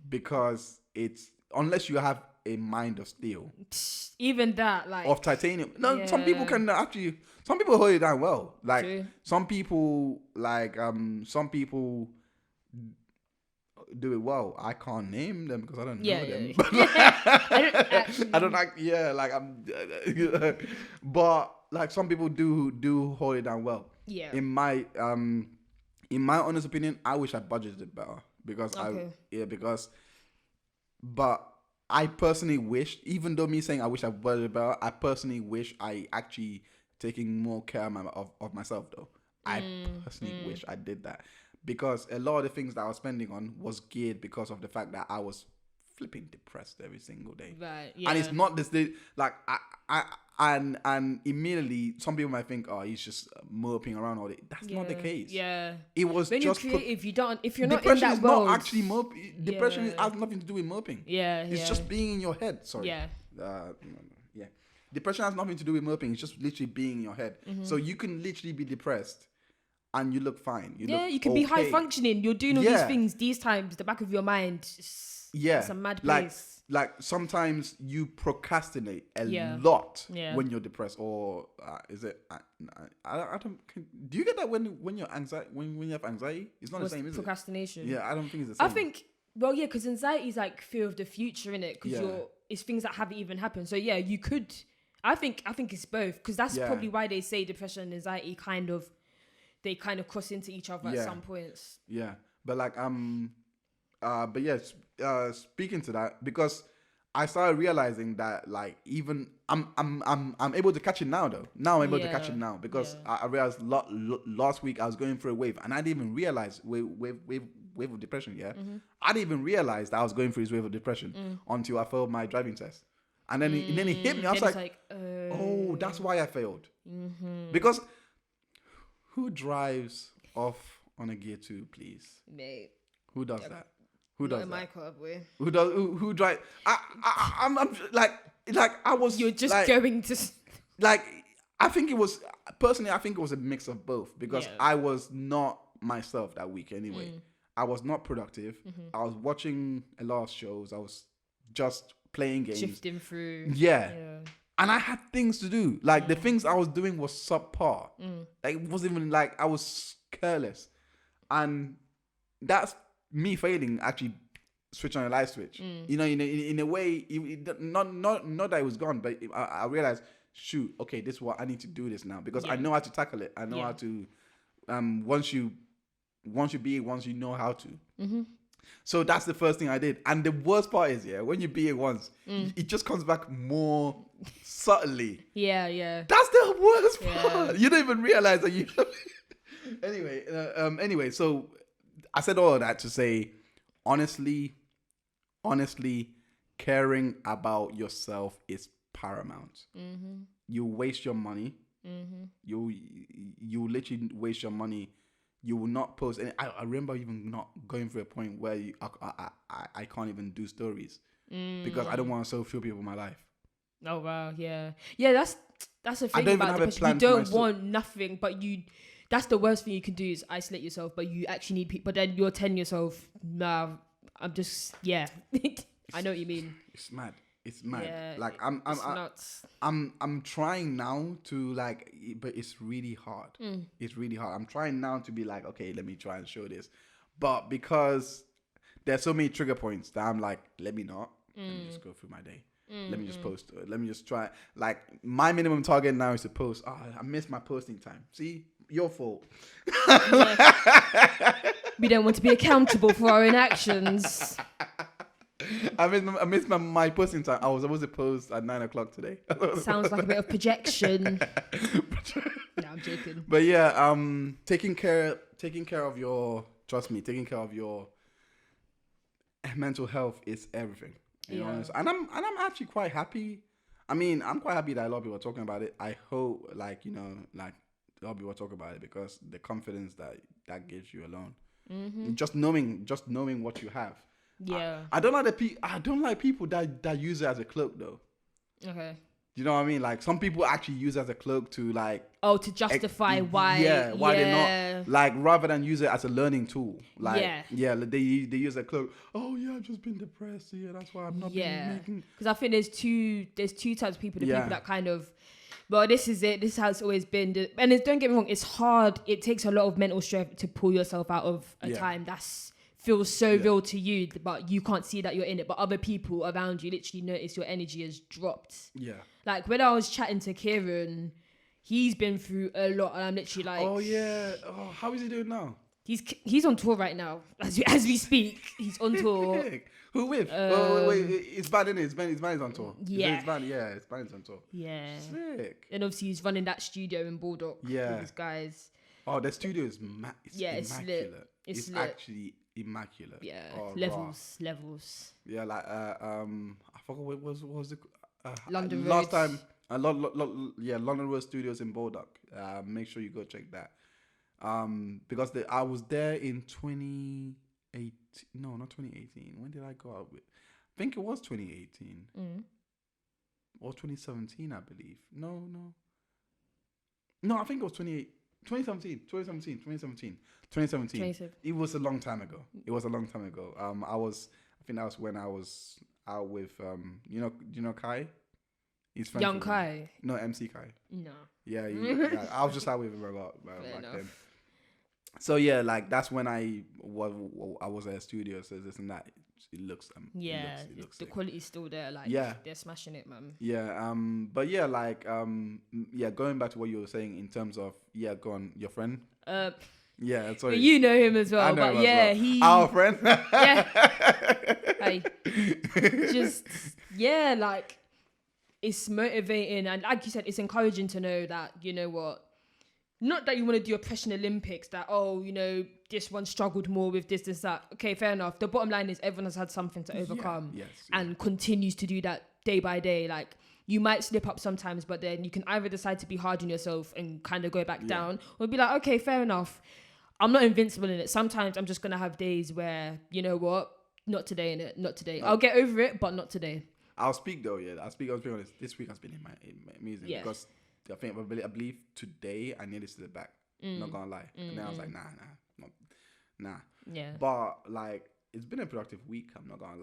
because it's, unless you have a mind of steel. Even that, like, of titanium. No, some people can actually. Some people hold it down well. Like True. Some people do it well. I can't name them because I don't know them. But I don't like. Yeah, like I'm. But like some people do hold it down well. Yeah. In my honest opinion, I wish I budgeted it better because But I personally wish, even though me saying I wish I budgeted better, I personally wish I actually taking more care of myself though. I personally wish I did that. Because a lot of the things that I was spending on was geared because of the fact that I was flipping depressed every single day. Right. Yeah. And it's not this day, like and immediately some people might think, oh, he's just moping around all day. That's not the case. Yeah. It was when just you're creative, if you're not in depression that is world, not actually moping. Depression has nothing to do with moping. Yeah. It's just being in your head. Sorry. Yeah. Yeah. Depression has nothing to do with moping. It's just literally being in your head. So you can literally be depressed and you look fine. You can be high functioning. You're doing all these things. These times, the back of your mind, it's a mad place. Like sometimes you procrastinate a lot when you're depressed, or is it? I don't. Do you get that when you're anxiety? When you have anxiety, it's not the same, is it? Procrastination. Yeah, I don't think it's the same. I think. Well, yeah, because anxiety is like fear of the future, innit? Because it's things that haven't even happened. So yeah, you could. I think it's both, because that's probably why they say depression and anxiety kind of cross into each other at some points. Yeah, but like but yes, speaking to that, because I started realizing that like even I'm able to catch it now though. Now I'm able to catch it now, because I realized last week I was going through a wave, and I didn't even realize wave of depression. Yeah, I didn't even realize that I was going through this wave of depression until I failed my driving test. And then, it hit me. I was like, oh, that's why I failed. Because who drives off on a gear 2, please? Mate. Who does that? Who does that? My car, boy. Who drive? I'm like I was. You're just like, going to. Like, I think it was a mix of both, because I was not myself that week anyway. I was not productive. I was watching a lot of shows. I was just playing games, shifting through. Yeah. And I had things to do. Like the things I was doing was subpar. Like it wasn't even like I was careless, and that's me failing actually switch on a light switch. You know, in a way, not that it was gone, but I realized, shoot, okay, this is what I need to do this now, because I know how to tackle it. I know how to. Once you know how to. So that's the first thing I did. And the worst part is, when you be it once, it just comes back more subtly. Yeah. That's the worst part. You don't even realize that you... Anyway, so I said all of that to say, honestly, caring about yourself is paramount. You waste your money. You literally waste your money. You will not post any. I remember even not going through a point where I can't even do stories because I don't want to so few people in my life. Oh wow, yeah. That's the thing about depression. You don't want nothing, but that's the worst thing you can do is isolate yourself. But you actually need people. But then you're telling yourself, nah, I'm just I know what you mean. It's mad. It's mad. Yeah, like it's nuts. I'm trying now to like, but it's really hard. It's really hard. I'm trying now to be like, okay, let me try and show this, but because there's so many trigger points that I'm like, let me not. Let me just go through my day. Let me just post. Let me just try. Like my minimum target now is to post. Oh, I missed my posting time. See, your fault. We don't want to be accountable for our own actions. I missed my posting time. I was supposed to post at 9:00 today. Sounds like a bit of projection. No, I'm joking. But yeah, taking care of your, trust me, taking care of your mental health is everything. You know, and I'm actually quite happy. I mean, I'm quite happy that a lot of people are talking about it. I hope, like a lot of people are talking about it, because the confidence that gives you alone, just knowing what you have. Yeah, I don't like people that use it as a cloak though. Okay. You know what I mean? Like some people actually use it as a cloak to like. Oh, to justify why they're not, like, rather than use it as a learning tool. Like they use a cloak. Oh yeah, I've just been depressed. Yeah, that's why I'm not making. Because I think there's two types of people. The people that kind of, well, this is it. This is how it's always been. And don't get me wrong, it's hard. It takes a lot of mental strength to pull yourself out of a time that's feels so real to you, but you can't see that you're in it. But other people around you literally notice your energy has dropped. Yeah. Like when I was chatting to Kieran, he's been through a lot, and I'm literally like, oh yeah, oh, how is he doing now? He's on tour right now as we speak. He's on tour. Who with? Wait, it's bad, isn't it? His band is on tour. Yeah. His band is on tour. Yeah. Sick. And obviously he's running that studio in Baldock with his guys. Oh, the studio is it's immaculate. Lit. It's lit. Actually immaculate. Yeah, or levels. Yeah, like I forgot what was the London last Roads. time. London Road Studios in Baldock. Make sure you go check that. Because I was there in 2018. No, not 2018. When did I go out with? I think it was 2018 or 2017, I believe. No. I think it was 2017. 2017. It was a long time ago. I think that was when I was out with you know Kai. He's friends Young with Kai. him. No, MC Kai. No. Yeah, I was just out with him back enough. then. So yeah, like that's when I was at a studio. So this and that, it looks it looks the sick. quality's still there. Like they're smashing it, man. Yeah. But yeah, like going back to what you were saying in terms of go on, your friend. Yeah, sorry. You know him as well, I know but him as yeah, well. he Our friend. yeah. Hey, just like it's motivating, and like you said, it's encouraging to know that, you know what, not that you want to do a Oppression Olympics, that, oh, you know, this one struggled more with this, that. Okay, fair enough. The bottom line is everyone has had something to overcome and continues to do that day by day. Like, you might slip up sometimes, but then you can either decide to be hard on yourself and kind of go back down, or be like, okay, fair enough. I'm not invincible in it. Sometimes I'm just going to have days where, you know what, not today, innit? Not today. No. I'll get over it, but not today. I'll speak though, I'll be honest. This week has been amazing because I believe today I nearly slid back. Not gonna lie. And then I was like, nah. Yeah. But like, it's been a productive week. I'm not gonna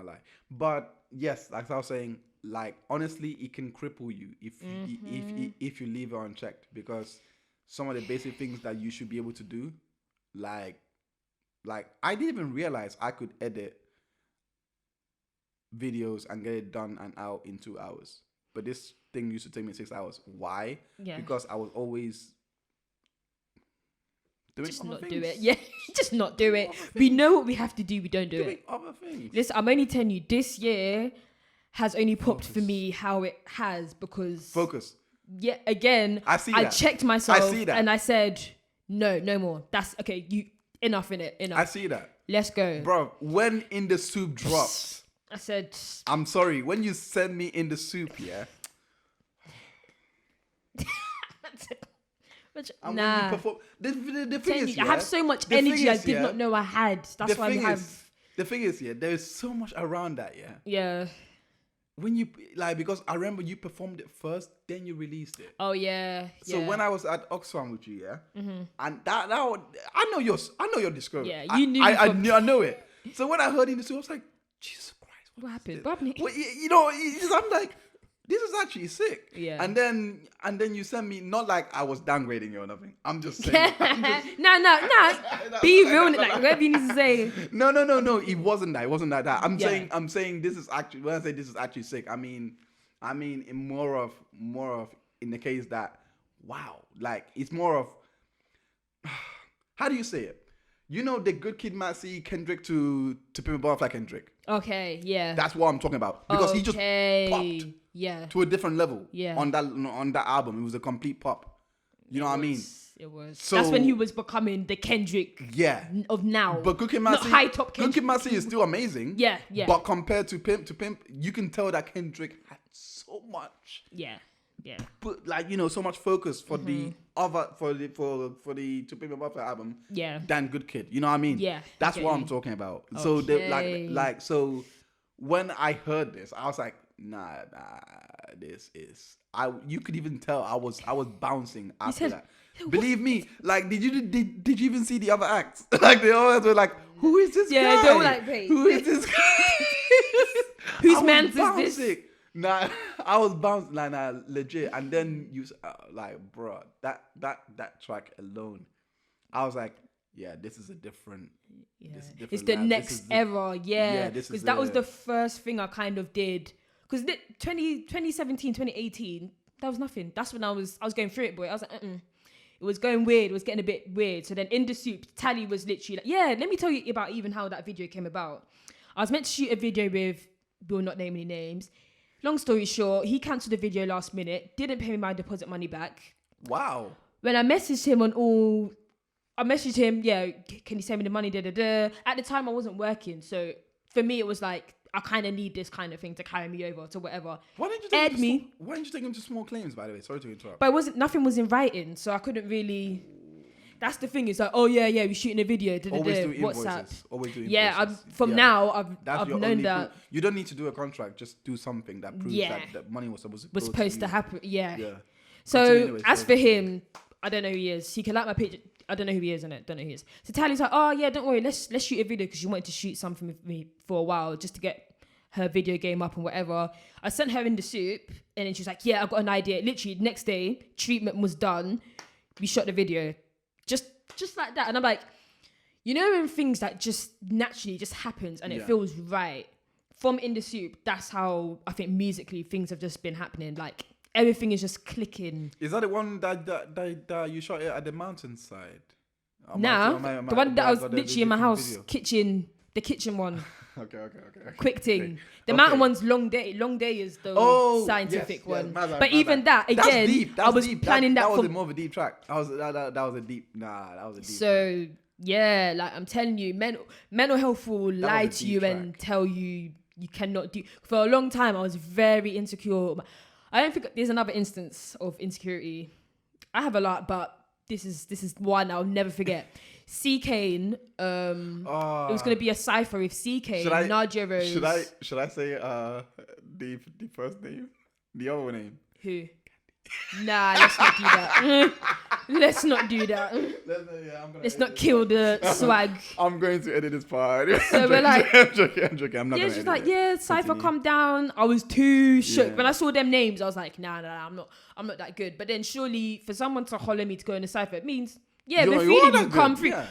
lie. But yes, like I was saying, like honestly, it can cripple you if you leave it unchecked, because some of the basic things that you should be able to do, like I didn't even realize I could edit videos and get it done and out in 2 hours. But this thing used to take me 6 hours. Why? Yeah. Because I was always doing just other not things. Do it. Yeah, just not do it. We know what we have to do. We don't do doing it. Other things. Listen, I'm only telling you, this year has only popped for me how it has, because focus. Yeah, again, I checked myself and I said, no more. That's okay. Enough in it. Enough. I see that. Let's go, bro. When In the Soup drops, I said, I'm sorry. When you send me In the Soup, yeah. And when you perform, the thing is, I have so much energy I did not know I had. That's why I have. The thing is, there is so much around that, Yeah. When you because I remember you performed it first, then you released it. Oh yeah. So when I was at Oxfam with you, and that I know your discovery. Yeah, you knew. I know it. So when I heard In the Soup, I was like, Jesus Christ, what happened? What happened? Well, I'm like, this is actually sick. Yeah. And then you sent me, not like I was downgrading you or nothing. I'm just saying. No. Be real, like whatever you need to say. No. It wasn't that. It wasn't like that. I'm saying this is actually, when I say this is actually sick, I mean in more of in the case that, wow, like it's more of, how do you say it? You know, the Good Kid, Mad City, Kendrick to Pimp a Butterfly Kendrick. Okay, yeah. That's what I'm talking about, because he just popped. Yeah. To a different level. Yeah. On that album. It was a complete pop. You know what I mean? It was. So, that's when he was becoming the Kendrick of now. But Good Kid, Mad City, high top Kendrick. Good Kid, Mad City is still amazing. Yeah. But compared to Pimp, you can tell that Kendrick had so much. Yeah. But so much focus for the other for the To Pimp a Butterfly album. Yeah. Than Good Kid. You know what I mean? Yeah. That's what I'm talking about. Okay. So so when I heard this, I was like, nah, this is. You could even tell I was bouncing after that. Believe me, like, did you even see the other acts? Like, they all were like, who is this guy? Yeah, they were like, wait, who is this guy? Whose man's is this? Nah, I was bouncing, like, nah, legit. And then you, like, bro, that track alone, I was like, yeah, this is a different. Yeah. It's the next era, yeah. Because that was the first thing I kind of did. Because 2017, 2018, that was nothing. That's when I was going through it, boy. I was like, It was going weird. It was getting a bit weird. So then In the Soup, Tally was literally like, let me tell you about even how that video came about. I was meant to shoot a video with, we'll not name any names. Long story short, he cancelled the video last minute, didn't pay me my deposit money back. Wow. When I messaged him on all I messaged him, yeah, can you send me the money? At the time, I wasn't working. So for me, it was like, I kind of need this kind of thing to carry me over to whatever. Why didn't you take him to small claims, by the way? Sorry to interrupt. But nothing was in writing, so I couldn't really... That's the thing. It's like, oh yeah, we're shooting a video. Always do invoices. WhatsApp. Always do invoices. Yeah, now I've known that. You don't need to do a contract. Just do something that proves that money was supposed to happen. Yeah. So anyways, as for him, I don't know who he is. He can like my picture. I don't know who he is, innit? Don't know who he is. So Tally's like, oh yeah, don't worry. Let's shoot a video because she wanted to shoot something with me for a while just to get her video game up and whatever. I sent her in the soup and then she was like, yeah, I've got an idea. Literally next day, treatment was done. We shot the video. Just like that. And I'm like, you know, when things that just naturally just happens and it feels right. From In the Soup, that's how I think musically things have just been happening. Like everything is just clicking. Is that the one that you shot it at the mountainside? The one that I was literally in my house, video. The kitchen one. Okay. Quick thing. The mountain one's long day. Long day is the scientific one. But even that, again, I was planning that. That was more of a deep track. That was a deep. So yeah, like I'm telling you, mental health will lie to you and tell you cannot do. For a long time, I was very insecure. I don't think there's another instance of insecurity. I have a lot, but this is one I'll never forget. C Kane, it was gonna be a cipher with C Kane, Nadia Rose. Should I say the first name, the other name? Who? Nah, let's not do that. Let's not do that. Let's not kill the swag. I'm going to edit this part. So we're like, I'm joking. I'm not. Yeah, she's like, cipher, calm down. I was too shook when I saw them names. I was like, nah, I'm not that good. But then surely for someone to holler me to go in a cipher, it means. Yeah, we're feeling you come through. Yeah.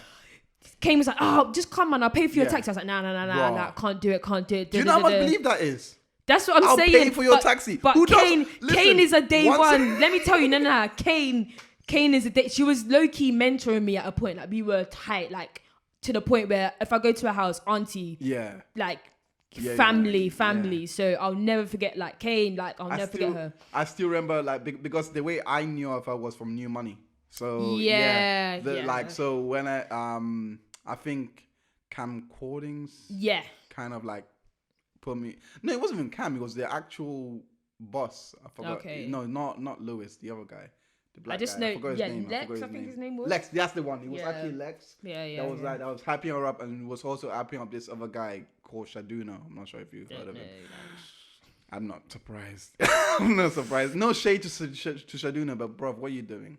Kane was like, oh, just come on, I'll pay for your taxi. I was like, nah, can't do it. Do you know how much believe that is? That's what I'm saying. I'll pay for your taxi. But Kane is a day one. Let me tell you, no. Kane is a day. She was low-key mentoring me at a point. Like, we were tight, like, to the point where if I go to her house, auntie, family. Yeah. So I'll never forget, like, Kane, like, I'll never forget her. I still remember, like, because the way I knew of her was from New Money. So like, so when I think camcordings kind of like put me. No, it wasn't even Cam. It was the actual boss. I forgot. Okay. No, not Lewis. The other guy, the black guy. I forgot his name. Lex. I think his name was Lex. That's the one. It was actually Lex. Yeah. That was hyping her up and was also hyping up this other guy called Shaduna. I'm not sure if you've heard of him. I'm not surprised. I'm not surprised. No shade to Shaduna, but bro, what are you doing?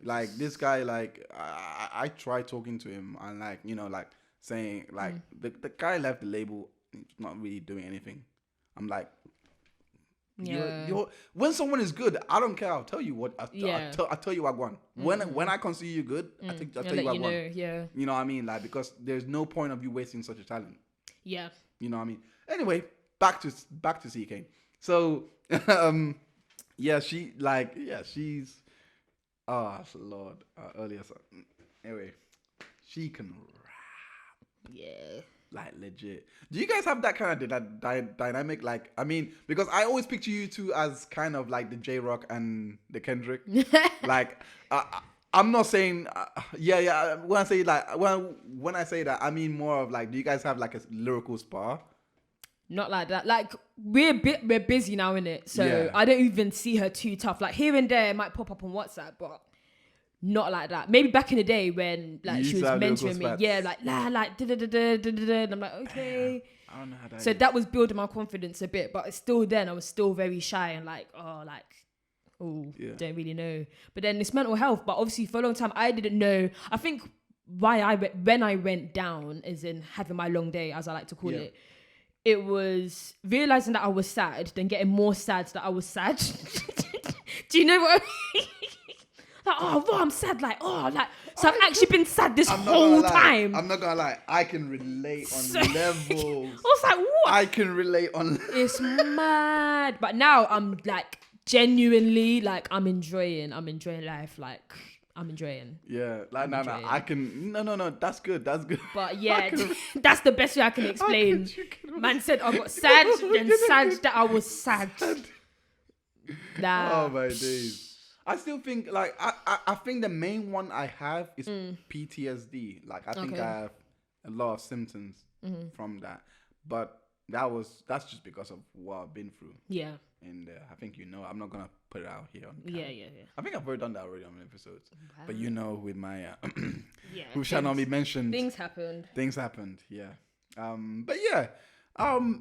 Like this guy, like I tried talking to him and like, you know, like saying like the guy left the label, he's not really doing anything. I'm like, you're when someone is good, I don't care. I'll tell you what. I'll tell you what I want. When I consider you good, I'll tell you what I want. Yeah. You know what I mean? Like, because there's no point of you wasting such a talent. Yeah. You know what I mean? Anyway, back to CK. So she's. Oh Lord! Earlier, so anyway, she can rap. Yeah, like legit. Do you guys have that kind of dynamic? Like, I mean, because I always picture you two as kind of like the J-Rock and the Kendrick. Like, I'm not saying, When I say like, when I say that, I mean more of like, do you guys have like a lyrical spar? Not like that. Like, we're busy now, innit? So I don't even see her too tough. Like, here and there, it might pop up on WhatsApp, but not like that. Maybe back in the day when like she was mentoring me. Yeah, like, and I'm like, okay. I don't know how that So that was building my confidence a bit, but still then, I was still very shy and like, don't really know. But then it's mental health. But obviously, for a long time, I didn't know. I think when I went down, as in having my long day, as I like to call it, it was realizing that I was sad, then getting more sad that I was sad. Do you know what I mean? Like, I'm sad. So I've actually been sad this whole time. I'm not gonna lie. I can relate on levels. I was like, what? I can relate on. It's mad. But now I'm like genuinely like I'm enjoying life. Like. I'm enjoying. Yeah, like no, I can. No. That's good. But yeah, that's the best way I can explain. Man said I got sad, then sad that I was sad. Nah. Oh my days. I still think like I think the main one I have is PTSD. Like I think Okay. I have a lot of symptoms from that, but that's just because of what I've been through. Yeah. And I think I'm not gonna put it out here on camera. Yeah. I think I've already done that already on episodes. Wow. But with my Yeah. who shall not be mentioned. Things happened. Yeah. But yeah.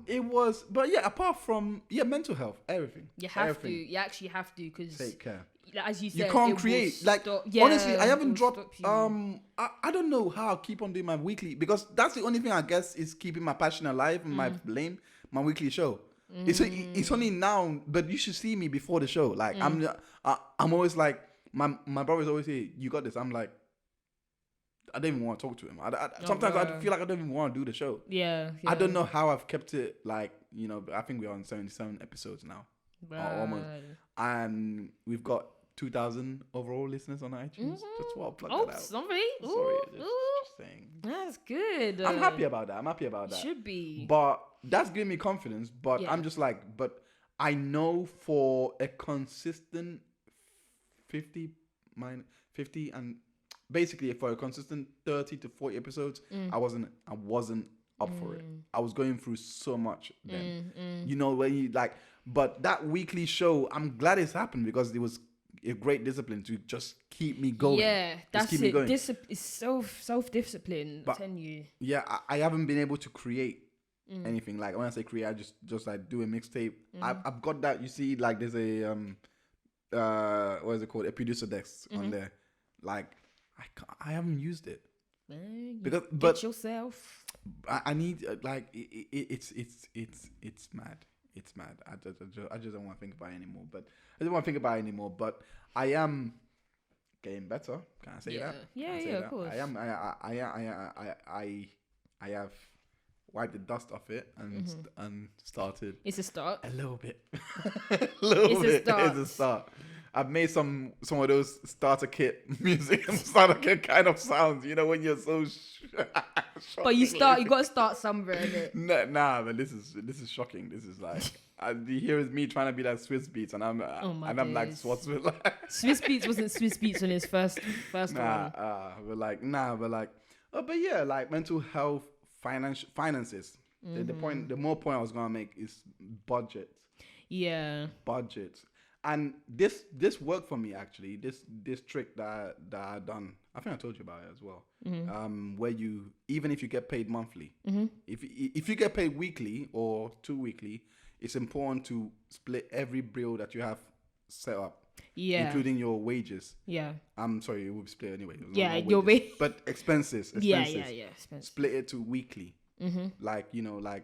It was, but yeah, apart from mental health, everything. You have everything. to. You actually have to, because Take care. as you said, You can't it will create. Like stop- yeah, honestly, I it haven't will dropped. stop you. I don't know how I'll keep on doing my weekly, because that's the only thing I guess is keeping my passion alive and my lane, my weekly show. It's only now, but you should see me before the show. Like I'm always like my brothers always say, "You got this." I'm like, I don't even want to talk to him. Sometimes I feel like I don't even want to do the show. Yeah. I don't know how I've kept it, like, I think we're on 77 episodes now. Almost. And we've got 2,000 overall listeners on iTunes. Just want to plug that out. Sorry. Sorry, just saying. That's good. I'm happy about that. Should be. But that's giving me confidence. But Yeah. I'm just like, but I know for a consistent 50 and basically for a consistent 30 to 40 episodes, I wasn't up for it. I was going through so much then. When you like, but that weekly show, I'm glad it's happened, because it was a great discipline to just keep me going. Yeah, that's keep me it. going. It's self-discipline. I'm telling you. Yeah, I haven't been able to create anything. Like when I say create, I just like do a mixtape. I've got that. You see, like there's a what is it called? A producer desk on there. Like I haven't used it because Get yourself. I need like it's mad. It's mad. I just don't want to think about it anymore. But I don't want to think about it anymore. But I am getting better. Can I say that? Yeah, of course. I am. I have wiped the dust off it and started. It's a start. A little bit. It's a start. I've made some of those starter kit music and starter kit kind of sounds. When you're so. But you got to start somewhere. Nah, but this is shocking. This is like here is me trying to be like Swiss Beats, and I'm like Swatsville. Swiss Beats wasn't Swiss Beats on his first one. But yeah, like mental health, finances. The more point I was gonna make is budget. Yeah. Budget. And this worked for me actually. This trick that I done, I think I told you about it as well. Where you, even if you get paid monthly, if you get paid weekly or 2 weekly, it's important to split every bill that you have set up, including your wages. Yeah, I'm sorry, it will be split anyway. Yeah, your wages, but expenses. Yeah. Split it to weekly. Like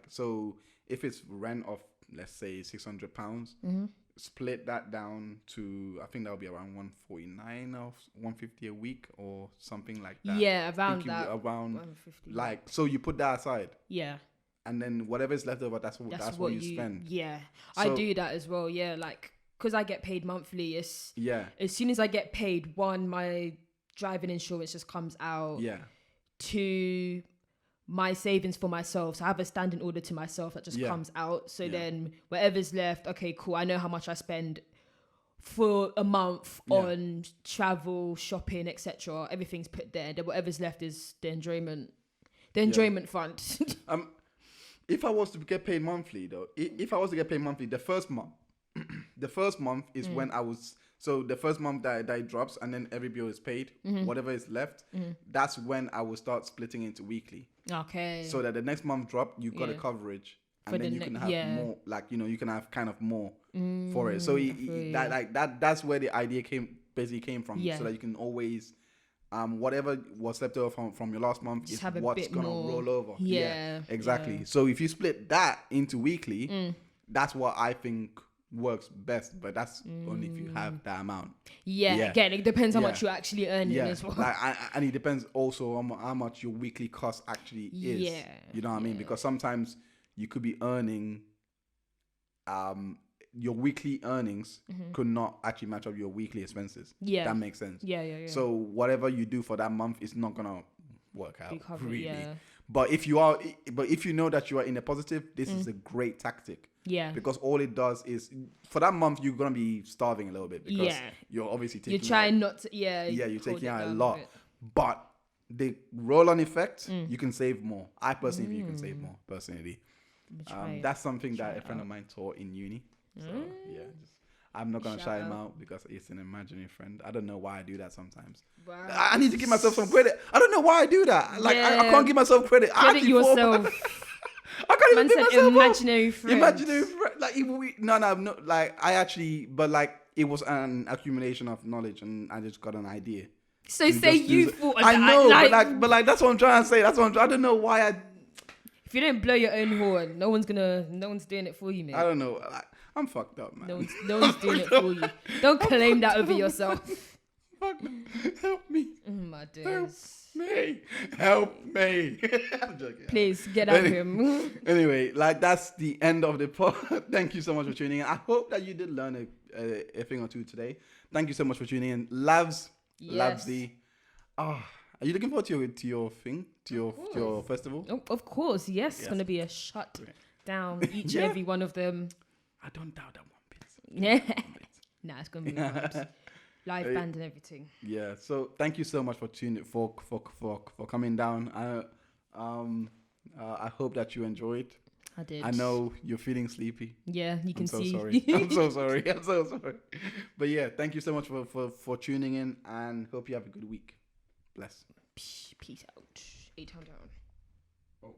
so if it's rent of, let's say, £600. Split that down to, I think that'll be around 149 or 150 a week or something like that. Yeah, around that. Around 150. Like, so you put that aside. Yeah. And then whatever's left over, that's what you spend. Yeah, so, I do that as well. Yeah, like because I get paid monthly. As soon as I get paid, my driving insurance just comes out. Yeah. 2, my savings for myself. So I have a standing order to myself that just comes out. So then whatever's left, okay, cool. I know how much I spend for a month on travel, shopping, etc. Everything's put there. Then whatever's left is the enjoyment fund. If I was to get paid monthly though, the first month is when I was. So the first month that it drops and then every bill is paid, whatever is left, that's when I will start splitting into weekly. Okay. So that the next month drop, you've got a coverage, and then you can have more, like you can have kind of more for it. So that's where the idea came from. So that you can always, whatever was left over from your last month is what's gonna roll over. Yeah, exactly. Yeah. So if you split that into weekly, that's what I think works best, but that's only if you have that amount. Again, it depends how much you actually earn as well. And it depends also on how much your weekly cost actually is. You know what I mean? Because sometimes you could be earning your weekly earnings could not actually match up your weekly expenses. That makes sense. So whatever you do for that month is not gonna work out really. But if you know that you are in a positive, this is a great tactic. Yeah. Because all it does is, for that month, you're going to be starving a little bit. Because you're obviously taking You're trying not to, you're taking out a lot. But the roll-on effect, you can save more. I personally think you can save more, personally. That's something that a friend of mine taught in uni. So, I'm not going to shout him out because it's an imaginary friend. I don't know why I do that sometimes. Wow. I need to give myself some credit. I don't know why I do that. Like, I can't give myself credit. Credit yourself. I can't even give myself imaginary friend. Imaginary friend. Like, no. Like, I actually, but like, it was an accumulation of knowledge and I just got an idea. So say you thought of I that. know, but that's what I'm trying to say. I don't know why I... If you don't blow your own horn, no one's doing it for you, mate. I don't know. I'm fucked up, man. No one's doing it for you. Don't claim that over yourself. Fuck no. Help me. Oh my days. Help me. I'm joking. Please get at him. Anyway, like that's the end of the pod. Thank you so much for tuning in. I hope that you did learn a thing or two today. Thank you so much for tuning in. Lavz. Lavzy. Are you looking forward to your festival? Oh, of course, yes. It's going to be a shut down each and every one of them. I don't doubt that one bit. Yeah. Nah, it's going to be vibes. Live band and everything. Yeah. So thank you so much for tuning for coming down. I hope that you enjoyed. I did. I know you're feeling sleepy. Yeah, you can see. Sorry. I'm so sorry. But yeah, thank you so much for tuning in and hope you have a good week. Bless. Peace out. 8 down. Oh.